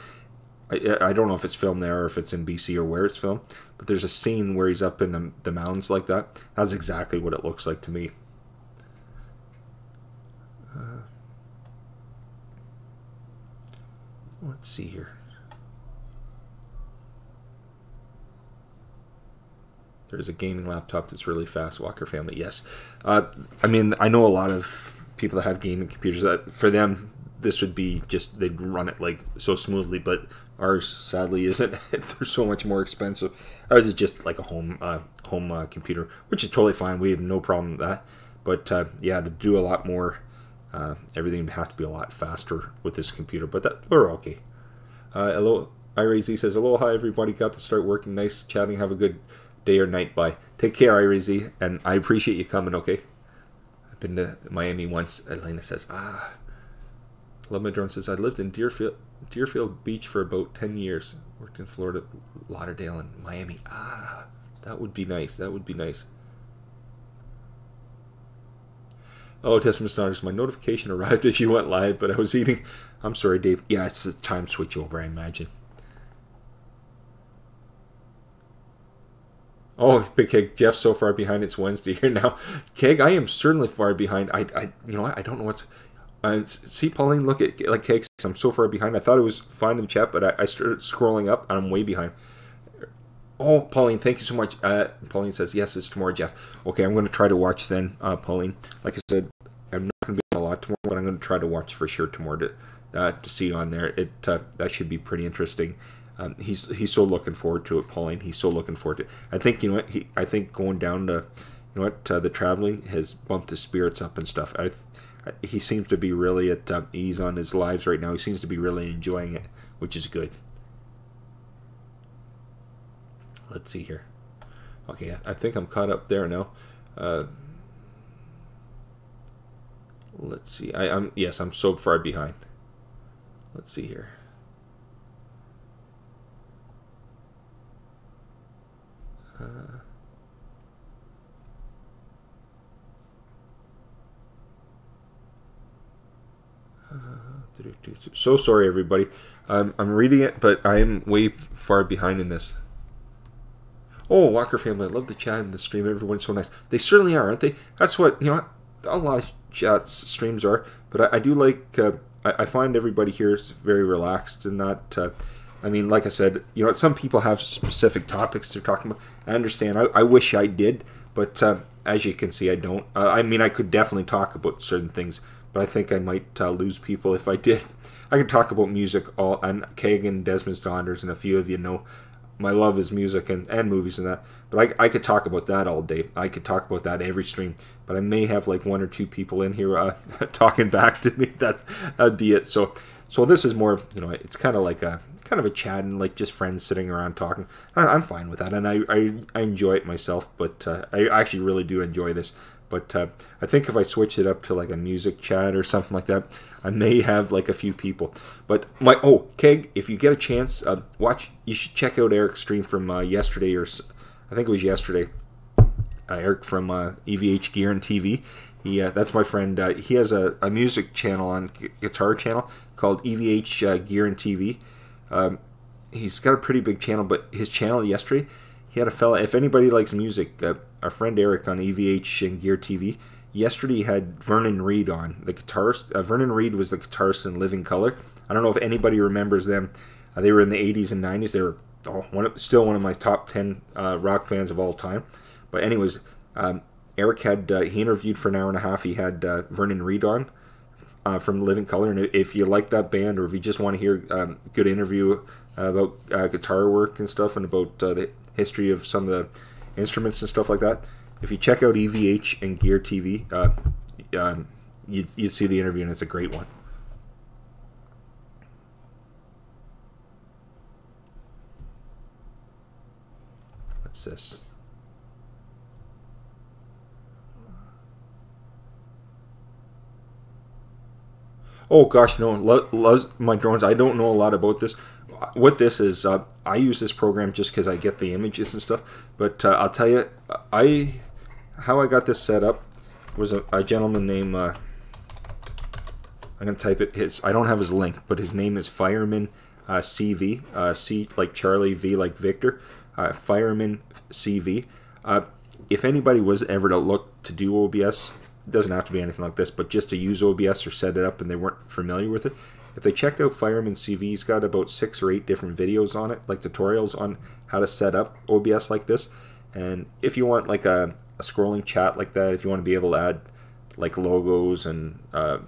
A: I don't know if it's filmed there or if it's in BC or where it's filmed, but there's a scene where he's up in the mountains like that. That's exactly what it looks like to me. Let's see here. There's a gaming laptop that's really fast. Walker family, yes. I mean, I know a lot of people that have gaming computers. That for them, this would be just they'd run it like so smoothly, but ours sadly isn't. They're so much more expensive. Ours is just like a home computer, which is totally fine. We have no problem with that. But yeah, to do a lot more, everything would have to be a lot faster with this computer. But we're okay. Hello, Irazy says hello, hi everybody. Got to start working. Nice chatting. Have a good day or night. Bye. Take care, Irazy, and I appreciate you coming. Okay. I've been to Miami once. Elena says Love My Drone says, I lived in Deerfield Beach for about 10 years. Worked in Florida, Lauderdale, and Miami. That would be nice. That would be nice. Oh, Testament Snotters, my notification arrived as you went live, but I was eating. I'm sorry, Dave. Yeah, it's a time switch over, I imagine. Oh, Big Keg, Jeff's so far behind. It's Wednesday here now. Keg, I am certainly far behind. You know what? I don't know what's... see, Pauline, look at like Cakes. I'm so far behind. I thought it was fine in the chat, but I started scrolling up and I'm way behind. Oh, Pauline, thank you so much. Pauline says, yes, it's tomorrow, Jeff. Okay, I'm going to try to watch then, Pauline. Like I said, I'm not going to be on a lot tomorrow, but I'm going to try to watch for sure tomorrow to see on there. That should be pretty interesting. He's so looking forward to it, Pauline. He's so looking forward to it. I think, you know what, I think going down to, you know what, the traveling has bumped his spirits up and stuff. He seems to be really at ease on his lives right now. He seems to be really enjoying it, which is good. Let's see here. Okay, I think I'm caught up there now. Let's see. Yes, I'm so far behind. Let's see here. So sorry, everybody. I'm reading it, but I'm way far behind in this. Oh, Walker family, I love the chat and the stream. Everyone's so nice. They certainly are, aren't they? That's what, you know, a lot of chats, streams are. But I do like, I find everybody here is very relaxed and not, I mean, like I said, you know, some people have specific topics they're talking about. I understand. I wish I did, but as you can see, I don't. I mean, I could definitely talk about certain things, but I think I might lose people if I did. I could talk about music all, and Kagan, Desmond's Daughters, and a few of you know my love is music and movies and that. But I could talk about that all day. I could talk about that every stream. But I may have like 1 or 2 people in here talking back to me. That'd be it. So this is more, you know, it's kind of like a chat and like just friends sitting around talking. I'm fine with that, and I enjoy it myself. But I actually really do enjoy this. But I think if I switch it up to like a music chat or something like that, I may have like a few people. But Keg, if you get a chance, you should check out Eric's stream from yesterday, or I think it was yesterday. Eric from EVH Gear and TV. That's my friend. He has a music channel on Guitar Channel called EVH Gear and TV. He's got a pretty big channel, but his channel yesterday, he had a fella. If anybody likes music, our friend Eric on EVH and Gear TV, yesterday he had Vernon Reid on, the guitarist. Vernon Reid was the guitarist in Living Colour. I don't know if anybody remembers them. They were in the 80s and 90s. They were still one of my top 10 rock bands of all time. But anyways, Eric had he interviewed for an hour and a half. He had Vernon Reid on from Living Colour, and if you like that band, or if you just want to hear a good interview about guitar work and stuff, and about the history of some of the instruments and stuff like that, if you check out EVH and Gear TV, you'd see the interview, and it's a great one. What's this? Oh gosh, no, loves my drones. I don't know a lot about this. What this is, I use this program just because I get the images and stuff. But I'll tell you, how I got this set up was a gentleman named, I'm going to type it, I don't have his link, but his name is Fireman CV, C like Charlie, V like Victor, Fireman CV. If anybody was ever to look to do OBS, it doesn't have to be anything like this, but just to use OBS or set it up and they weren't familiar with it, if they checked out Fireman CV, he's got about 6 or 8 different videos on it, like tutorials on how to set up OBS like this. And if you want like a scrolling chat like that, if you want to be able to add like logos and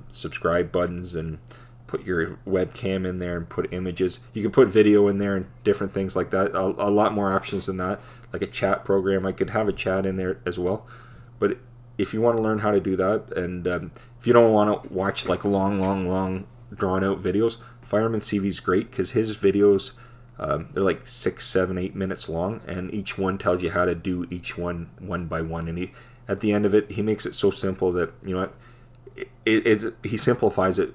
A: subscribe buttons and put your webcam in there and put images, you can put video in there and different things like that. A lot more options than that, like a chat program. I could have a chat in there as well. But if you want to learn how to do that, and if you don't want to watch like long drawn out videos, Fireman CV is great because his videos, they're like 6, 7, 8 minutes long, and each one tells you how to do each one by one. And at the end of it, he makes it so simple that, you know, he simplifies it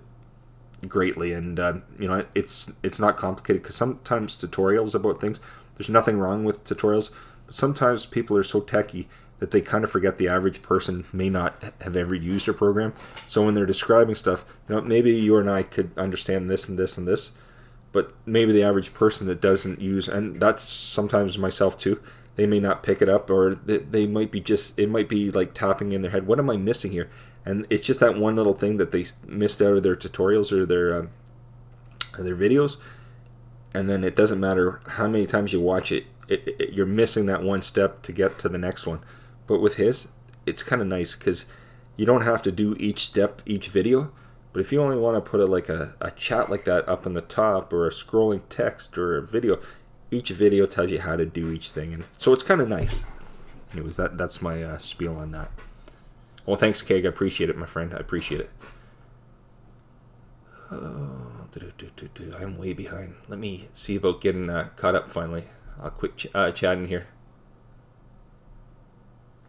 A: greatly, and you know, it's not complicated, because sometimes tutorials about things, there's nothing wrong with tutorials, but sometimes people are so techy that they kind of forget the average person may not have ever used a program. So when they're describing stuff, you know, maybe you and I could understand this and this and this, but maybe the average person that doesn't use, and that's sometimes myself too, they may not pick it up, or they might be it might be like tapping in their head, what am I missing here? And it's just that one little thing that they missed out of their tutorials or their videos, and then it doesn't matter how many times you watch it, you're missing that one step to get to the next one. But with his, it's kind of nice because you don't have to do each step, each video. But if you only want to put like a chat like that up on the top, or a scrolling text, or a video, each video tells you how to do each thing. And so it's kind of nice. Anyways, that's my spiel on that. Well, thanks, Keg. I appreciate it, my friend. I appreciate it. I'm way behind. Let me see about getting caught up finally. I'll quick chat in here.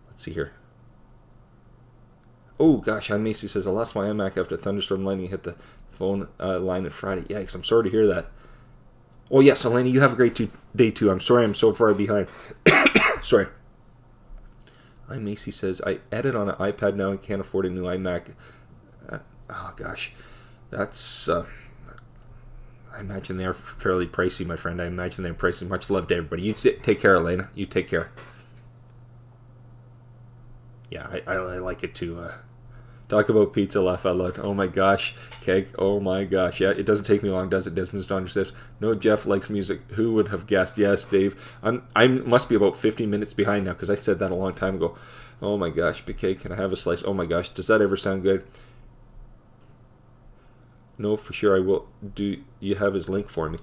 A: Let's see here. Oh gosh, Macy says, I lost my iMac after thunderstorm lightning hit the phone line on Friday. Yikes, I'm sorry to hear that. Oh yes, Eleni, you have a great day too. I'm sorry I'm so far behind. Sorry. Macy says, I edit on an iPad now and can't afford a new iMac. Oh gosh, that's... I imagine they're fairly pricey, my friend. I imagine they're pricey. Much love to everybody. You take care, Elena. You take care. Yeah, I like it too. Talk about pizza, laugh out loud. Oh my gosh, Keg. Oh my gosh. Yeah, it doesn't take me long, does it? Desmond's Donder says, no, Jeff likes music. Who would have guessed? Yes, Dave. I must be about 15 minutes behind now because I said that a long time ago. Oh my gosh, Big K, can I have a slice? Oh my gosh, does that ever sound good? No, for sure I will. Do you have his link for me?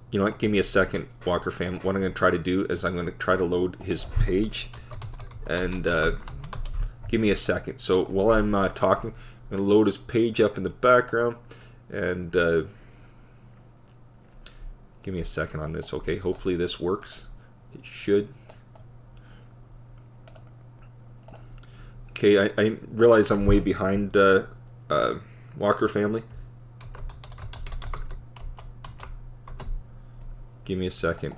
A: You know what? Give me a second, Walker fam. What I'm going to try to do is I'm going to try to load his page. And give me a second. So while I'm talking, I'm going to load his page up in the background. And give me a second on this, okay? Hopefully this works. It should. Okay, I realize I'm way behind Walker family. Give me a second.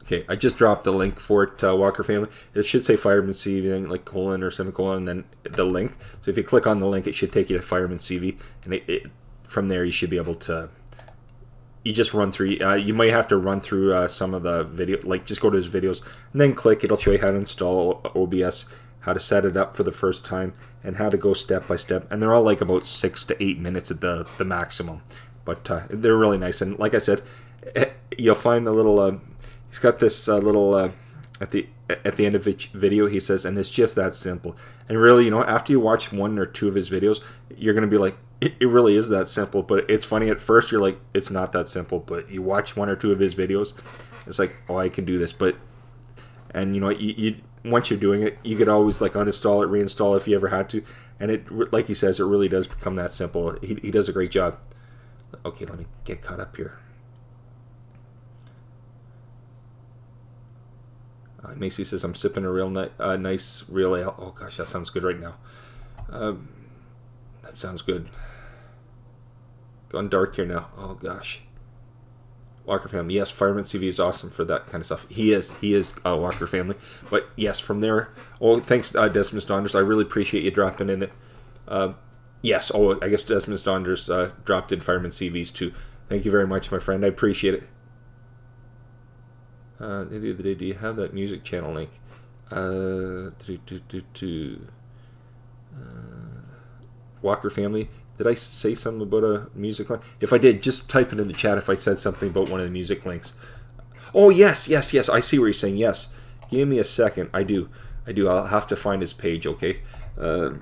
A: Okay, I just dropped the link for it, Walker family. It should say Fireman CV, like colon or semicolon, and then the link. So if you click on the link, it should take you to Fireman CV, and from there you should be able to. You just run through. You might have to run through some of the video, like just go to his videos and then click. It'll show you how to install OBS, how to set it up for the first time, and how to go step by step. And they're all like about 6 to 8 minutes at the maximum, but they're really nice. And like I said, you'll find a little. He's got this little at the end of each video. He says, and it's just that simple. And really, you know, after you watch 1 or 2 of his videos, you're gonna be like, it really is that simple. But it's funny at first. You're like, it's not that simple. But you watch 1 or 2 of his videos, it's like, oh, I can do this. And you know, you once you're doing it, you could always like uninstall it, reinstall it if you ever had to. And it, like he says, it really does become that simple. He does a great job. Okay, let me get caught up here. Macy says, I'm sipping a real nice real ale. Oh gosh, that sounds good right now. That sounds good. Gone dark here now. Oh gosh. Walker family. Yes, Fireman CV is awesome for that kind of stuff. He is Walker family. But yes, from there. Oh, thanks, Desmond Donders. I really appreciate you dropping in it. Yes. Oh, I guess Desmond Donders dropped in Fireman CVs too. Thank you very much, my friend. I appreciate it. The other day, do you have that music channel link? Walker family. Did I say something about a music link? If I did, just type it in the chat if I said something about one of the music links. Oh, yes. I see what you're saying. Yes. Give me a second. I do. I'll have to find his page, okay? Give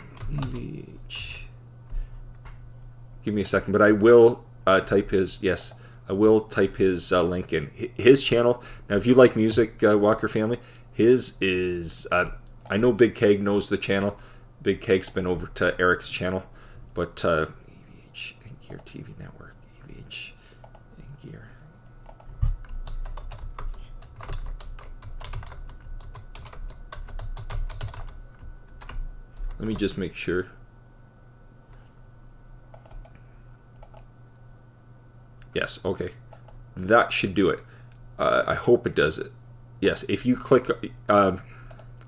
A: me a second. But I will type his... Yes. I will type his link in. His channel, now if you like music, Walker family, his is, I know Big Keg knows the channel. Big Keg's been over to Eric's channel, but EVH and Gear TV Network, EVH and Gear. Let me just make sure. Yes, okay. That should do it. I hope it does it. Yes, if you click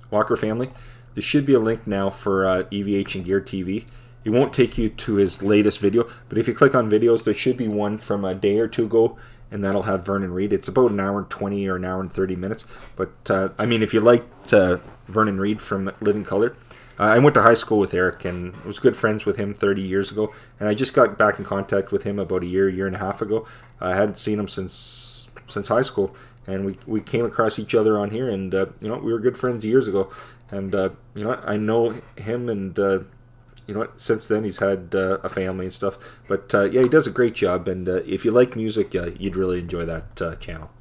A: Walker family, there should be a link now for EVH and Gear TV. It won't take you to his latest video, but if you click on videos, there should be one from a day or two ago, and that'll have Vernon Reid. It's about an hour and 20 or an hour and 30 minutes. But, I mean, if you liked Vernon Reid from Living Color, I went to high school with Eric and was good friends with him 30 years ago. And I just got back in contact with him about a year and a half ago. I hadn't seen him since high school. And we came across each other on here. And, you know, we were good friends years ago. And, you know, I know him and, you know, since then he's had a family and stuff. But, yeah, he does a great job. And if you like music, you'd really enjoy that channel.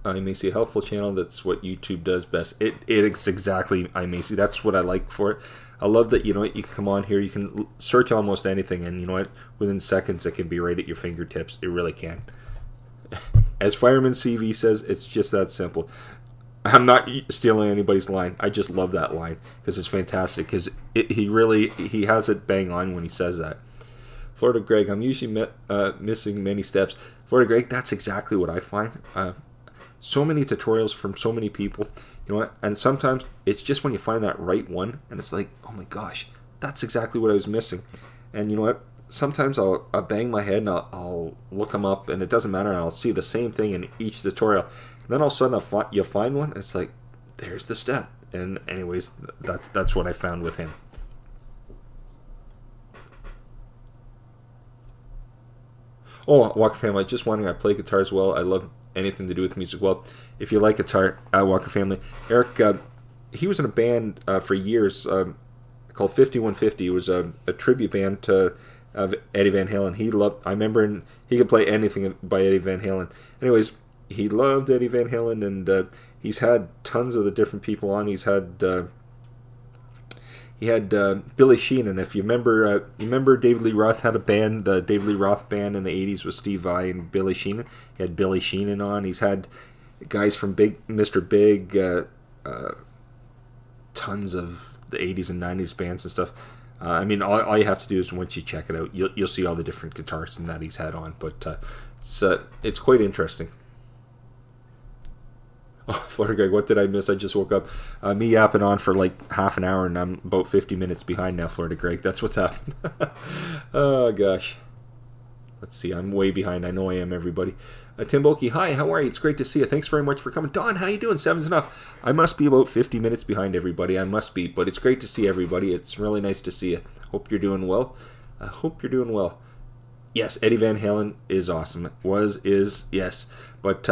A: iMacy, a helpful channel. That's what YouTube does best. It's exactly iMacy. That's what I like for it. I love that, you know, you can come on here, you can search almost anything, and you know what, within seconds it can be right at your fingertips. It really can. As Fireman CV says, it's just that simple. I'm not stealing anybody's line. I just love that line because it's fantastic. Because he has it bang on when he says that. Florida Greg, I'm usually missing many steps. Florida Greg, that's exactly what I find. So many tutorials from so many people, you know what? And sometimes it's just when you find that right one, and it's like, oh my gosh, that's exactly what I was missing. And you know what? sometimes I'll bang my head and I'll look them up, and it doesn't matter, and I'll see the same thing in each tutorial. And then all of a sudden you'll find one, and it's like, there's the step. And anyways, that's what I found with him. Oh, Walker Family, just wondering, I play guitar as well. I love anything to do with music. Well, if you like guitar, Walker Family. Eric, he was in a band for years called 5150. It was a tribute band to Eddie Van Halen. I remember he could play anything by Eddie Van Halen. Anyways, he loved Eddie Van Halen, and he's had tons of the different people on. He had Billy Sheehan. If you remember David Lee Roth had a band, the David Lee Roth band in the 80s with Steve Vai and Billy Sheehan. He had Billy Sheehan on. He's had guys from Mr. Big, tons of the 80s and 90s bands and stuff. I mean, all you have to do is once you check it out, you'll see all the different guitarists that he's had on. But it's quite interesting. Oh, Florida Greg, what did I miss? I just woke up. Me yapping on for like half an hour, and I'm about 50 minutes behind now, Florida Greg. That's what's happened. Oh, gosh. Let's see. I'm way behind. I know I am, everybody. Tim Bulkey, hi, how are you? It's great to see you. Thanks very much for coming. Don, how you doing? 7's enough. I must be about 50 minutes behind everybody. I must be, but it's great to see everybody. It's really nice to see you. Hope you're doing well. I hope you're doing well. Yes, Eddie Van Halen is awesome. Yes. But,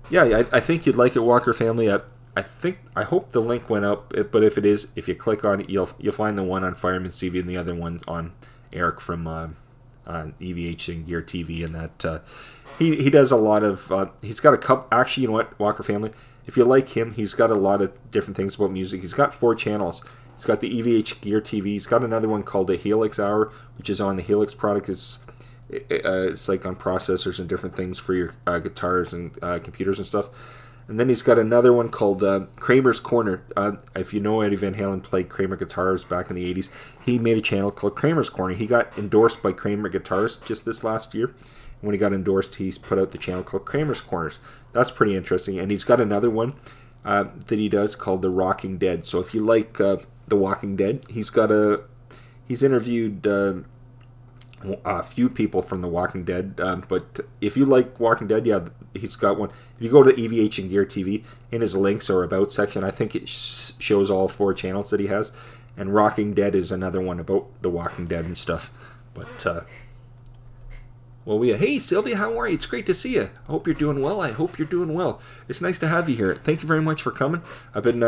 A: yeah, I think you'd like it, Walker Family. I hope the link went up, but if it is, if you click on it, you'll find the one on Fireman's TV and the other one on Eric from EVH and Gear TV, and that he does a lot of. He's got a couple. Actually, you know what, Walker Family, if you like him, he's got a lot of different things about music. He's got 4 channels. He's got the EVH Gear TV. He's got another one called the Helix Hour, which is on the Helix product. It's like on processors and different things for your guitars and computers and stuff. And then he's got another one called Kramer's Corner. If you know, Eddie Van Halen played Kramer guitars back in the 80s. He made a channel called Kramer's Corner. He got endorsed by Kramer Guitars just this last year. And when he got endorsed, he put out the channel called Kramer's Corners. That's pretty interesting. And he's got another one that he does called The Rocking Dead. So if you like The Walking Dead, he's interviewed a few people from The Walking Dead, but if you like Walking Dead, yeah, he's got one. If you go to EVH and Gear TV, in his links or about section, I think it shows all 4 channels that he has, and Rocking Dead is another one about The Walking Dead and stuff. But hey Sylvia, how are you? It's great to see you. I hope you're doing well. It's nice to have you here. Thank you very much for coming. I'm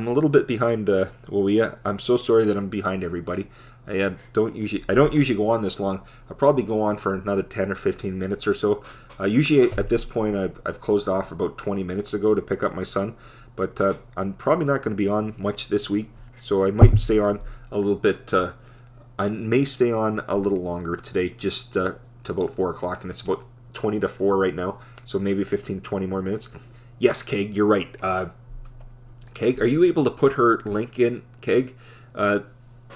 A: a little bit behind. I'm so sorry that I'm behind everybody. I don't usually go on this long. I'll probably go on for another 10 or 15 minutes or so. Usually at this point I've closed off about 20 minutes ago to pick up my son, but I'm probably not going to be on much this week, so I might stay on a little bit. I may stay on a little longer today, just to about 4 o'clock, and it's about 20 to 4 right now, so maybe 15-20 more minutes. Yes, Keg, you're right. Keg, are you able to put her link in, Keg?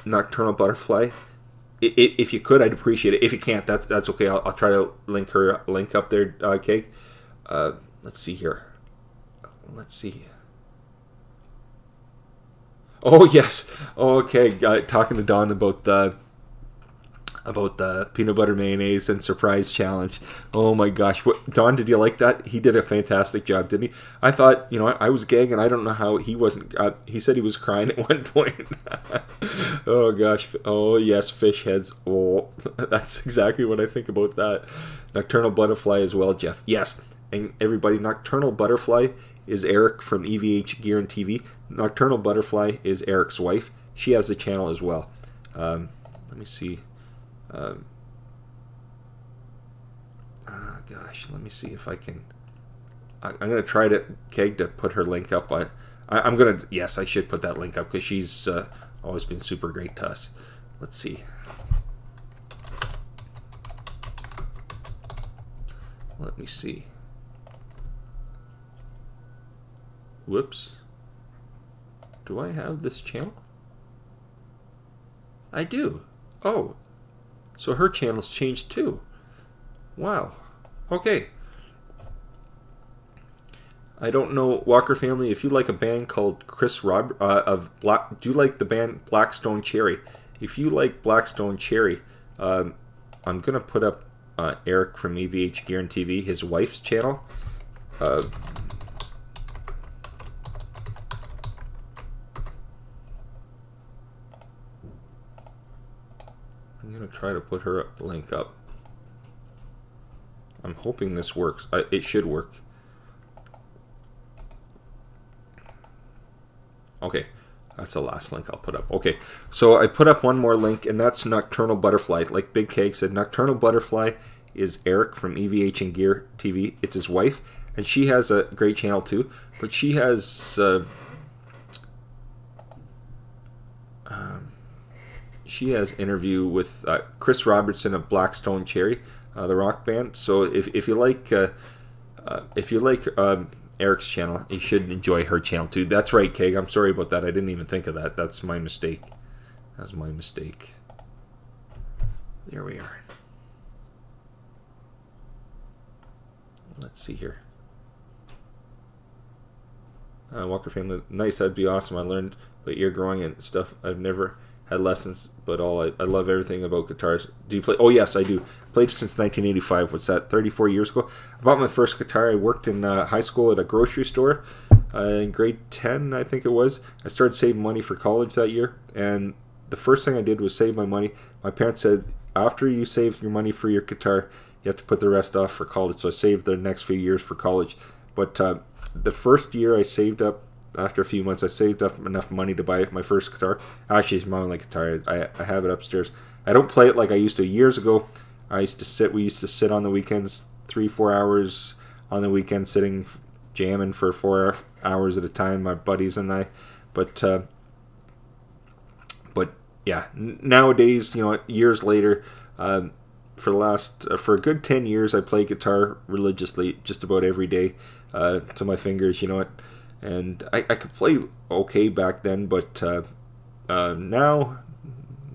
A: Nocturnal Butterfly. If you could, I'd appreciate it. If you can't, that's okay. I'll try to link up there, Keg. Let's see here. Let's see. Oh yes. Oh, okay. Talking to Don about the peanut butter mayonnaise and surprise challenge. Oh my gosh. Don, did you like that? He did a fantastic job, didn't he? I thought, I was gagging. I don't know how he wasn't. He said he was crying at one point. Oh gosh. Oh yes, fish heads. Oh, that's exactly what I think about that. Nocturnal Butterfly as well, Jeff. Yes. And everybody, Nocturnal Butterfly is Eric from EVH Gear and TV. Nocturnal Butterfly is Eric's wife. She has a channel as well. Let me see. Gosh, let me see if I can. I'm gonna try to Keg to put her link up. I'm gonna. Yes, I should put that link up because she's always been super great to us. Let's see. Let me see. Whoops. Do I have this channel? I do. Oh. So her channel's changed too. Wow. Okay. I don't know, Walker Family, if you like a band called Chris Rob do you like the band Blackstone Cherry? If you like Blackstone Cherry, I'm gonna put up Eric from EVH Gear and TV, his wife's channel. I'm gonna try to put her link up. I'm hoping this works. It should work. Okay, that's the last link I'll put up. Okay, so I put up one more link, and that's Nocturnal Butterfly. Like Big Keg said, Nocturnal Butterfly is Eric from EVH and Gear TV. It's his wife, and she has a great channel too. But she has interview with Chris Robertson of Blackstone Cherry, the rock band. So if you like Eric's channel, you should enjoy her channel too. That's right, Keg. I'm sorry about that. I didn't even think of that. That's my mistake. That's my mistake. There we are. Let's see here. Walker family, nice. That'd be awesome. I learned about ear growing and stuff. I've never had lessons, but I love everything about guitars. Do you play? Oh yes, I do. Played since 1985. What's that? 34 years ago. I bought my first guitar. I worked in high school at a grocery store in grade 10, I think it was. I started saving money for college that year, and the first thing I did was save my money. My parents said, after you save your money for your guitar, you have to put the rest off for college. So I saved the next few years for college. But the first year I saved up, after a few months, I saved up enough money to buy my first guitar. Actually, it's my only guitar. I have it upstairs. I don't play it like I used to. Years ago, we used to sit on the weekends, 3-4 hours on the weekend, sitting, jamming for 4 hours at a time, my buddies and I. But yeah, nowadays, years later, for a good 10 years, I play guitar religiously, just about every day, to my fingers, and I could play okay back then, but now,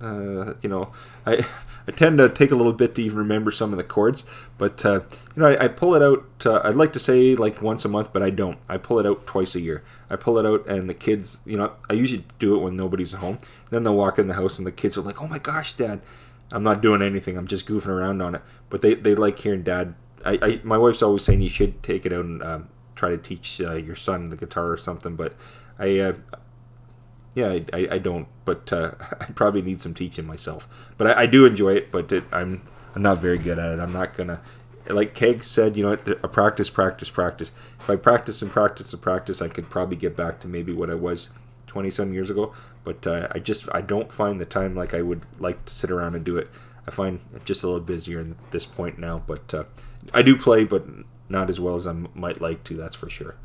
A: I tend to take a little bit to even remember some of the chords, but I pull it out. I'd like to say like once a month, but I don't. I pull it out twice a year. I pull it out, and the kids, I usually do it when nobody's at home. Then they'll walk in the house, and the kids are like, "Oh my gosh, Dad!" I'm not doing anything. I'm just goofing around on it. But they like hearing Dad. My wife's always saying you should take it out and try to teach your son the guitar or something. But I don't. But I probably need some teaching myself. But I do enjoy it. But I'm not very good at it. I'm not gonna. Like Keg said, a practice. If I practice and practice and practice, I could probably get back to maybe what I was 20-some years ago. But I don't find the time like I would like to sit around and do it. I find it just a little busier at this point now. But I do play, but not as well as I might like to, that's for sure.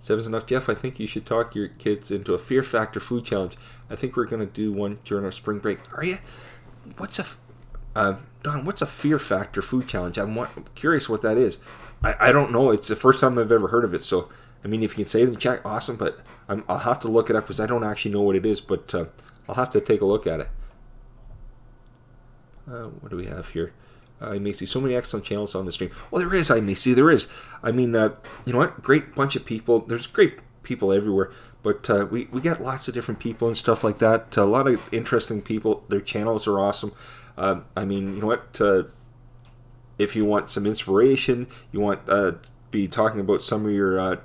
A: 7's enough. Jeff, I think you should talk your kids into a Fear Factor food challenge. I think we're going to do one during our spring break. Are you? Don, what's a Fear Factor food challenge? I'm curious what that is. I don't know. It's the first time I've ever heard of it. So, I mean, if you can say it in the chat, awesome. But I'll have to look it up because I don't actually know what it is. But I'll have to take a look at it. What do we have here? I may see so many excellent channels on the stream. Well, there is. I may see there is. I mean, you know what? Great bunch of people. There's great people everywhere. But we got lots of different people and stuff like that. A lot of interesting people. Their channels are awesome. I mean, you know what? If you want some inspiration, you want be talking about some of your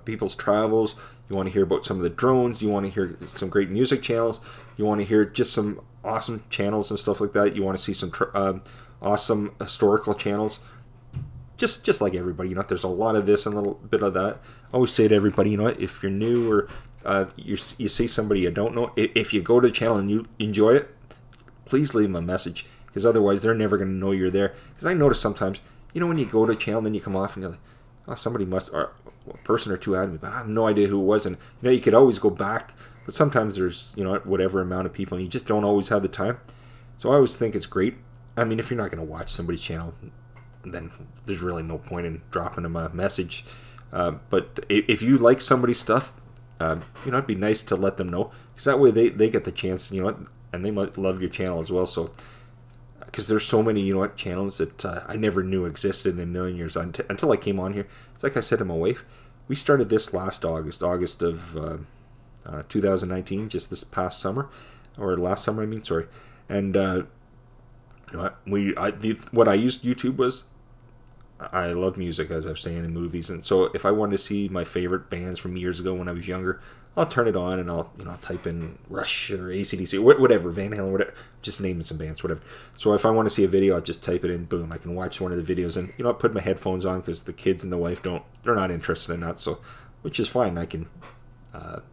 A: people's travels. You want to hear about some of the drones. You want to hear some great music channels. You want to hear just some awesome channels and stuff like that. You want to see some awesome historical channels. Just like everybody, there's a lot of this and a little bit of that. I always say to everybody, if you're new or you see somebody you don't know, if you go to the channel and you enjoy it, please leave them a message, because otherwise they're never going to know you're there. Because I notice sometimes, when you go to a channel, then you come off and you're like, oh, somebody must, or a person or two added me, but I have no idea who it was. And you could always go back, but sometimes there's whatever amount of people, and you just don't always have the time. So I always think it's great. I mean, if you're not going to watch somebody's channel, then there's really no point in dropping them a message. But if you like somebody's stuff, it'd be nice to let them know, because that way they get the chance, and they might love your channel as well. So, because there's so many, channels that I never knew existed in a million years until I came on here. It's like I said to my wife, we started this last August of 2019, just this past summer, or last summer, sorry. And you know, what I used YouTube was, I love music, as I've saying, in movies, and so if I wanted to see my favorite bands from years ago when I was younger, I'll turn it on and I'll type in Rush or AC/DC, whatever, Van Halen, whatever, just naming some bands, whatever. So if I want to see a video, I'll just type it in, boom, I can watch one of the videos, and I put my headphones on because the kids and the wife they're not interested in that, so which is fine. I can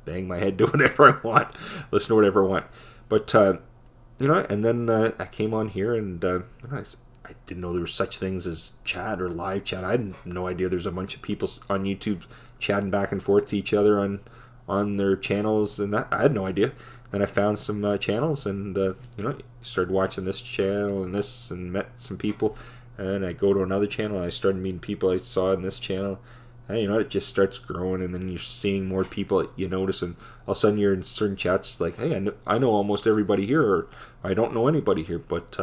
A: bang my head, do whatever I want, listen to whatever I want, but and then I came on here and I didn't know there were such things as chat or live chat. I had no idea there's a bunch of people on YouTube chatting back and forth to each other on their channels, and that I had no idea. Then I found some channels, and started watching this channel and this, and met some people. And I go to another channel, and I started meeting people I saw in this channel. And it just starts growing, and then you're seeing more people that you notice, and all of a sudden you're in certain chats like, hey, I know almost everybody here, or I don't know anybody here, but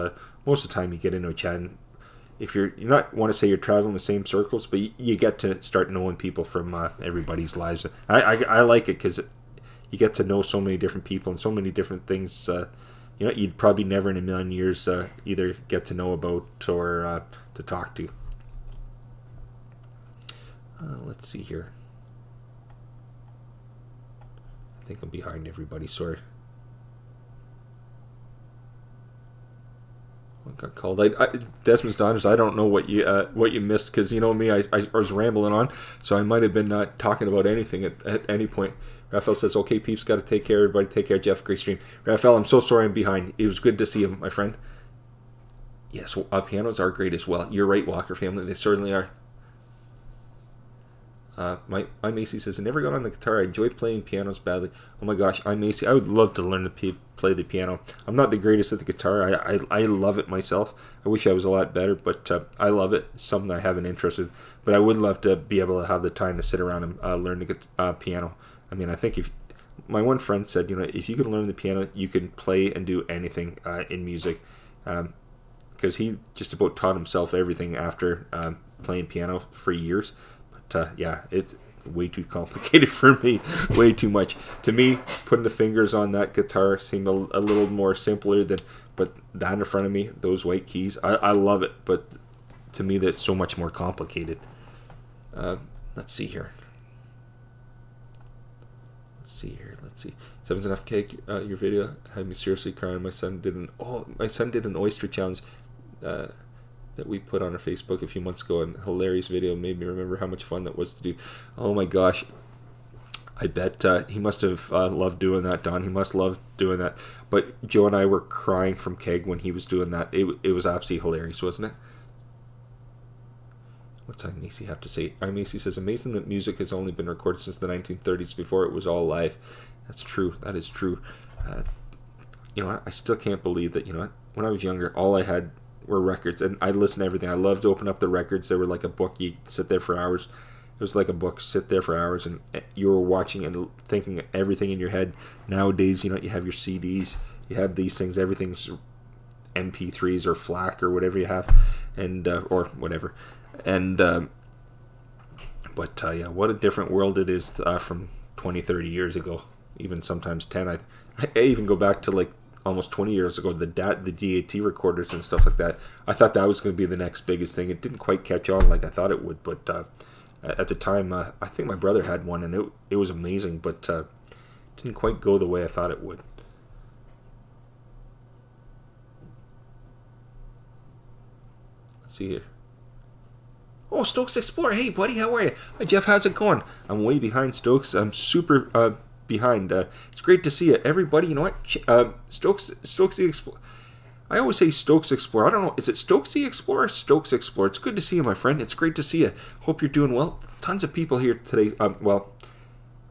A: most of the time you get into a chat, and if you not want to say you're traveling the same circles, but you get to start knowing people from everybody's lives. I like it because you get to know so many different people and so many different things you'd probably never in a million years either get to know about or to talk to. Let's see here. I think I'm behind everybody, sorry. Got called. Desmond's Daughters. I don't know what you missed, because you know me. I was rambling on, so I might have been talking about anything at any point. Raphael says, "Okay, peeps, got to take care. Everybody, take care." Jeff, great stream. Raphael, I'm so sorry I'm behind. It was good to see him, my friend. Yes, pianos are great as well. You're right, Walker family. They certainly are. My Macy says, I never got on the guitar. I enjoy playing pianos badly. Oh my gosh, I'm Macy. I would love to learn to play the piano. I'm not the greatest at the guitar. I love it myself. I wish I was a lot better, but I love it. It's something I have an interest in. But I would love to be able to have the time to sit around and learn to get piano. I mean, I think if my one friend said, if you can learn the piano, you can play and do anything in music, because he just about taught himself everything after playing piano for years. Yeah, it's way too complicated for me, way too much. To me, putting the fingers on that guitar seemed a little more simpler but that in front of me, those white keys, I love it, but to me that's so much more complicated. Let's see here. Let's see. Seven's Enough Cake, your video had me seriously crying. My son did an oyster challenge that we put on our Facebook a few months ago, and hilarious video, made me remember how much fun that was to do. Oh my gosh, I bet he must have loved doing that, Don. He must love doing that. But Joe and I were crying from keg when he was doing that. It was absolutely hilarious, wasn't it? What's Macy have to say? Macy says, amazing that music has only been recorded since the 1930s. Before it was all live. That's true. That is true. I still can't believe that. When I was younger, all I had were records, and I listened to everything. I loved to open up the records. They were like a book. You sit there for hours. It was like a book. Sit there for hours, and you were watching and thinking everything in your head. Nowadays, you have your CDs. You have these things. Everything's MP3s or FLAC or whatever you have, and or whatever. And yeah, what a different world it is from 20, 30 years ago. Even sometimes 10. I even go back to like almost 20 years ago, the DAT recorders and stuff like that. I thought that was going to be the next biggest thing. It didn't quite catch on like I thought it would, but at the time, I think my brother had one, and it was amazing, but didn't quite go the way I thought it would. Let's see here. Oh, Stokes Explorer. Hey, buddy, how are you? Hi, Jeff, how's it going? I'm way behind, Stokes. I'm super behind. It's great to see you. Everybody, you know what? Stokes the Explorer. I always say Stokes Explorer. I don't know. Is it Stokes the Explorer or Stokes Explorer? It's good to see you, my friend. It's great to see you. Hope you're doing well. Tons of people here today. Well,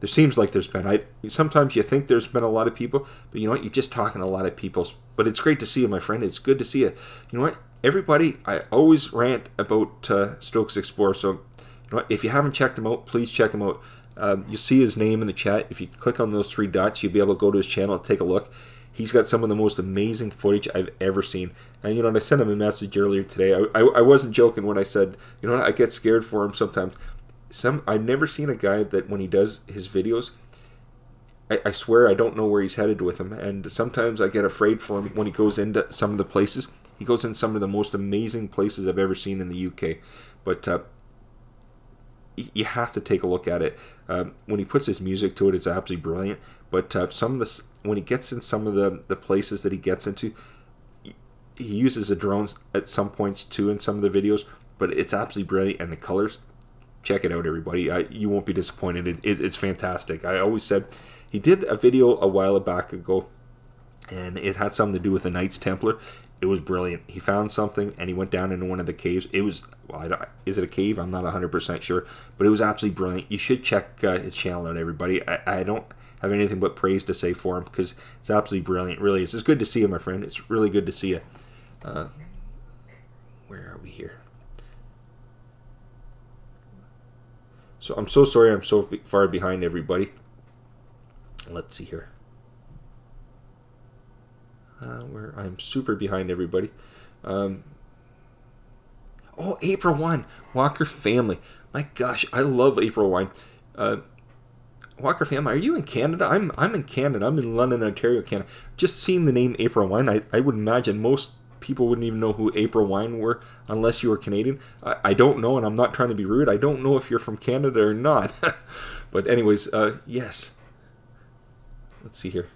A: there seems like there's been. Sometimes you think there's been a lot of people, but you know what? You're just talking to a lot of people. But it's great to see you, my friend. It's good to see you. You know what? Everybody, I always rant about Stokes Explorer. So, you know what? If you haven't checked him out, please check him out. You'll see his name in the chat. If you click on those three dots, you'll be able to go to his channel and take a look. He's got some of the most amazing footage I've ever seen. And you know, and I sent him a message earlier today. I wasn't joking when I said, you know what, I get scared for him sometimes. I've never seen a guy that when he does his videos, I swear I don't know where he's headed with him, and sometimes I get afraid for him when he goes into some of the places. He goes in some of the most amazing places I've ever seen in the UK, but you have to take a look at it. When he puts his music to it, it's absolutely brilliant. But some of the when he gets in some of the places that he gets into, he uses a drone at some points too in some of the videos. But it's absolutely brilliant, and the colors. Check it out, everybody. You won't be disappointed. It's fantastic. I always said he did a video a while back ago, and it had something to do with the Knights Templar. It was brilliant. He found something, and he went down into one of the caves. It was, well, is it a cave? I'm not 100% sure, but it was absolutely brilliant. You should check his channel out, everybody. I don't have anything but praise to say for him, because it's absolutely brilliant. Really is. It's good to see you, my friend. It's really good to see you. Where are we here? So I'm so sorry I'm so far behind, everybody. Let's see here. Where I'm super behind, everybody. Oh, April Wine, Walker Family. My gosh, I love April Wine. Walker Family, are you in Canada? I'm in Canada. I'm in London, Ontario, Canada. Just seeing the name April Wine, I would imagine most people wouldn't even know who April Wine were unless you were Canadian. I don't know, and I'm not trying to be rude. I don't know if you're from Canada or not. But anyways, yes. Let's see here.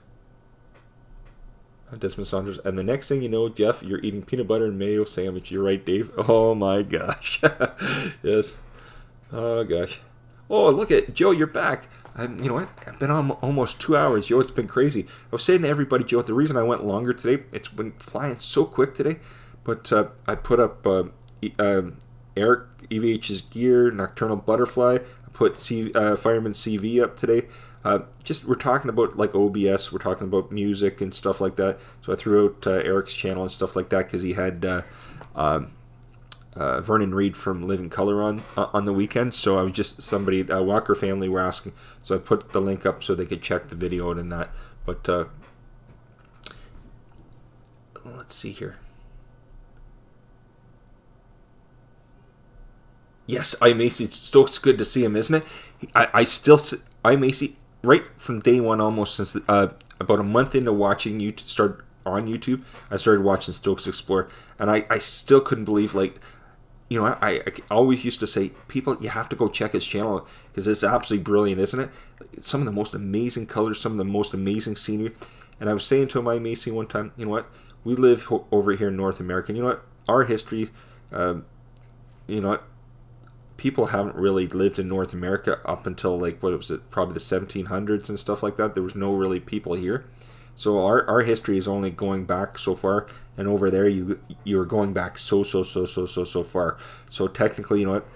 A: Desmond Saunders. And the next thing you know, Jeff, you're eating peanut butter and mayo sandwich. You're right, Dave. Oh my gosh. Yes. Oh gosh. Oh, look at Joe, you're back. You know what? I've been on almost 2 hours, Joe. It's been crazy. I was saying to everybody, Joe, the reason I went longer today, it's been flying so quick today. But I put up Eric EVH's gear, Nocturnal Butterfly. I put Fireman CV up today. Just we're talking about like OBS, we're talking about music and stuff like that. So I threw out Eric's channel and stuff like that because he had Vernon Reed from Living Color on the weekend. So I was just somebody Walker Family were asking, so I put the link up so they could check the video out and that. But let's see here. Yes, I Macy Stokes, good to see him, isn't it? I Macy. Right from day one, almost since about a month into watching you start on YouTube, I started watching Stokes Explore, and I still couldn't believe, like, you know, I always used to say, people, you have to go check his channel because it's absolutely brilliant, isn't it? Some of the most amazing colors, some of the most amazing scenery. And I was saying to my Macy one time, you know what? We live over here in North America. You know what? Our history, you know what? People haven't really lived in North America up until, like, what was it, probably the 1700s and stuff like that. There was no really people here. So our history is only going back so far, and over there you're going back so far. So technically, you know what,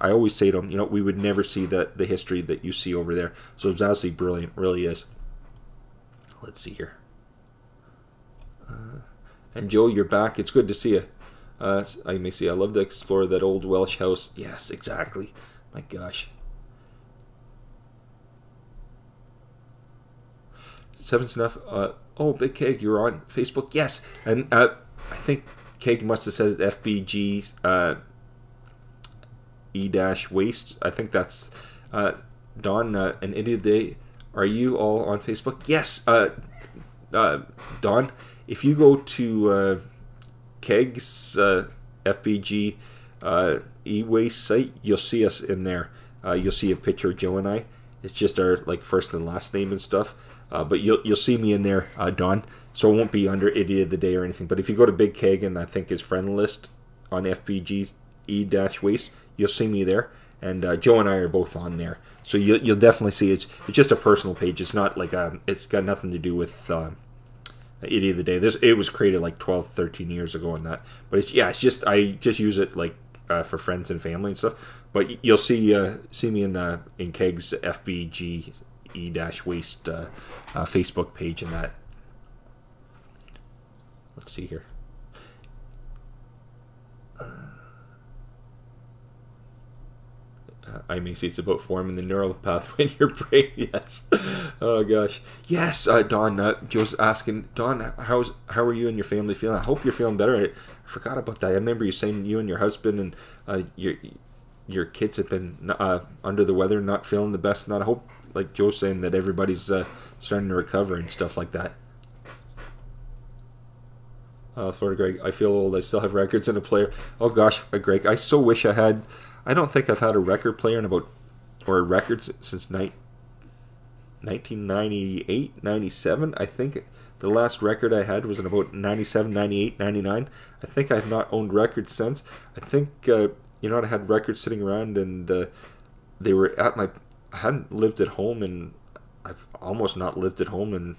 A: I always say to them, you know, we would never see the history that you see over there. So it's absolutely brilliant, really is. Let's see here. And Joe, you're back. It's good to see you. I may see. I love to explore that old Welsh house. Yes, exactly. My gosh. Seven Snuff. Oh, Big Keg, you're on Facebook. Yes, and I think Keg must have said FBG E-Waste. I think that's Don. An Idiot Day. Are you all on Facebook? Yes. Don, if you go to Keg's FBG e-waste site, you'll see us in there. You'll see a picture of Joe and I. It's just our like first and last name and stuff. But you'll see me in there, Don. So it won't be under Idiot of the Day or anything. But if you go to Big Keg and I think his friend list on FBG E-Waste, you'll see me there. And Joe and I are both on there. So you'll definitely see it's just a personal page. It's not like it's got nothing to do with Idiot of the Day. It was created like 12, 13 years ago and that. But it's just I just use it like for friends and family and stuff. But you'll see me in Keg's FBG E-Waste Facebook page and that. Let's see here. I may see it's about forming the neural pathway in your brain. Yes. Oh gosh. Yes. Don. Joe's asking. Don, how are you and your family feeling? I hope you're feeling better. I forgot about that. I remember you saying you and your husband and your kids have been under the weather, not feeling the best. And I like Joe's saying, that everybody's starting to recover and stuff like that. Florida Greg, I feel old. I still have records and a player. Oh gosh, Greg, I so wish I had. I don't think I've had a record player in about, or records since 1998, 97. I think the last record I had was in about 97, 98, 99. I think I've not owned records since. I think, I had records sitting around, and they were at my... I hadn't lived at home, and I've almost not lived at home in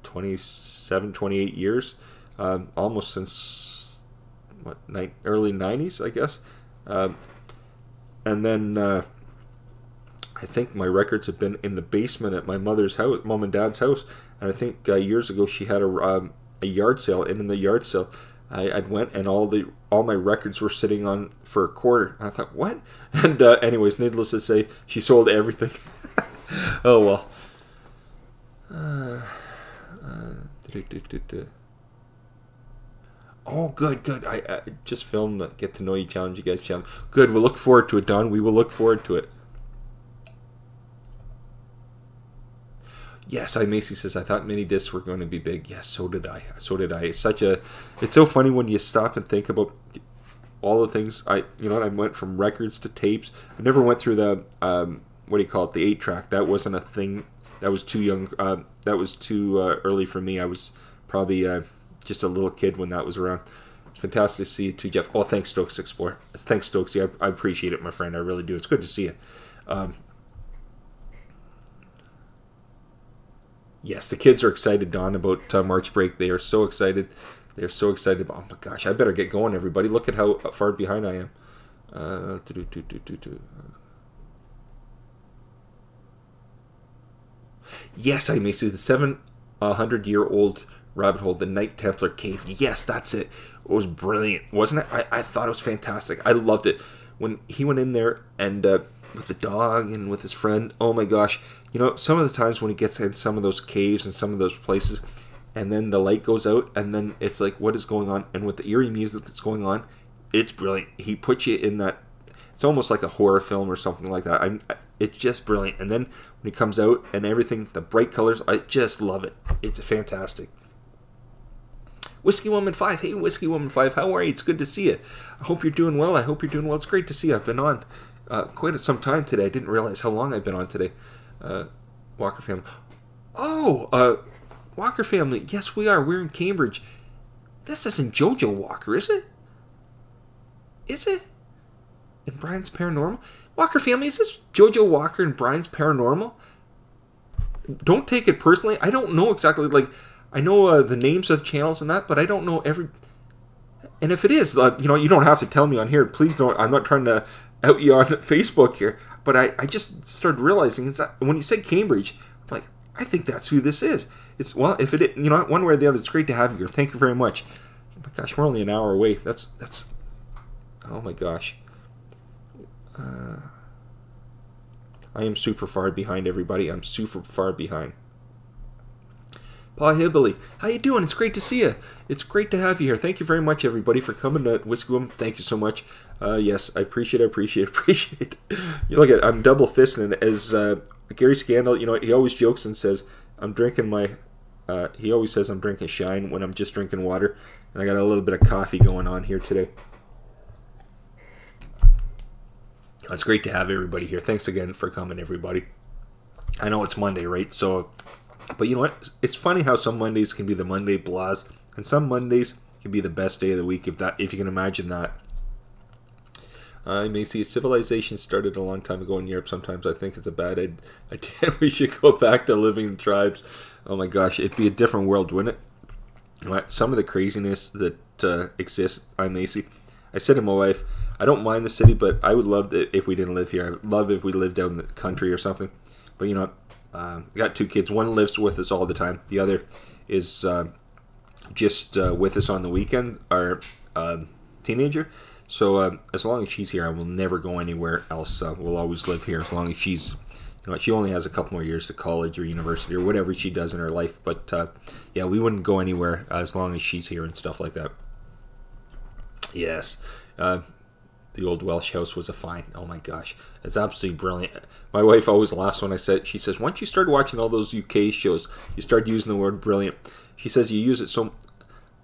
A: 27, 28 years. Almost since, early 90s, I guess. And then... I think my records have been in the basement at my mother's house, mom and dad's house, and I think years ago she had a yard sale, and in the yard sale, I'd went and all my records were sitting on for a quarter, and I thought, what? And anyways, needless to say, she sold everything. Oh well. Oh, good. I just filmed the Get to Know You Challenge, you guys challenge. Good. We'll look forward to it, Don. We will look forward to it. Yes, Macy says, I thought mini discs were going to be big. Yes, so did I. It's so funny when you stop and think about all the things. I went from records to tapes. I never went through the, the 8-track. That wasn't a thing. That was too young. That was too early for me. I was probably just a little kid when that was around. It's fantastic to see you too, Jeff. Oh, thanks, Stokes Explorer. Thanks, Stokes. I appreciate it, my friend. I really do. It's good to see you. Yes, the kids are excited, Don, about March break. They are so excited. They're so excited. Oh my gosh, I better get going, everybody. Look at how far behind I am. Yes, I may see the 700-year-old rabbit hole, the Knight Templar Cave. Yes, that's it. It was brilliant, wasn't it? I thought it was fantastic. I loved it. When he went in there and with the dog and with his friend, oh my gosh. Some of the times when he gets in some of those caves and some of those places, and then the light goes out, and then it's like, what is going on? And with the eerie music that's going on, it's brilliant. He puts you in that, it's almost like a horror film or something like that. It's just brilliant. And then when he comes out and everything, the bright colors, I just love it. It's fantastic. Whiskey Woman 5. Hey, Whiskey Woman 5, how are you? It's good to see you. I hope you're doing well. It's great to see you. I've been on quite some time today. I didn't realize how long I've been on today. Walker family. Oh, Walker family. Yes, we are. We're in Cambridge. This isn't Jojo Walker, is it? Is it? In Brian's Paranormal? Walker family, is this Jojo Walker in Brian's Paranormal? Don't take it personally. I don't know exactly, I know the names of channels and that, but I don't know every... And if it is, you don't have to tell me on here. Please don't. I'm not trying to out you on Facebook here. But I just started realizing it's that when you said Cambridge, I'm like, I think that's who this is. It's, well, if it, one way or the other, it's great to have you here. Thank you very much. Oh my gosh, we're only an hour away. That's, oh my gosh. I am super far behind, everybody. I'm super far behind. Pa Hibbley, how you doing? It's great to see you. It's great to have you here. Thank you very much, everybody, for coming to Whiskey Woman. Thank you so much. Yes, I appreciate it. You look at, I'm double fisting it. As Gary Scandal, he always jokes and says, I'm drinking my, he always says I'm drinking Shine when I'm just drinking water. And I got a little bit of coffee going on here today. It's great to have everybody here. Thanks again for coming, everybody. I know it's Monday, right? So, but you know what? It's funny how some Mondays can be the Monday blahs, and some Mondays can be the best day of the week, if you can imagine that. I may see civilization started a long time ago in Europe. Sometimes I think it's a bad idea. We should go back to living in tribes. Oh my gosh, it'd be a different world, wouldn't it? You know what? Some of the craziness that exists, I may see. I said to my wife, I don't mind the city, but I would love it if we didn't live here. I would love if we lived out in the country or something. But you know, I got two kids. One lives with us all the time. The other is just with us on the weekend. Our teenager. So as long as she's here, I will never go anywhere else. We'll always live here as long as she's, you know, she only has a couple more years to college or university or whatever she does in her life. But yeah, we wouldn't go anywhere as long as she's here and stuff like that. Yes. the old Welsh house was a find. Oh my gosh, it's absolutely brilliant. My wife always laughs when I said, she says, once you start watching all those UK shows, you start using the word brilliant. She says you use it so,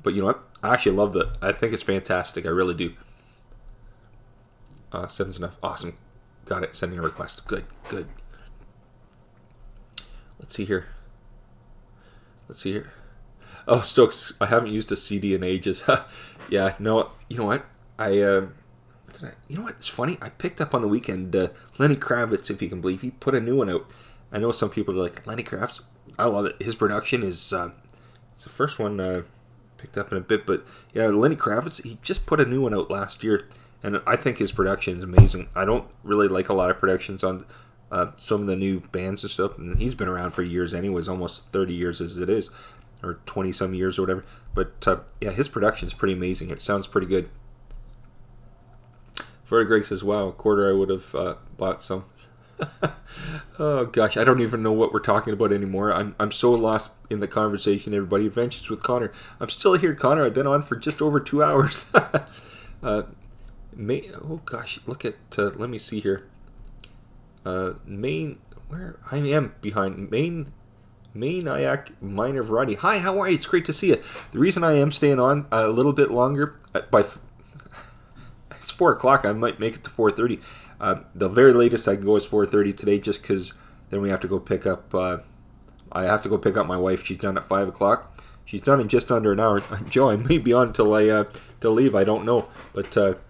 A: but you know what? I actually love that. I think it's fantastic. I really do. 7's enough. Awesome. Got it. Sending a request. Good. Good. Let's see here. Let's see here. Oh, Stokes, I haven't used a CD in ages. Yeah, no, you know what? You know what? It's funny. I picked up on the weekend Lenny Kravitz, if you can believe. He put a new one out. I know some people are like, Lenny Kravitz? I love it. His production is, it's the first one picked up in a bit, but yeah, Lenny Kravitz, he just put a new one out last year, and I think his production is amazing. I don't really like a lot of productions on some of the new bands and stuff, and he's been around for years anyways, almost 30 years as it is, or 20 some years or whatever, but yeah, his production is pretty amazing. It sounds pretty good. Florida Greg says, wow, a quarter I would have bought some. Oh gosh, I don't even know what we're talking about anymore. I'm so lost in the conversation, everybody. Adventures with Connor. I'm still here, Connor. I've been on for just over 2 hours. Oh gosh, look at, let me see here. Main, where I am behind Main Nyack Minor Variety. Hi, how are you? It's great to see you. The reason I am staying on a little bit longer, it's 4 o'clock. I might make it to 4:30. The very latest I can go is 4:30 today, just because then we have to go pick up. I have to go pick up my wife. She's done at 5 o'clock. She's done in just under an hour. Joe, I may be on till leave. I don't know, but.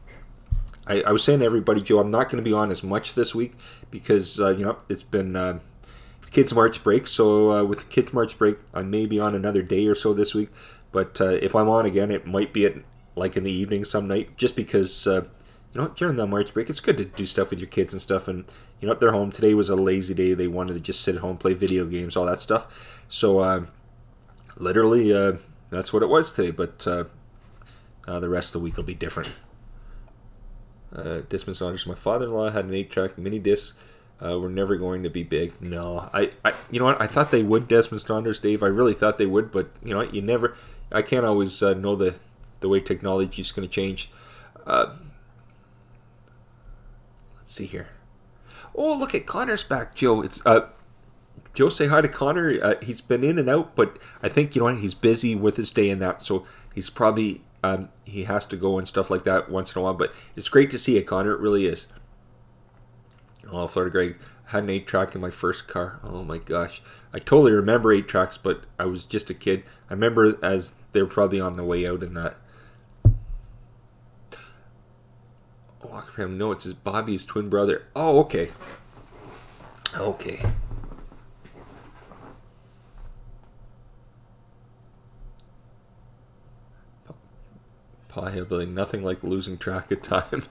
A: I was saying to everybody, Joe, I'm not going to be on as much this week because, you know, it's been Kids March break. So with the Kids March break, I may be on another day or so this week. But if I'm on again, it might be in the evening some night, just because, you know, during the March break, it's good to do stuff with your kids and stuff. And, you know, they're home. Today was a lazy day. They wanted to just sit at home, play video games, all that stuff. So literally, that's what it was today. But the rest of the week will be different. Discman Saunders. My father-in-law had an 8-track mini disc. We're never going to be big. No, you know what? I thought they would, Desmond Saunders, Dave. I really thought they would, but you know what? You never. I can't always know the way technology is going to change. Let's see here. Oh, look at Connor's back, Joe. It's Joe. Say hi to Connor. He's been in and out, but I think you know what? He's busy with his day and that, so he's probably. He has to go and stuff like that once in a while, but it's great to see you, Connor. It really is. Oh, Florida Greg, I had an 8-track in my first car. Oh my gosh, I totally remember 8-tracks, but I was just a kid. I remember as they were probably on the way out in that. Walker Fam, no, it's his Bobby's twin brother. Oh, okay. Okay. Pa Hillbilly, nothing like losing track of time.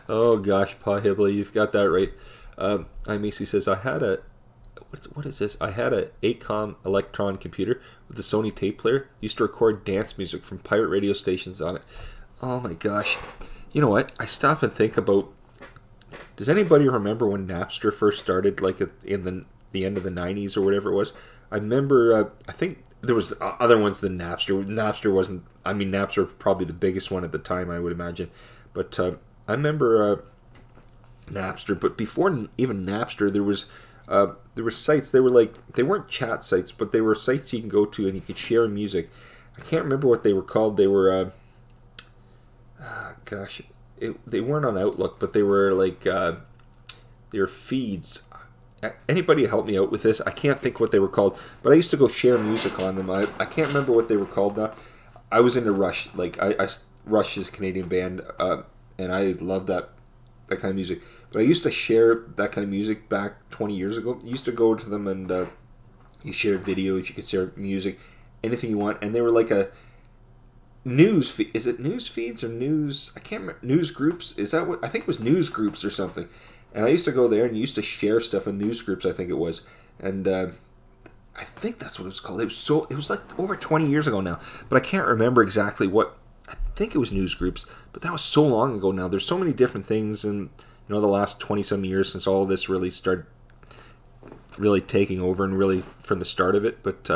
A: Oh gosh, Pa Hillbilly, you've got that right. Macy says, I had a, what is this? I had a Acom Electron computer with a Sony tape player. Used to record dance music from pirate radio stations on it. Oh my gosh. You know what? I stop and think about, does anybody remember when Napster first started, like in the end of the 90s or whatever it was? I remember, I think there was other ones than Napster. Napster wasn't, I mean, Napster was probably the biggest one at the time, I would imagine. But I remember Napster, but before even Napster, there were sites. They weren't chat sites, but they were sites you can go to and you could share music. I can't remember what they were called. They were, gosh, they weren't on Outlook, but they were like, they were feeds. Anybody help me out with this? I can't think what they were called, but I used to go share music on them. I can't remember what they were called now. I was into Rush. Like Rush is a Canadian band, and I love that kind of music. But I used to share that kind of music back 20 years ago. I used to go to them and you shared videos, you could share music, anything you want, and they were like a news feed. Is it news feeds or news? I can't remember. News groups? Is that what? I think it was news groups or something. And I used to go there and used to share stuff in news groups, I think it was. And I think that's what it was called. It was like over 20 years ago now. But I can't remember exactly what. I think it was news groups. But that was so long ago now. There's so many different things in the last 20-some years since all of this really started really taking over and really from the start of it. But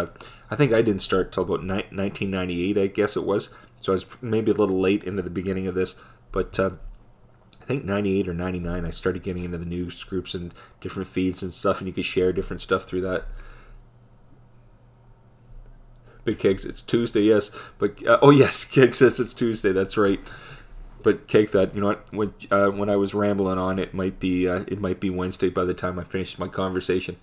A: I think I didn't start till about 1998, I guess it was. So I was maybe a little late into the beginning of this. But I think 98 or 99, I started getting into the news groups and different feeds and stuff, and you could share different stuff through that. Big Keg, it's Tuesday, yes. But oh yes, Keg says it's Tuesday. That's right. But Keg thought, you know what? When I was rambling on, it might be Wednesday by the time I finished my conversation.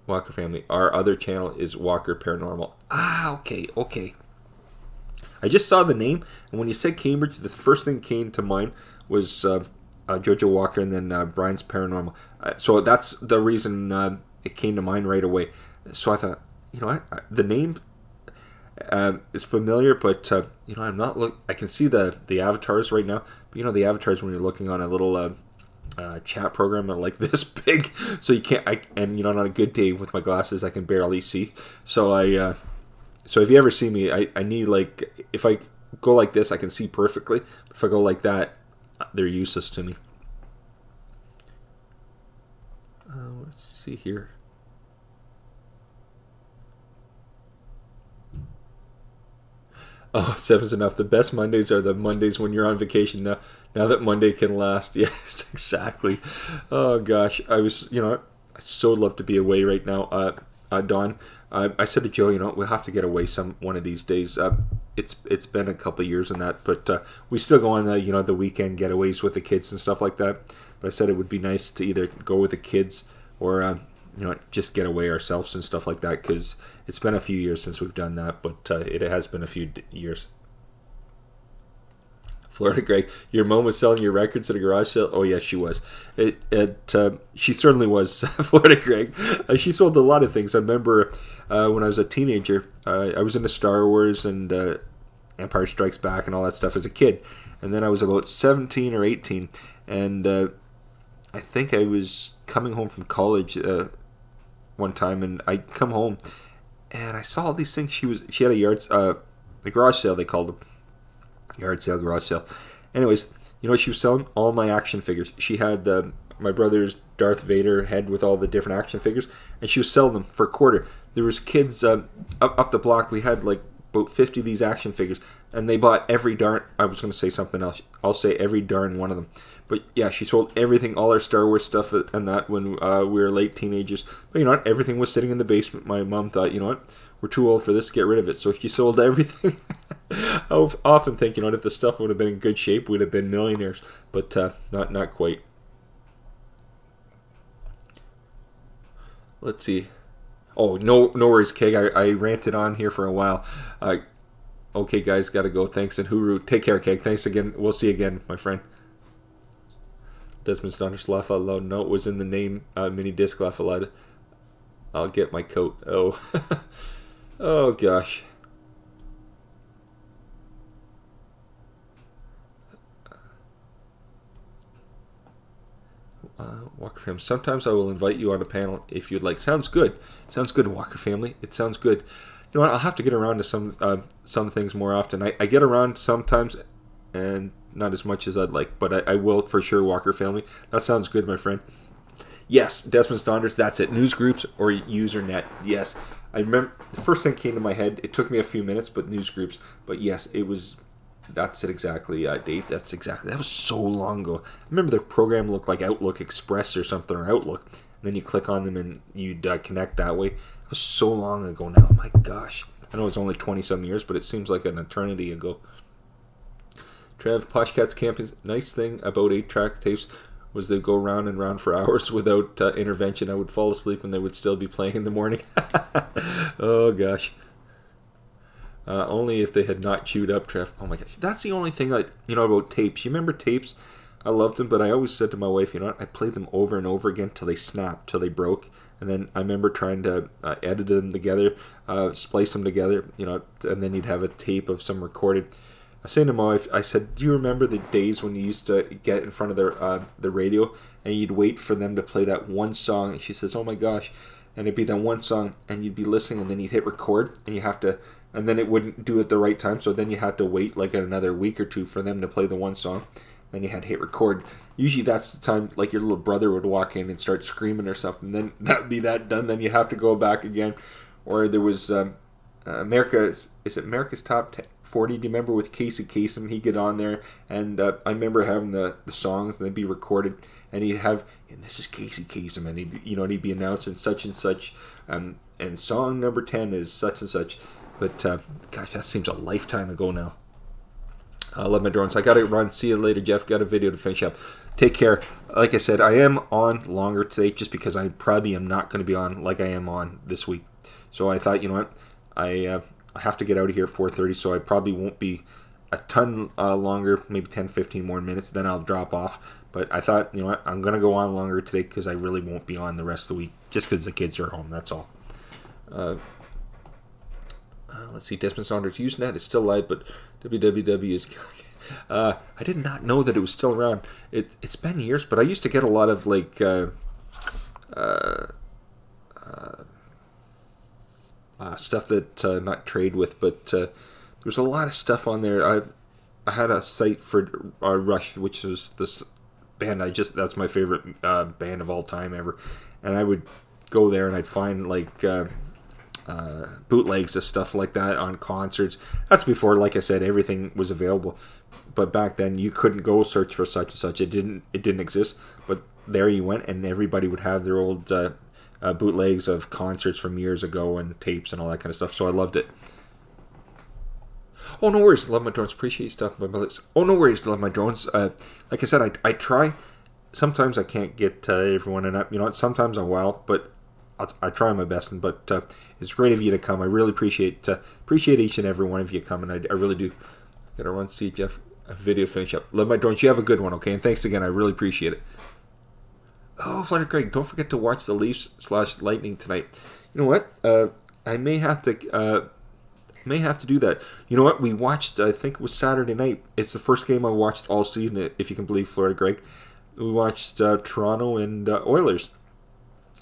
A: Walker Family. Our other channel is Walker Paranormal. Ah, okay. I just saw the name, and when you said Cambridge, the first thing came to mind was Jojo Walker, and then Brian's Paranormal. So that's the reason it came to mind right away. So I thought, you know what, the name is familiar, but you know, I'm not I can see the avatars right now, but you know, the avatars when you're looking on a little chat program are like this big, so you can't. And you know, on a good day with my glasses, I can barely see. So so if you ever see me, I need, like, if I go like this, I can see perfectly. But if I go like that, they're useless to me. Let's see here. Oh, 7's enough. The best Mondays are the Mondays when you're on vacation. Now that Monday can last. Yes, exactly. Oh, gosh. I so love to be away right now. Don, I said to Joe, you know, we'll have to get away one of these days. It's been a couple of years in that, but we still go on the weekend getaways with the kids and stuff like that. But I said it would be nice to either go with the kids or just get away ourselves and stuff like that, because it's been a few years since we've done that, but it has been a few years. Florida Greg, your mom was selling your records at a garage sale? Oh yes, she was. She certainly was. Florida Greg. She sold a lot of things. I remember when I was a teenager, I was into Star Wars and Empire Strikes Back and all that stuff as a kid, and then I was about 17 or 18, and I think I was coming home from college one time, and I come home and I saw all these things. She had a garage sale, they called them. Yard sale, garage sale. Anyways, you know what she was selling? All my action figures. She had my brother's Darth Vader head with all the different action figures, and she was selling them for $0.25. There was kids up the block. We had like about 50 of these action figures, and they bought every darn. I was going to say something else. I'll say every darn one of them. But yeah, she sold everything, all our Star Wars stuff and that when we were late teenagers. But you know what? Everything was sitting in the basement. My mom thought, you know what? We're too old for this, get rid of it. So she sold everything. I often think, you know, if the stuff would have been in good shape, we'd have been millionaires. But not quite. Let's see. Oh, no worries, Keg. I ranted on here for a while. Okay, guys, gotta go. Thanks, and Huru. Take care, Keg. Thanks again. We'll see you again, my friend. Desmond's daughter, laugh out loud. No, it was in the name, mini disc, laugh out loud. I'll get my coat. Oh. Oh, gosh. Walker Family. Sometimes I will invite you on a panel if you'd like. Sounds good. Sounds good, Walker Family. It sounds good. You know what? I'll have to get around to some things more often. I get around sometimes, and not as much as I'd like, but I will for sure, Walker Family. That sounds good, my friend. Yes, Desmond Saunders, that's it. News groups or Usernet. Yes. I remember the first thing came to my head. It took me a few minutes, but news groups. But yes, it was. That's it exactly, Dave. That's exactly. That was so long ago. I remember the program looked like Outlook Express or something, or Outlook. And then you click on them and you'd connect that way. It was so long ago now. My gosh. I know it's only 20-some years, but it seems like an eternity ago. Trev, Poshcats Camping. Nice thing about 8-track tapes was they'd go round and round for hours without intervention. I would fall asleep and they would still be playing in the morning. Oh, gosh. Only if they had not chewed up, Trev. Oh, my gosh. That's the only thing about tapes. You remember tapes? I loved them, but I always said to my wife, you know what? I played them over and over again till they snapped, till they broke. And then I remember trying to edit them together, splice them together, and then you'd have a tape of some recorded. I was saying to my wife, I said, do you remember the days when you used to get in front of the radio and you'd wait for them to play that one song? And she says, oh my gosh. And it'd be that one song and you'd be listening and then you'd hit record and you have to, and then it wouldn't do it the right time. So then you had to wait like another week or two for them to play the one song. Then you had to hit record. Usually that's the time like your little brother would walk in and start screaming or something. Then that would be that done. Then you have to go back again. Or there was... America's is it America's Top 40? Do you remember with Casey Kasem? He'd get on there, and I remember having the songs, and they'd be recorded, and he'd have, and this is Casey Kasem, and he'd be announcing such and such, and song number 10 is such and such. But gosh, that seems a lifetime ago now. I love my drones. I gotta run. See you later, Jeff. Got a video to finish up. Take care. Like I said, I am on longer today just because I probably am not going to be on like I am on this week. So I thought, you know what, I have to get out of here at 4:30, so I probably won't be a ton longer, maybe 10, 15 more minutes, then I'll drop off. But I thought, you know what, I'm going to go on longer today because I really won't be on the rest of the week just because the kids are home, that's all. Let's see, Desmond Saunders, Usenet is still live, but WWW is... I did not know that it was still around. It's been years, but I used to get a lot of, like... stuff that not trade with, but there's a lot of stuff on there. I had a site for Rush, which is this band that's my favorite band of all time ever, and I would go there and I'd find like bootlegs of stuff like that on concerts. That's before, like I said, everything was available, but back then you couldn't go search for such and such. It didn't exist, but there you went, and everybody would have their old bootlegs of concerts from years ago and tapes and all that kind of stuff. So I loved it. Oh, no worries. Love my drones. Appreciate stuff. My brothers. Oh, no worries. Love my drones. Like I said, I try. Sometimes I can't get everyone, and sometimes I'm wild, but I try my best. But it's great of you to come. I really appreciate each and every one of you coming. I really do. Gotta run. See Jeff. A video finish up. Love my drones. You have a good one. Okay, and thanks again. I really appreciate it. Oh, Flutter Greg, don't forget to watch the Leafs/Lightning tonight. You know what? I may have to do that. You know what? We watched, I think it was Saturday night. It's the first game I watched all season, if you can believe, Florida Greg. We watched Toronto and Oilers.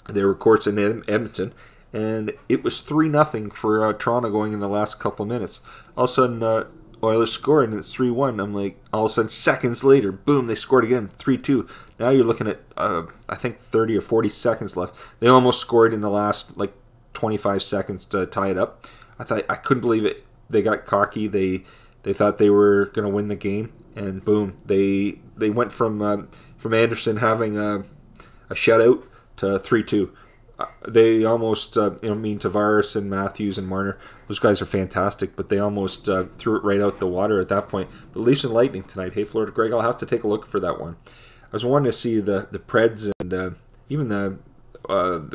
A: They were, of course, in Edmonton, and it was 3-0 for Toronto going in the last couple minutes. All of a sudden, Oilers scored, and it's 3-1. I'm like, all of a sudden, seconds later, boom, they scored again, 3-2. Now you're looking at, I think, 30 or 40 seconds left. They almost scored in the last, 25 seconds to tie it up. I couldn't believe it. They got cocky. They thought they were going to win the game, and boom, they went from Anderson having a shutout to 3-2. They almost, Tavares and Matthews and Marner, those guys are fantastic, but they almost threw it right out the water at that point. But Leafs and Lightning tonight. Hey, Florida Greg, I'll have to take a look for that one. I was wanting to see the Preds and even the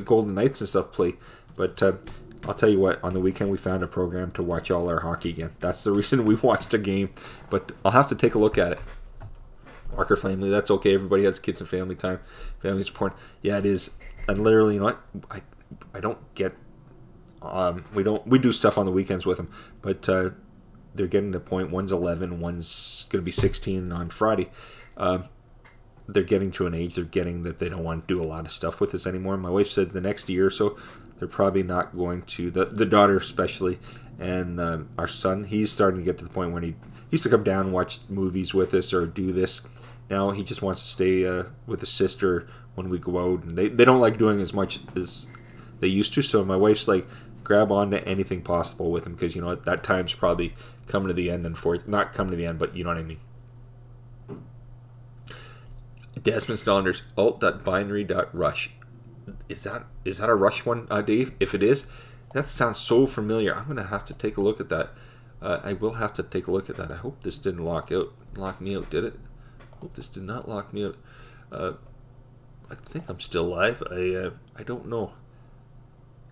A: Golden Knights and stuff play, but I'll tell you what, on the weekend we found a program to watch all our hockey again. That's the reason we watched a game, but I'll have to take a look at it. Walker family, that's okay. Everybody has kids and family time. Family's important. Yeah, it is. And literally, you know what? I don't get. We do stuff on the weekends with them, but they're getting to the point. One's 11, one's going to be 16 on Friday. They're getting to an age that they don't want to do a lot of stuff with us anymore. My wife said the next year or so they're probably not going to, the daughter especially, and our son, he's starting to get to the point when he used to come down and watch movies with us or do this. Now he just wants to stay with his sister when we go out, and they don't like doing as much as they used to, so my wife's like, grab on to anything possible with him, because you know what, that time's probably coming to the end, and not coming to the end, but you know what I mean. Desmond Saunders, alt.binary.rush. Is that a Rush one, Dave? If it is, that sounds so familiar. I'm going to have to take a look at that. I will have to take a look at that. I hope this didn't lock me out, did it? I hope this did not lock me out. I think I'm still live. I don't know.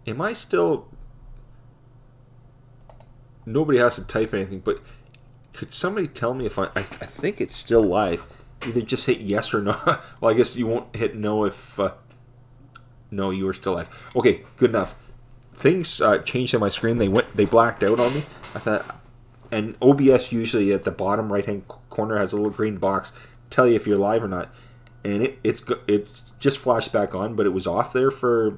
A: Am I still... Nobody has to type anything, but could somebody tell me if I think it's still live. Either just hit yes or no. Well, I guess you won't hit no if... no, you were still live. Okay, good enough. Things changed on my screen. They blacked out on me. I thought... And OBS usually at the bottom right-hand corner has a little green box tell you if you're live or not. And it's just flashed back on, but it was off there for a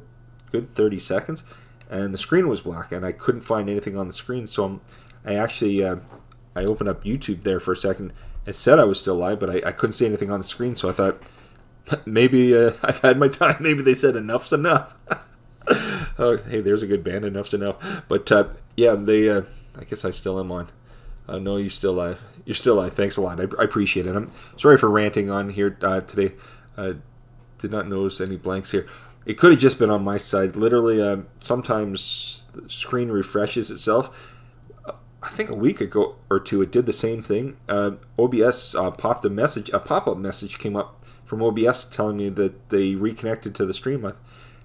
A: good 30 seconds. And the screen was black, and I couldn't find anything on the screen. So I actually... I opened up YouTube there for a second. It said I was still live, but I couldn't see anything on the screen, so I thought, maybe I've had my time. Maybe they said enough's enough. Oh, hey, there's a good band. Enough's enough. But yeah, they. I guess I still am on. No, you're still live. You're still live. Thanks a lot. I appreciate it. I'm sorry for ranting on here today. Did not notice any blanks here. It could have just been on my side. Literally, sometimes the screen refreshes itself. I think a week ago or two, it did the same thing. OBS popped a message. A pop-up message came up from OBS telling me that they reconnected to the stream.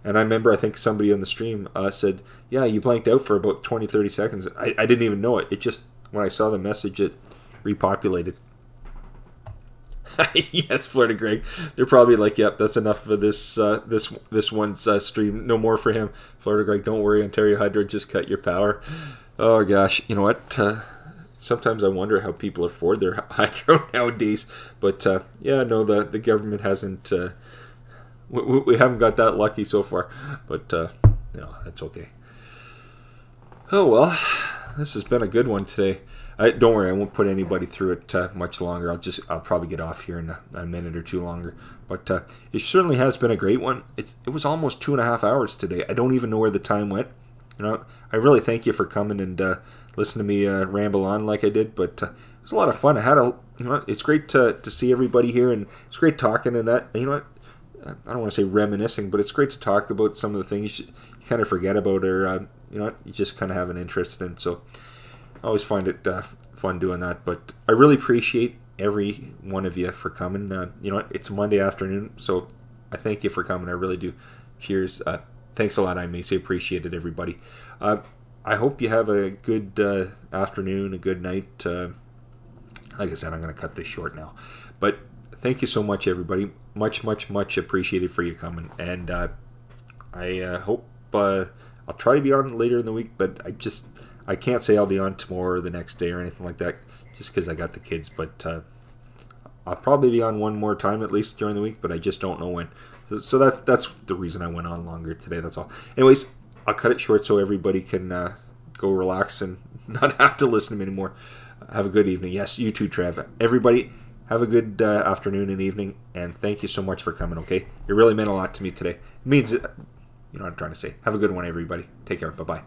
A: And I remember, I think somebody on the stream said, yeah, you blanked out for about 20, 30 seconds. I didn't even know it. It just, when I saw the message, it repopulated. Yes, Florida Greg. They're probably like, yep, that's enough for this one's stream. No more for him. Florida Greg, don't worry. Ontario Hydro just cut your power. Oh, gosh. You know what? Sometimes I wonder how people afford their hydro nowadays. But, yeah, no, the government hasn't... we haven't got that lucky so far. But, no, that's okay. Oh, well, this has been a good one today. Don't worry, I won't put anybody through it much longer. I'll probably get off here in a minute or two longer. But it certainly has been a great one. It was almost 2.5 hours today. I don't even know where the time went. You know, I really thank you for coming and listening to me ramble on like I did. But it was a lot of fun. It's great to see everybody here, and it's great talking and that. You know what? I don't want to say reminiscing, but it's great to talk about some of the things you kind of forget about, or you know, you just kind of have an interest in. So I always find it fun doing that. But I really appreciate every one of you for coming. You know, it's Monday afternoon, so I thank you for coming. I really do. Cheers. Thanks a lot, I Macy. Appreciate it, everybody. I hope you have a good afternoon, a good night. Like I said, I'm going to cut this short now. But thank you so much, everybody. Much, much, much appreciated for you coming. And I hope I'll try to be on later in the week, but I can't say I'll be on tomorrow or the next day or anything like that, just because I got the kids. But I'll probably be on one more time at least during the week, but I just don't know when. So that's the reason I went on longer today. That's all. Anyways, I'll cut it short so everybody can go relax and not have to listen to me anymore. Have a good evening. Yes, you too, Trev. Everybody, have a good afternoon and evening, and thank you so much for coming, okay? It really meant a lot to me today. It means, you know what I'm trying to say. Have a good one, everybody. Take care. Bye-bye.